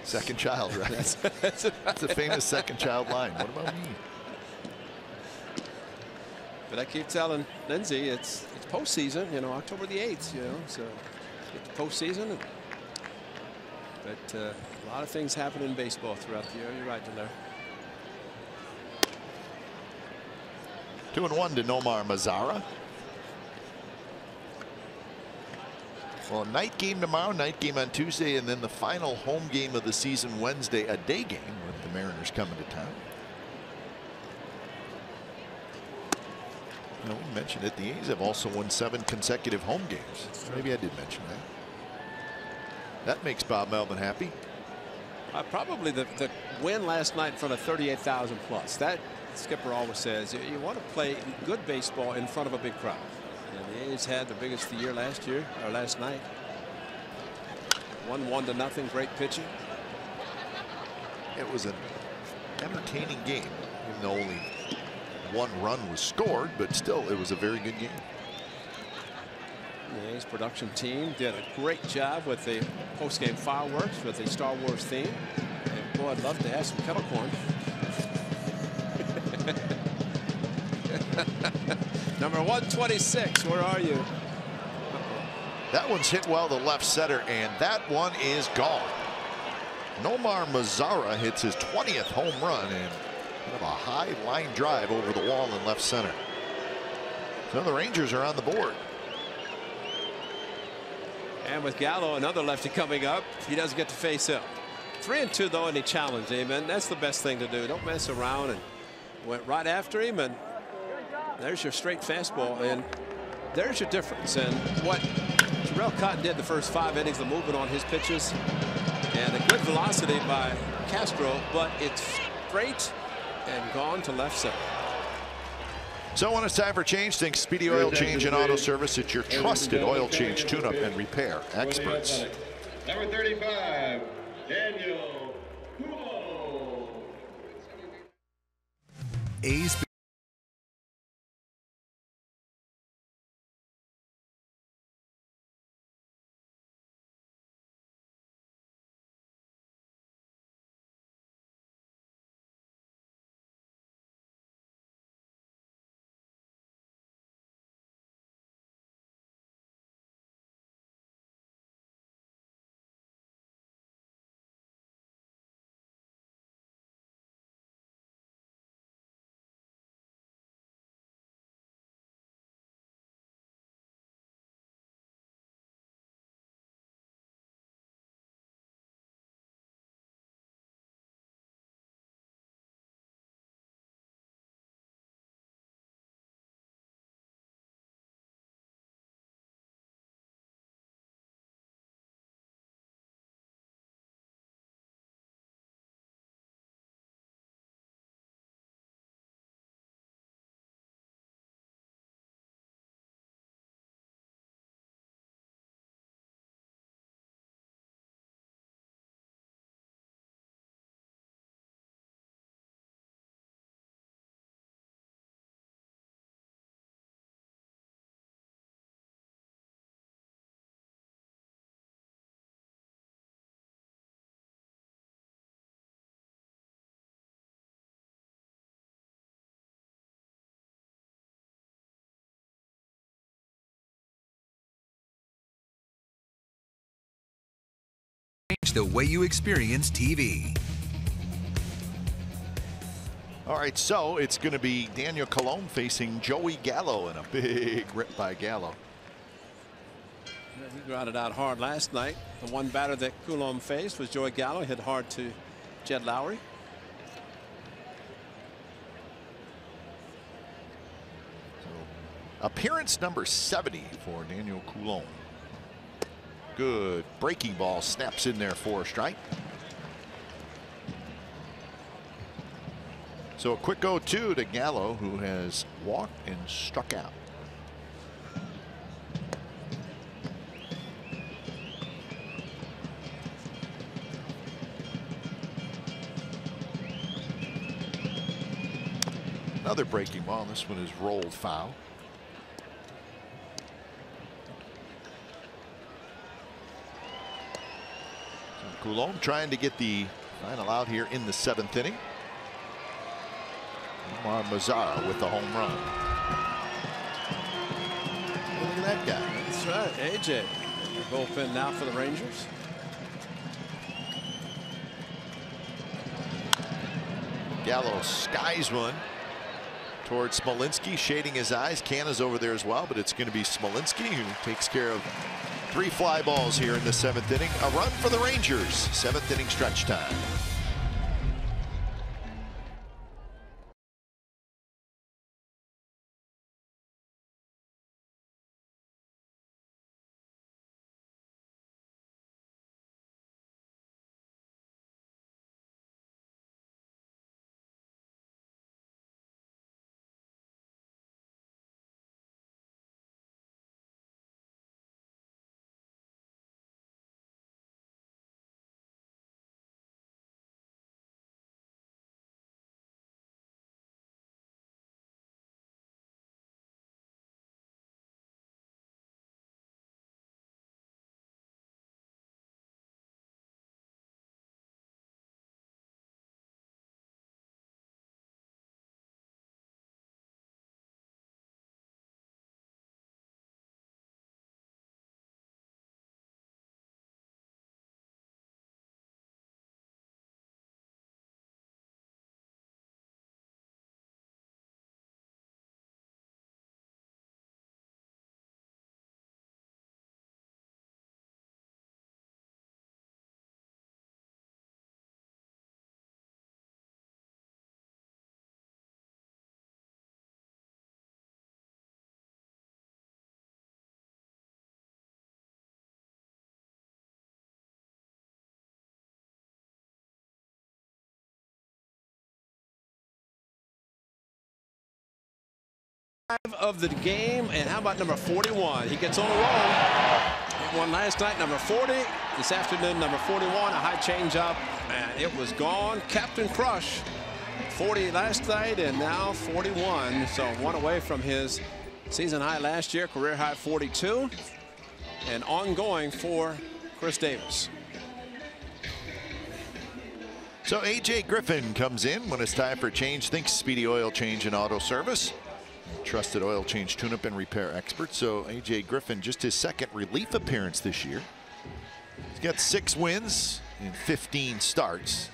Second child, right? That's a famous second child line. What about me? But I keep telling Lindsay it's postseason, you know, October the 8th, you know, so get the postseason. But a lot of things happen in baseball throughout the year. You're right, Delaire. 2-1 to Nomar Mazzara. Well, a night game tomorrow, night game on Tuesday, and then the final home game of the season Wednesday, a day game with the Mariners coming to town. You know, we mentioned it. The A's have also won 7 consecutive home games. Maybe I did mention that. That makes Bob Melvin happy. Probably the win last night in front of 38,000 plus. That Skipper always says you want to play good baseball in front of a big crowd. And the A's had the biggest of the year last night. 1-1 to nothing. Great pitching. It was an entertaining game, even though only one run was scored, but still it was a very good game. The A's production team did a great job with the post-game fireworks with the Star Wars theme. And boy, I'd love to have some kettle corn. Number 126, where are you? That one's hit well to left center, and that one is gone. Nomar Mazara hits his 20th home run and kind of a high line drive over the wall in left center. So the Rangers are on the board. And with Gallo, another lefty coming up, he doesn't get to face him. 3-2 though, and he challenged him, and that's the best thing to do. Don't mess around, and went right after him, and there's your straight fastball, and there's your difference. And what Jarrell Cotton did the first 5 innings, the movement on his pitches, and a good velocity by Castro, but it's straight and gone to left center. So when it's time for change, think Speedy Oil Change and Auto Service. It's your trusted oil change, tune-up, and repair experts. Number 35, Daniel Kulo. A's change the way you experience TV. All right, so it's going to be Daniel Colon facing Joey Gallo, and a big rip by Gallo. He grounded out hard last night. The one batter that Coulomb faced was Joey Gallo. Hit hard to Jed Lowry. So, appearance number 70 for Daniel Coulon. Good breaking ball, snaps in there for a strike. So a quick 0-2 to Gallo, who has walked and struck out. Another breaking ball. This one is rolled foul. So Coulomb trying to get the final out here in the 7th inning. Omar Mazara with the home run. Look at that guy. That's right, AJ. Bullpen now for the Rangers. Gallo skies one towards Smolinski, shading his eyes. Canna's over there as well, but it's going to be Smolinski who takes care of 3 fly balls here in the 7th inning. A run for the Rangers. 7th inning stretch time. of the game. And how about number 41? He gets on a roll. He won last night, number 40. This afternoon, number 41, a high changeup, and it was gone. Captain Crush, 40 last night, and now 41. So one away from his season high last year, career high 42, and ongoing for Chris Davis. So A.J. Griffin comes in when it's time for a change. Thinks Speedy Oil Change and Auto Service. Trusted oil change, tune-up, and repair expert. So A.J. Griffin, just his second relief appearance this year. He's got 6 wins in 15 starts.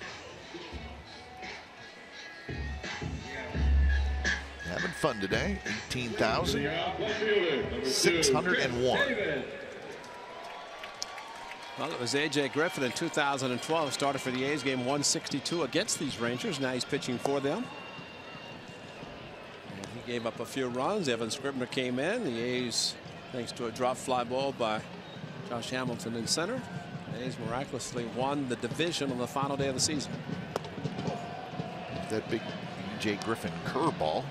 Having fun today. 18,601. Well, it was A.J. Griffin in 2012. Started for the A's, game 162 against these Rangers. Now he's pitching for them. And he gave up a few runs. Evan Scribner came in. The A's, thanks to a drop fly ball by Josh Hamilton in center, the A's miraculously won the division on the final day of the season. That big A.J. Griffin curveball.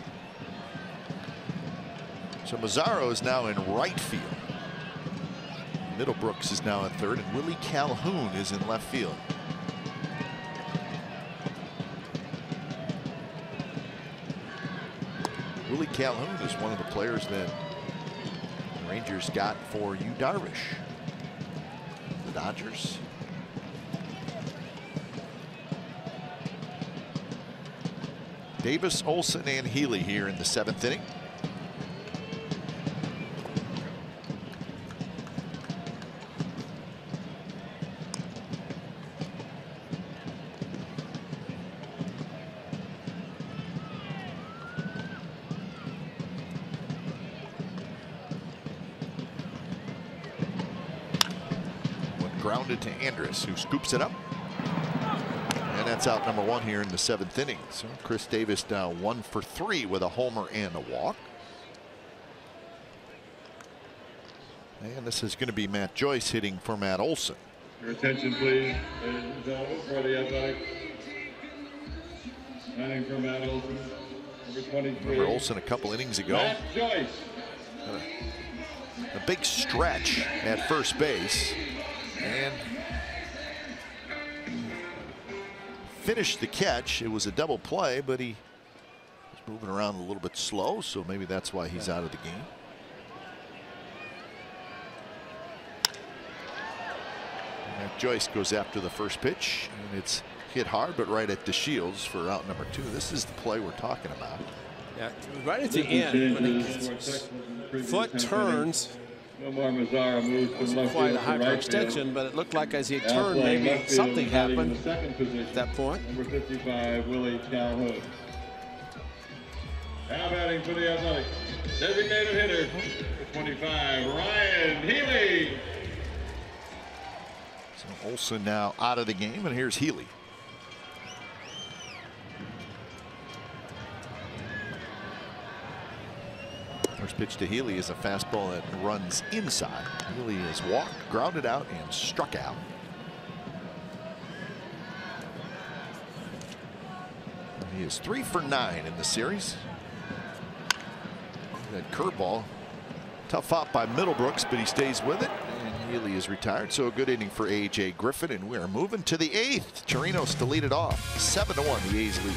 So Mazzaro is now in right field. Middlebrooks is now at third, and Willie Calhoun is in left field. Willie Calhoun is one of the players that the Rangers got for Yu Darvish. The Dodgers. Davis, Olsen, and Healy here in the 7th inning. Grounded to Andrus, who scoops it up. And that's out number 1 here in the 7th inning. So Chris Davis now 1 for 3 with a homer and a walk. And this is going to be Matt Joyce hitting for Matt Olson. Your attention, please, ladies and gentlemen, for the Athletic. Signing for Matt Olson, number 23. Remember Olson a couple innings ago. Matt Joyce. A big stretch at first base. And finished the catch. It was a double play, but he was moving around a little bit slow, so maybe that's why he's out of the game. And Joyce goes after the first pitch, and it's hit hard, but right at DeShields for out number 2. This is the play we're talking about. Yeah, right at the end, when his foot turns. No more Mazzaro moves from left Quite field a to right hyperextension, field. but it looked like as he Now turned, playing maybe left field something and batting in happened the second position, at that point. Number 55, Willie Calhoun. Now batting for the Athletic, designated hitter, number 25, Ryan Healy. So Olsen now out of the game, and here's Healy. First pitch to Healy is a fastball that runs inside. Healy has walked, grounded out, and struck out. He is 3 for 9 in the series. That curveball, tough out by Middlebrooks, but he stays with it. And Healy is retired, so a good inning for A.J. Griffin, and we are moving to the 8th. Chirinos to lead it off. 7-1, the A's lead.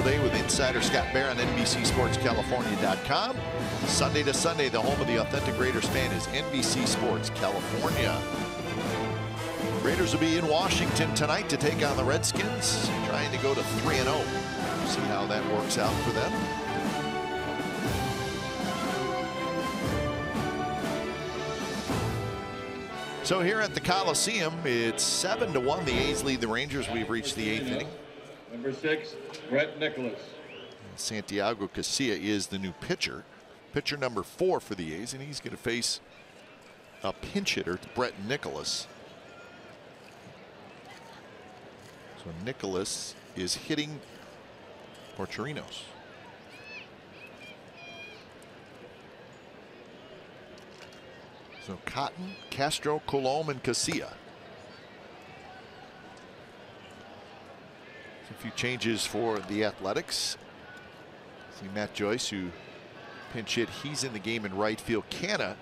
Day with insider Scott Bear on NBCSportsCalifornia.com. Sunday to Sunday, the home of the authentic Raiders fan is NBC Sports California. Raiders will be in Washington tonight to take on the Redskins, trying to go to 3-0. See how that works out for them. So here at the Coliseum, it's 7-1. The A's lead the Rangers. We've reached the 8th inning. Number 6, Brett Nicholas. Santiago Casilla is the new pitcher. Pitcher number 4 for the A's, and he's going to face a pinch hitter, Brett Nicholas. So Nicholas is hitting Porcherinos. So Cotton, Castro, Colom, and Casilla. A few changes for the Athletics. See Matt Joyce, who pinch hit. He's in the game in right field. Canna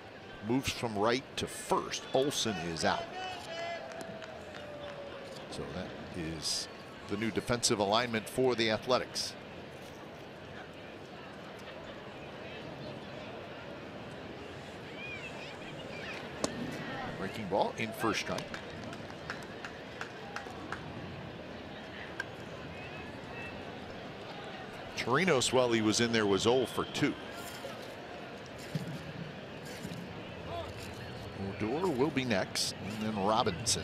moves from right to first. Olsen is out. So that is the new defensive alignment for the Athletics. Breaking ball in first strike. Chirinos, while he was in there, was 0 for 2. Odor will be next, and then Robinson.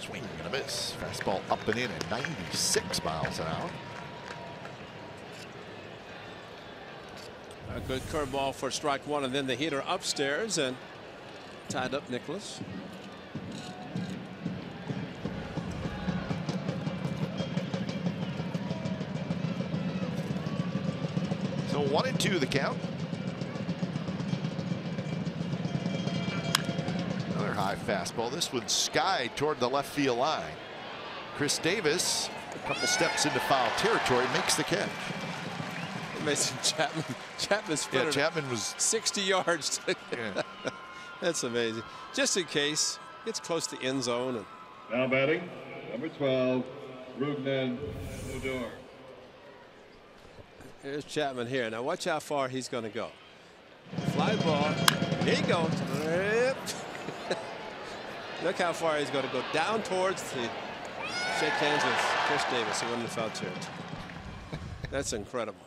Swing and a miss. Fastball up and in at 96 miles an hour. A good curveball for strike one, and then the hitter upstairs and tied up Nicholas. So 1-2 the count. Another high fastball. This one skied toward the left field line. Chris Davis, a couple steps into foul territory, makes the catch. Mason Chapman split it. Chapman was 60 yards. Yeah. That's amazing. Just in case, gets close to end zone. And Now batting, number 12, Rugnan Odor. here's Chapman here. Now watch how far he's going to go. Fly ball. Here he goes. Look how far he's going to go down towards the shake hands with Chris Davis, who won the foul territory. That's incredible.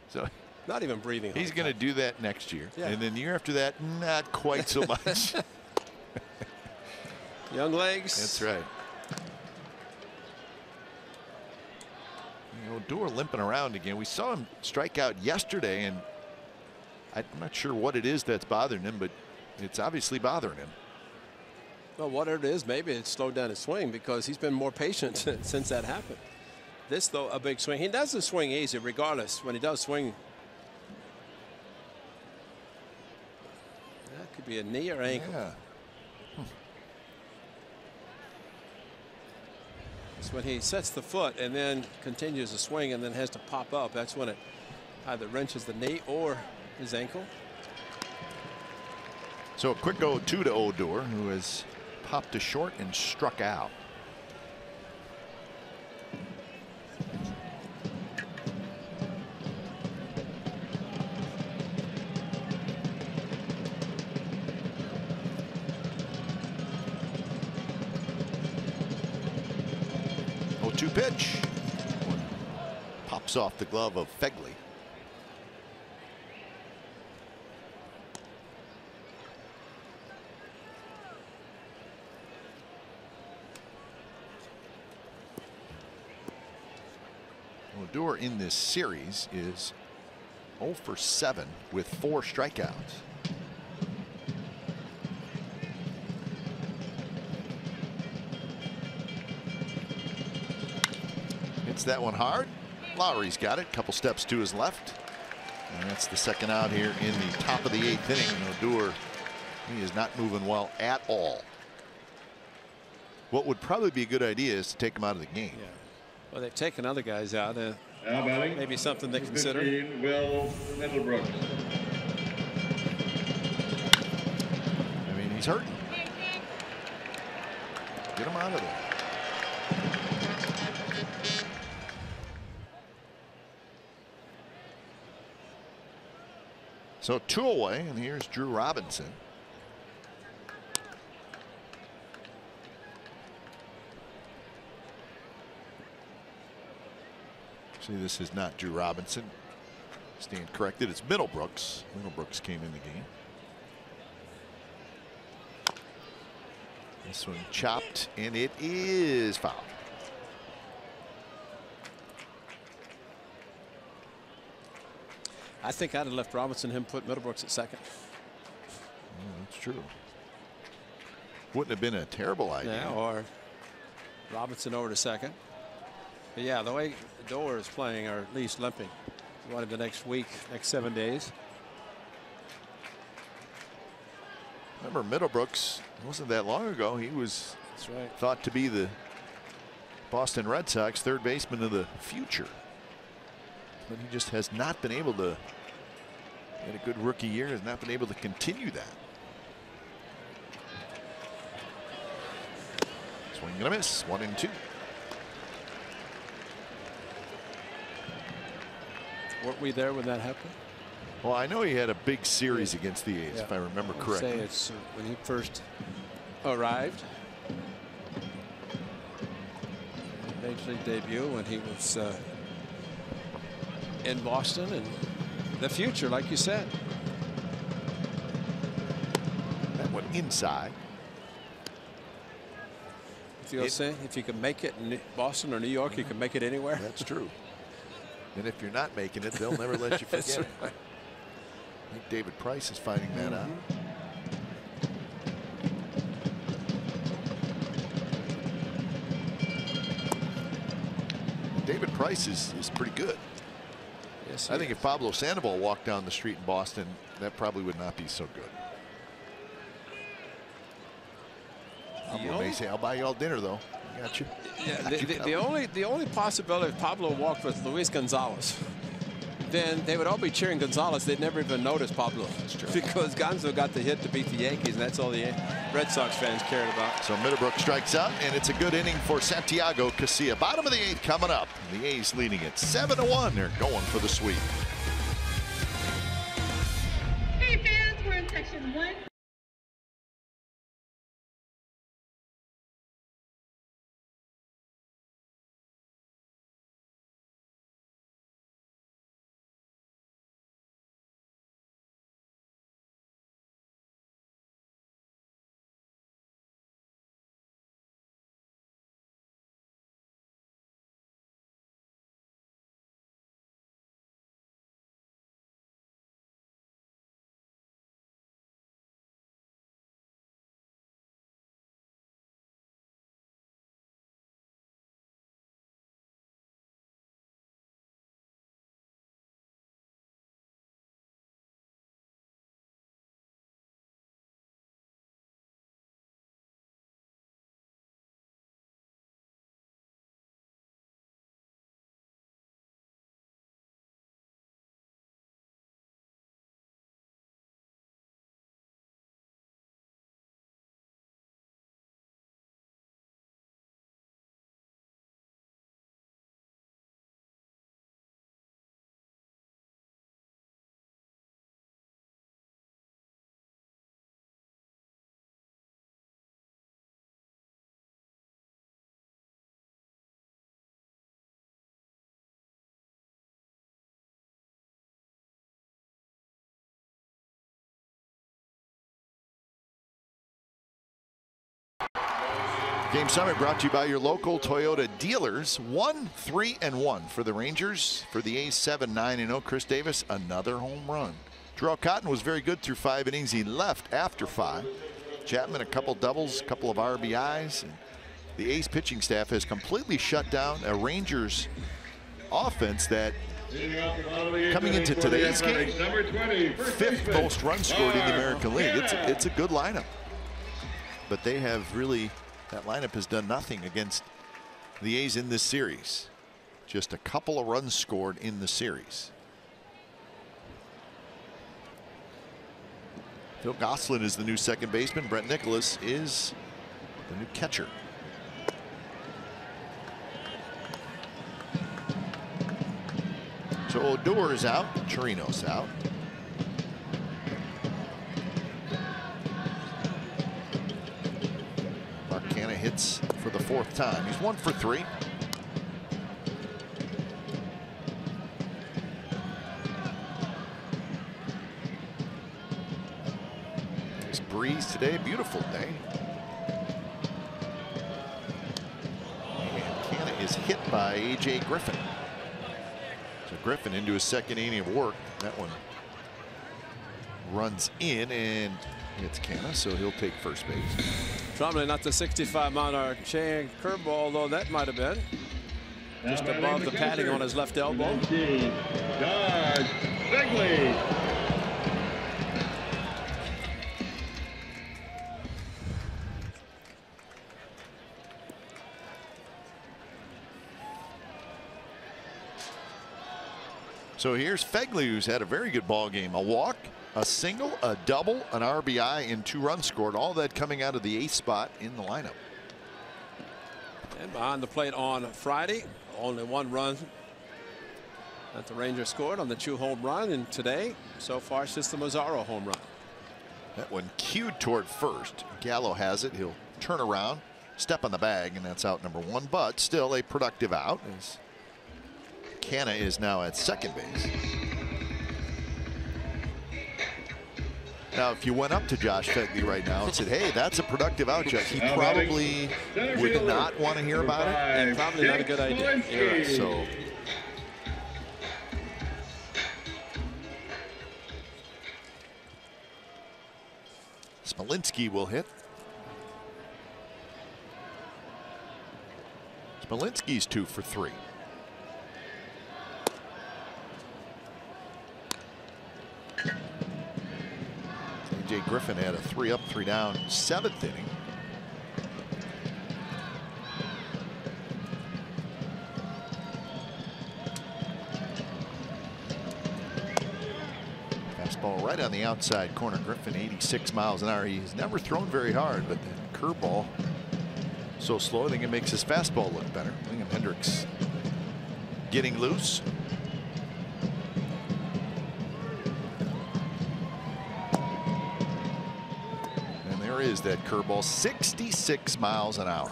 So not even breathing. He's going to do that next year. Yeah. And then the year after that, not quite so much. Young legs. That's right. Odor limping around again. We saw him strike out yesterday, and I'm not sure what it is that's bothering him, but it's obviously bothering him. Well, whatever it is, maybe it slowed down his swing because he's been more patient since that happened. This, though, a big swing. He doesn't swing easy, regardless. When he does swing, that could be a knee or ankle. Yeah. It's when he sets the foot and then continues to swing and then has to pop up. That's when it either wrenches the knee or his ankle. So a quick 0-2 to Odor, who has popped to short and struck out. Pitch pops off the glove of Fegley. Odor in this series is 0 for 7 with 4 strikeouts. That one hard. Lowry's got it. Couple steps to his left. And that's the second out here in the top of the 8th inning. Odor He is not moving well at all. What would probably be a good idea is to take him out of the game. Yeah. Well, they've taken other guys out. Now batting, Maybe something to consider. 15, Will Middlebrooks. I mean, he's hurting. Get him out of there. So 2 away, and here's Drew Robinson. See, this is not Drew Robinson. Stand corrected. It's Middlebrooks. Middlebrooks came in the game. This one chopped, and it is foul. I think I'd have left Robinson, him put Middlebrooks at second. That's true. Wouldn't have been a terrible idea. Yeah, or Robinson over to second. But yeah, the way Doer is playing, or at least limping, one of the next week, next 7 days. Remember, Middlebrooks, it wasn't that long ago. He was thought to be the Boston Red Sox third baseman of the future. But he just has not been able to, had a good rookie year, has not been able to continue that. Swing and a miss, 1-2. Weren't we there when that happened? Well, I know he had a big series against the A's, if I remember correctly. Say it's when he first arrived. Major League debut when he was in Boston, and the future, like you said. That went inside. If you can make it in Boston or New York, you can make it anywhere. That's true. And if you're not making it, they'll never let you forget it. Right. I think David Price is finding that out. David Price is pretty good. Yes, I think if Pablo Sandoval walked down the street in Boston, that probably would not be so good. Pablo may say, "I'll buy you all dinner, though." I got you. Yeah, the only possibility if Pablo walked with Luis Gonzalez, then they would all be cheering Gonzalez. They'd never even notice Pablo because Gonzo got the hit to beat the Yankees, and that's all the Red Sox fans cared about. So Middlebrooks strikes out, and it's a good inning for Santiago Casilla. Bottom of the 8th coming up. The A's leading it 7-1. They're going for the sweep. Hey fans, we're in section 1. Game Summit brought to you by your local Toyota dealers. 1-3-1 for the Rangers. For the A's, 7-9-0. Chris Davis, another home run. Terrell Cotton was very good through 5 innings. He left after 5. Chapman, a couple doubles, a couple of RBIs. And the A's pitching staff has completely shut down a Rangers offense that Coming into today's game, 5th most runs scored in the American League. It's a good lineup. But they have really, that lineup has done nothing against the A's in this series. Just a couple of runs scored in the series. Phil Gosselin is the new second baseman. Brent Nicholas is the new catcher. So Odor is out, Chirinos out. Marcana hits for the 4th time. He's 1 for 3. This breeze today, beautiful day. And Canna is hit by A.J. Griffin. So Griffin into his 2nd inning of work. That one runs in and hits Canna, so he'll take first base. Probably not the 65-mile-an-hour chain curveball, although that might have been just above the padding on his left elbow. Dodge Begley. So here's Fegley, who's had a very good ball game. A walk, a single, a double, an RBI, and 2 runs scored. All that coming out of the 8th spot in the lineup. And behind the plate on Friday, only 1 run that the Rangers scored on the 2 home run. And today, so far, it's just the Mazzaro home run. That one cued toward first. Gallo has it. He'll turn around, step on the bag, and that's out number 1. But still a productive out. As Canna is now at second base. Now, if you went up to Josh Fegley right now and said, hey, that's a productive out, Josh, he probably would not want to hear about it. And probably not a good idea. You're right. So Smolinski will hit. Smolinski's 2 for 3. A.J. Griffin had a 3 up, 3 down 7th inning. Fastball right on the outside corner. Griffin 86 miles an hour. He's never thrown very hard, but the curveball so slow, I think it makes his fastball look better. William Hendricks getting loose. Is that curveball, 66 miles an hour.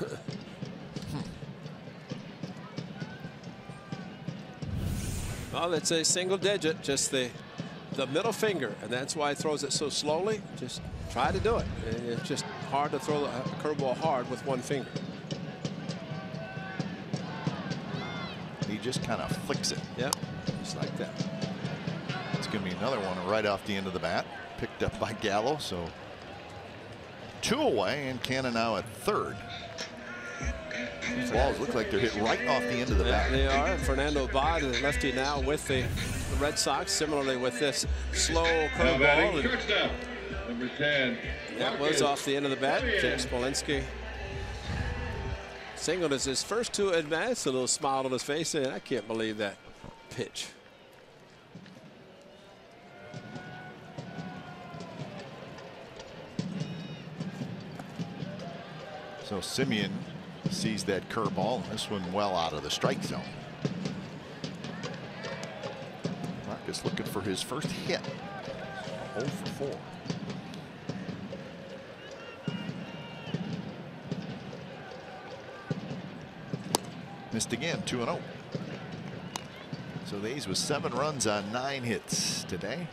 Well, it's a single digit, just the middle finger, and that's why he throws it so slowly. Just try to do it. It's just hard to throw a curveball hard with 1 finger. He just kind of flicks it. Yep, just like that. It's going to be another one right off the end of the bat, picked up by Gallo. So 2 away, and Canna now at third. These balls look like they're hit right off the end of the bat. They are. Fernando Bad, the lefty now with the Red Sox, similarly with this slow curveball. Shortstop, number 10. That was off the end of the bat. Jake Smolinski singled as his first 2 at bats. A little smile on his face, and I can't believe that pitch. So Simeon sees that curveball. This one well out of the strike zone. Marcus looking for his first hit. 0 for 4. Missed again, 2-0. So the A's with 7 runs on 9 hits today.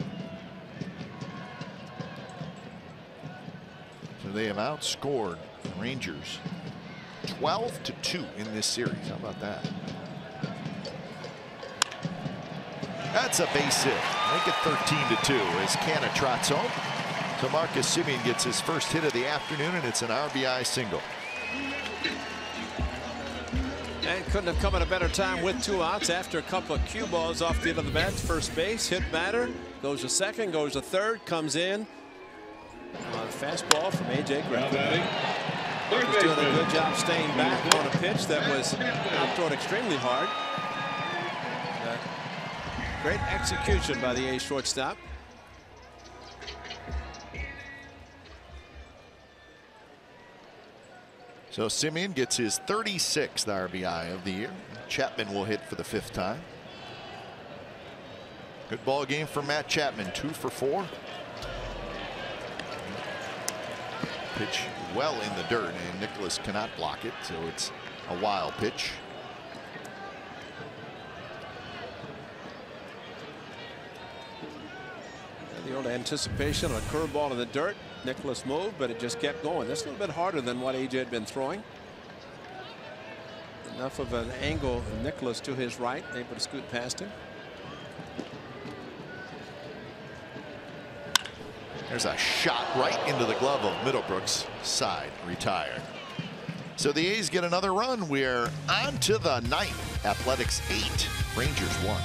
So they have outscored the Rangers 12-2 in this series. How about that? That's a base hit. Make it 13-2 as Canna trots home. So Marcus Simeon gets his first hit of the afternoon, and it's an RBI single. And couldn't have come at a better time with 2 outs after a couple of cue balls off the end of the bat. First base, hit batter, goes to second, goes to third, comes in. Fastball from A.J. Griffin. He's doing a good job staying back on a pitch that was thrown extremely hard. Great execution by the A's shortstop. So Simeon gets his 36th RBI of the year. Chapman will hit for the 5th time. Good ball game for Matt Chapman, 2 for 4. Pitch well in the dirt, and Nicholas cannot block it, so it's a wild pitch. And the old anticipation of a curveball in the dirt. Nicholas moved, but it just kept going. That's a little bit harder than what AJ had been throwing. Enough of an angle, Nicholas to his right, able to scoot past him. There's a shot right into the glove of Middlebrooks. Side retired. So the A's get another run. We're on to the 9th. Athletics 8, Rangers 1.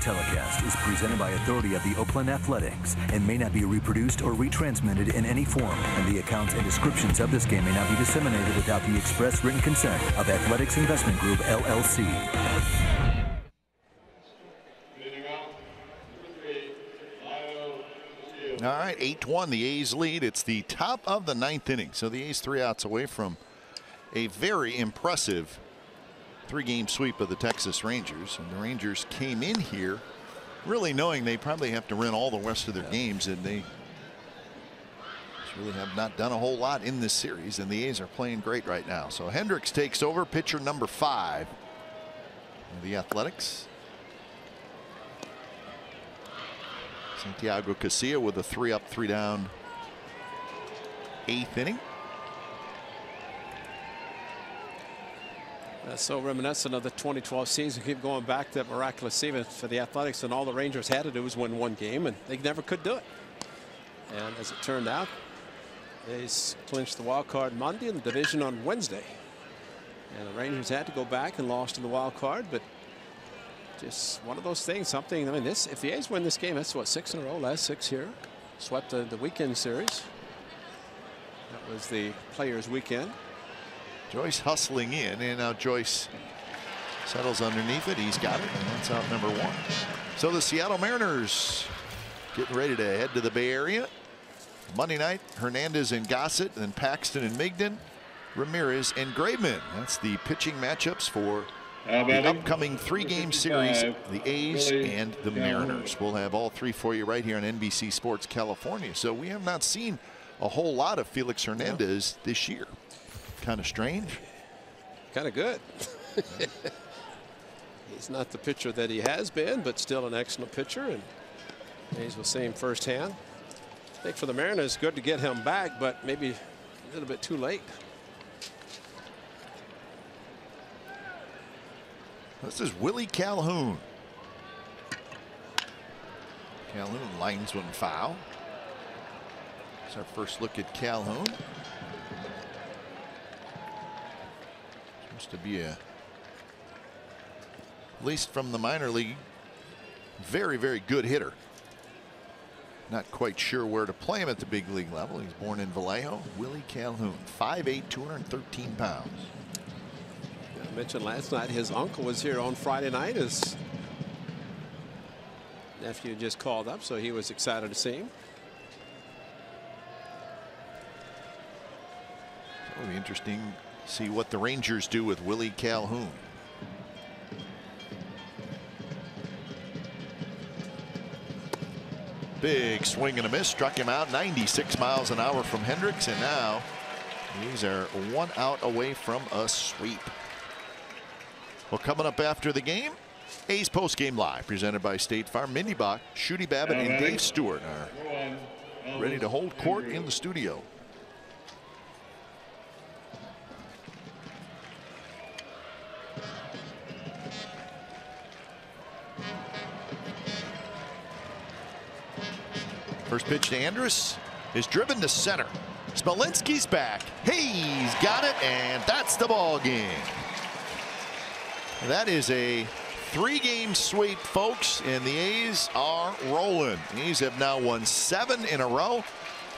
Telecast is presented by authority of the Oakland Athletics and may not be reproduced or retransmitted in any form, and the accounts and descriptions of this game may not be disseminated without the express written consent of Athletics Investment Group, LLC. All right, 8-1, the A's lead. It's the top of the 9th inning, so the A's 3 outs away from a very impressive 3-game sweep of the Texas Rangers. And the Rangers came in here really knowing they probably have to win all the rest of their games, and they really have not done a whole lot in this series, and the A's are playing great right now. So Hendricks takes over, pitcher number 5 of the Athletics. Santiago Casilla with a 3-up, 3-down 8th inning. That's so reminiscent of the 2012 season. Keep going back to that miraculous season for the Athletics, and all the Rangers had to do was win 1 game, and they never could do it. And as it turned out, they clinched the wild card Monday and the division on Wednesday. And the Rangers had to go back and lost in the wild card, but just one of those things. Something. I mean, if the A's win this game, that's what, 6 in a row. Last 6 here. Swept the weekend series. That was the Players' Weekend. Joyce hustling in, and now Joyce settles underneath it. He's got it, and that's out number 1. So the Seattle Mariners getting ready to head to the Bay Area. Monday night, Hernandez and Gossett, and then Paxton and Migden, Ramirez and Graveman. That's the pitching matchups for the upcoming 3-game series, the A's and the Mariners. We'll have all 3 for you right here on NBC Sports California. So we have not seen a whole lot of Felix Hernandez this year. Kind of strange. Kind of good. He's not the pitcher that he has been, but still an excellent pitcher, and A's will see him firsthand. I think for the Mariners, good to get him back, but maybe a little bit too late. This is Willie Calhoun. Calhoun lines one foul. It's our first look at Calhoun. Supposed to be at least from the minor league, very, very good hitter. Not quite sure where to play him at the big league level. He's born in Vallejo. Willie Calhoun, 5'8", 213 pounds. I mentioned last night his uncle was here on Friday night. His nephew just called up, so he was excited to see him. It'll be interesting to see what the Rangers do with Willie Calhoun. Big swing and a miss, struck him out 96 miles an hour from Hendricks, and now these are 1 out away from a sweep. Well, coming up after the game, A's Postgame Live, presented by State Farm. Mindy Bach, Shooty Babbitt, and Dave Stewart are ready to hold court in the studio. First pitch to Andrus is driven to center. Smolinski's back. He's got it, and that's the ball game. That is a 3-game sweep, folks, and the A's are rolling. The A's have now won 7 in a row.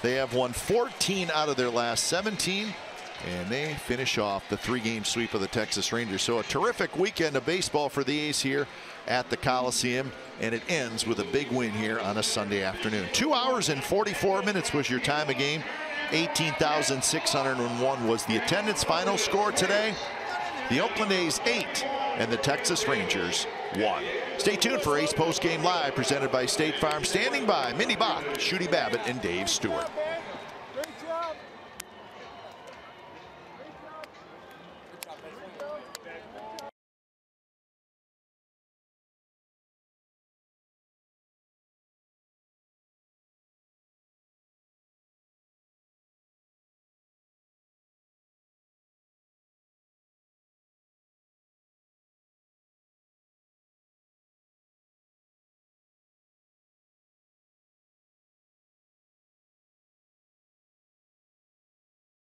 They have won 14 out of their last 17, and they finish off the 3-game sweep of the Texas Rangers. So a terrific weekend of baseball for the A's here at the Coliseum, and it ends with a big win here on a Sunday afternoon. 2 hours and 44 minutes was your time of game. 18,601 was the attendance. Final score today, the Oakland A's 8 and the Texas Rangers 1. Stay tuned for A's Postgame Live, presented by State Farm. Standing by, Mindy Bach, Shooty Babbitt, and Dave Stewart.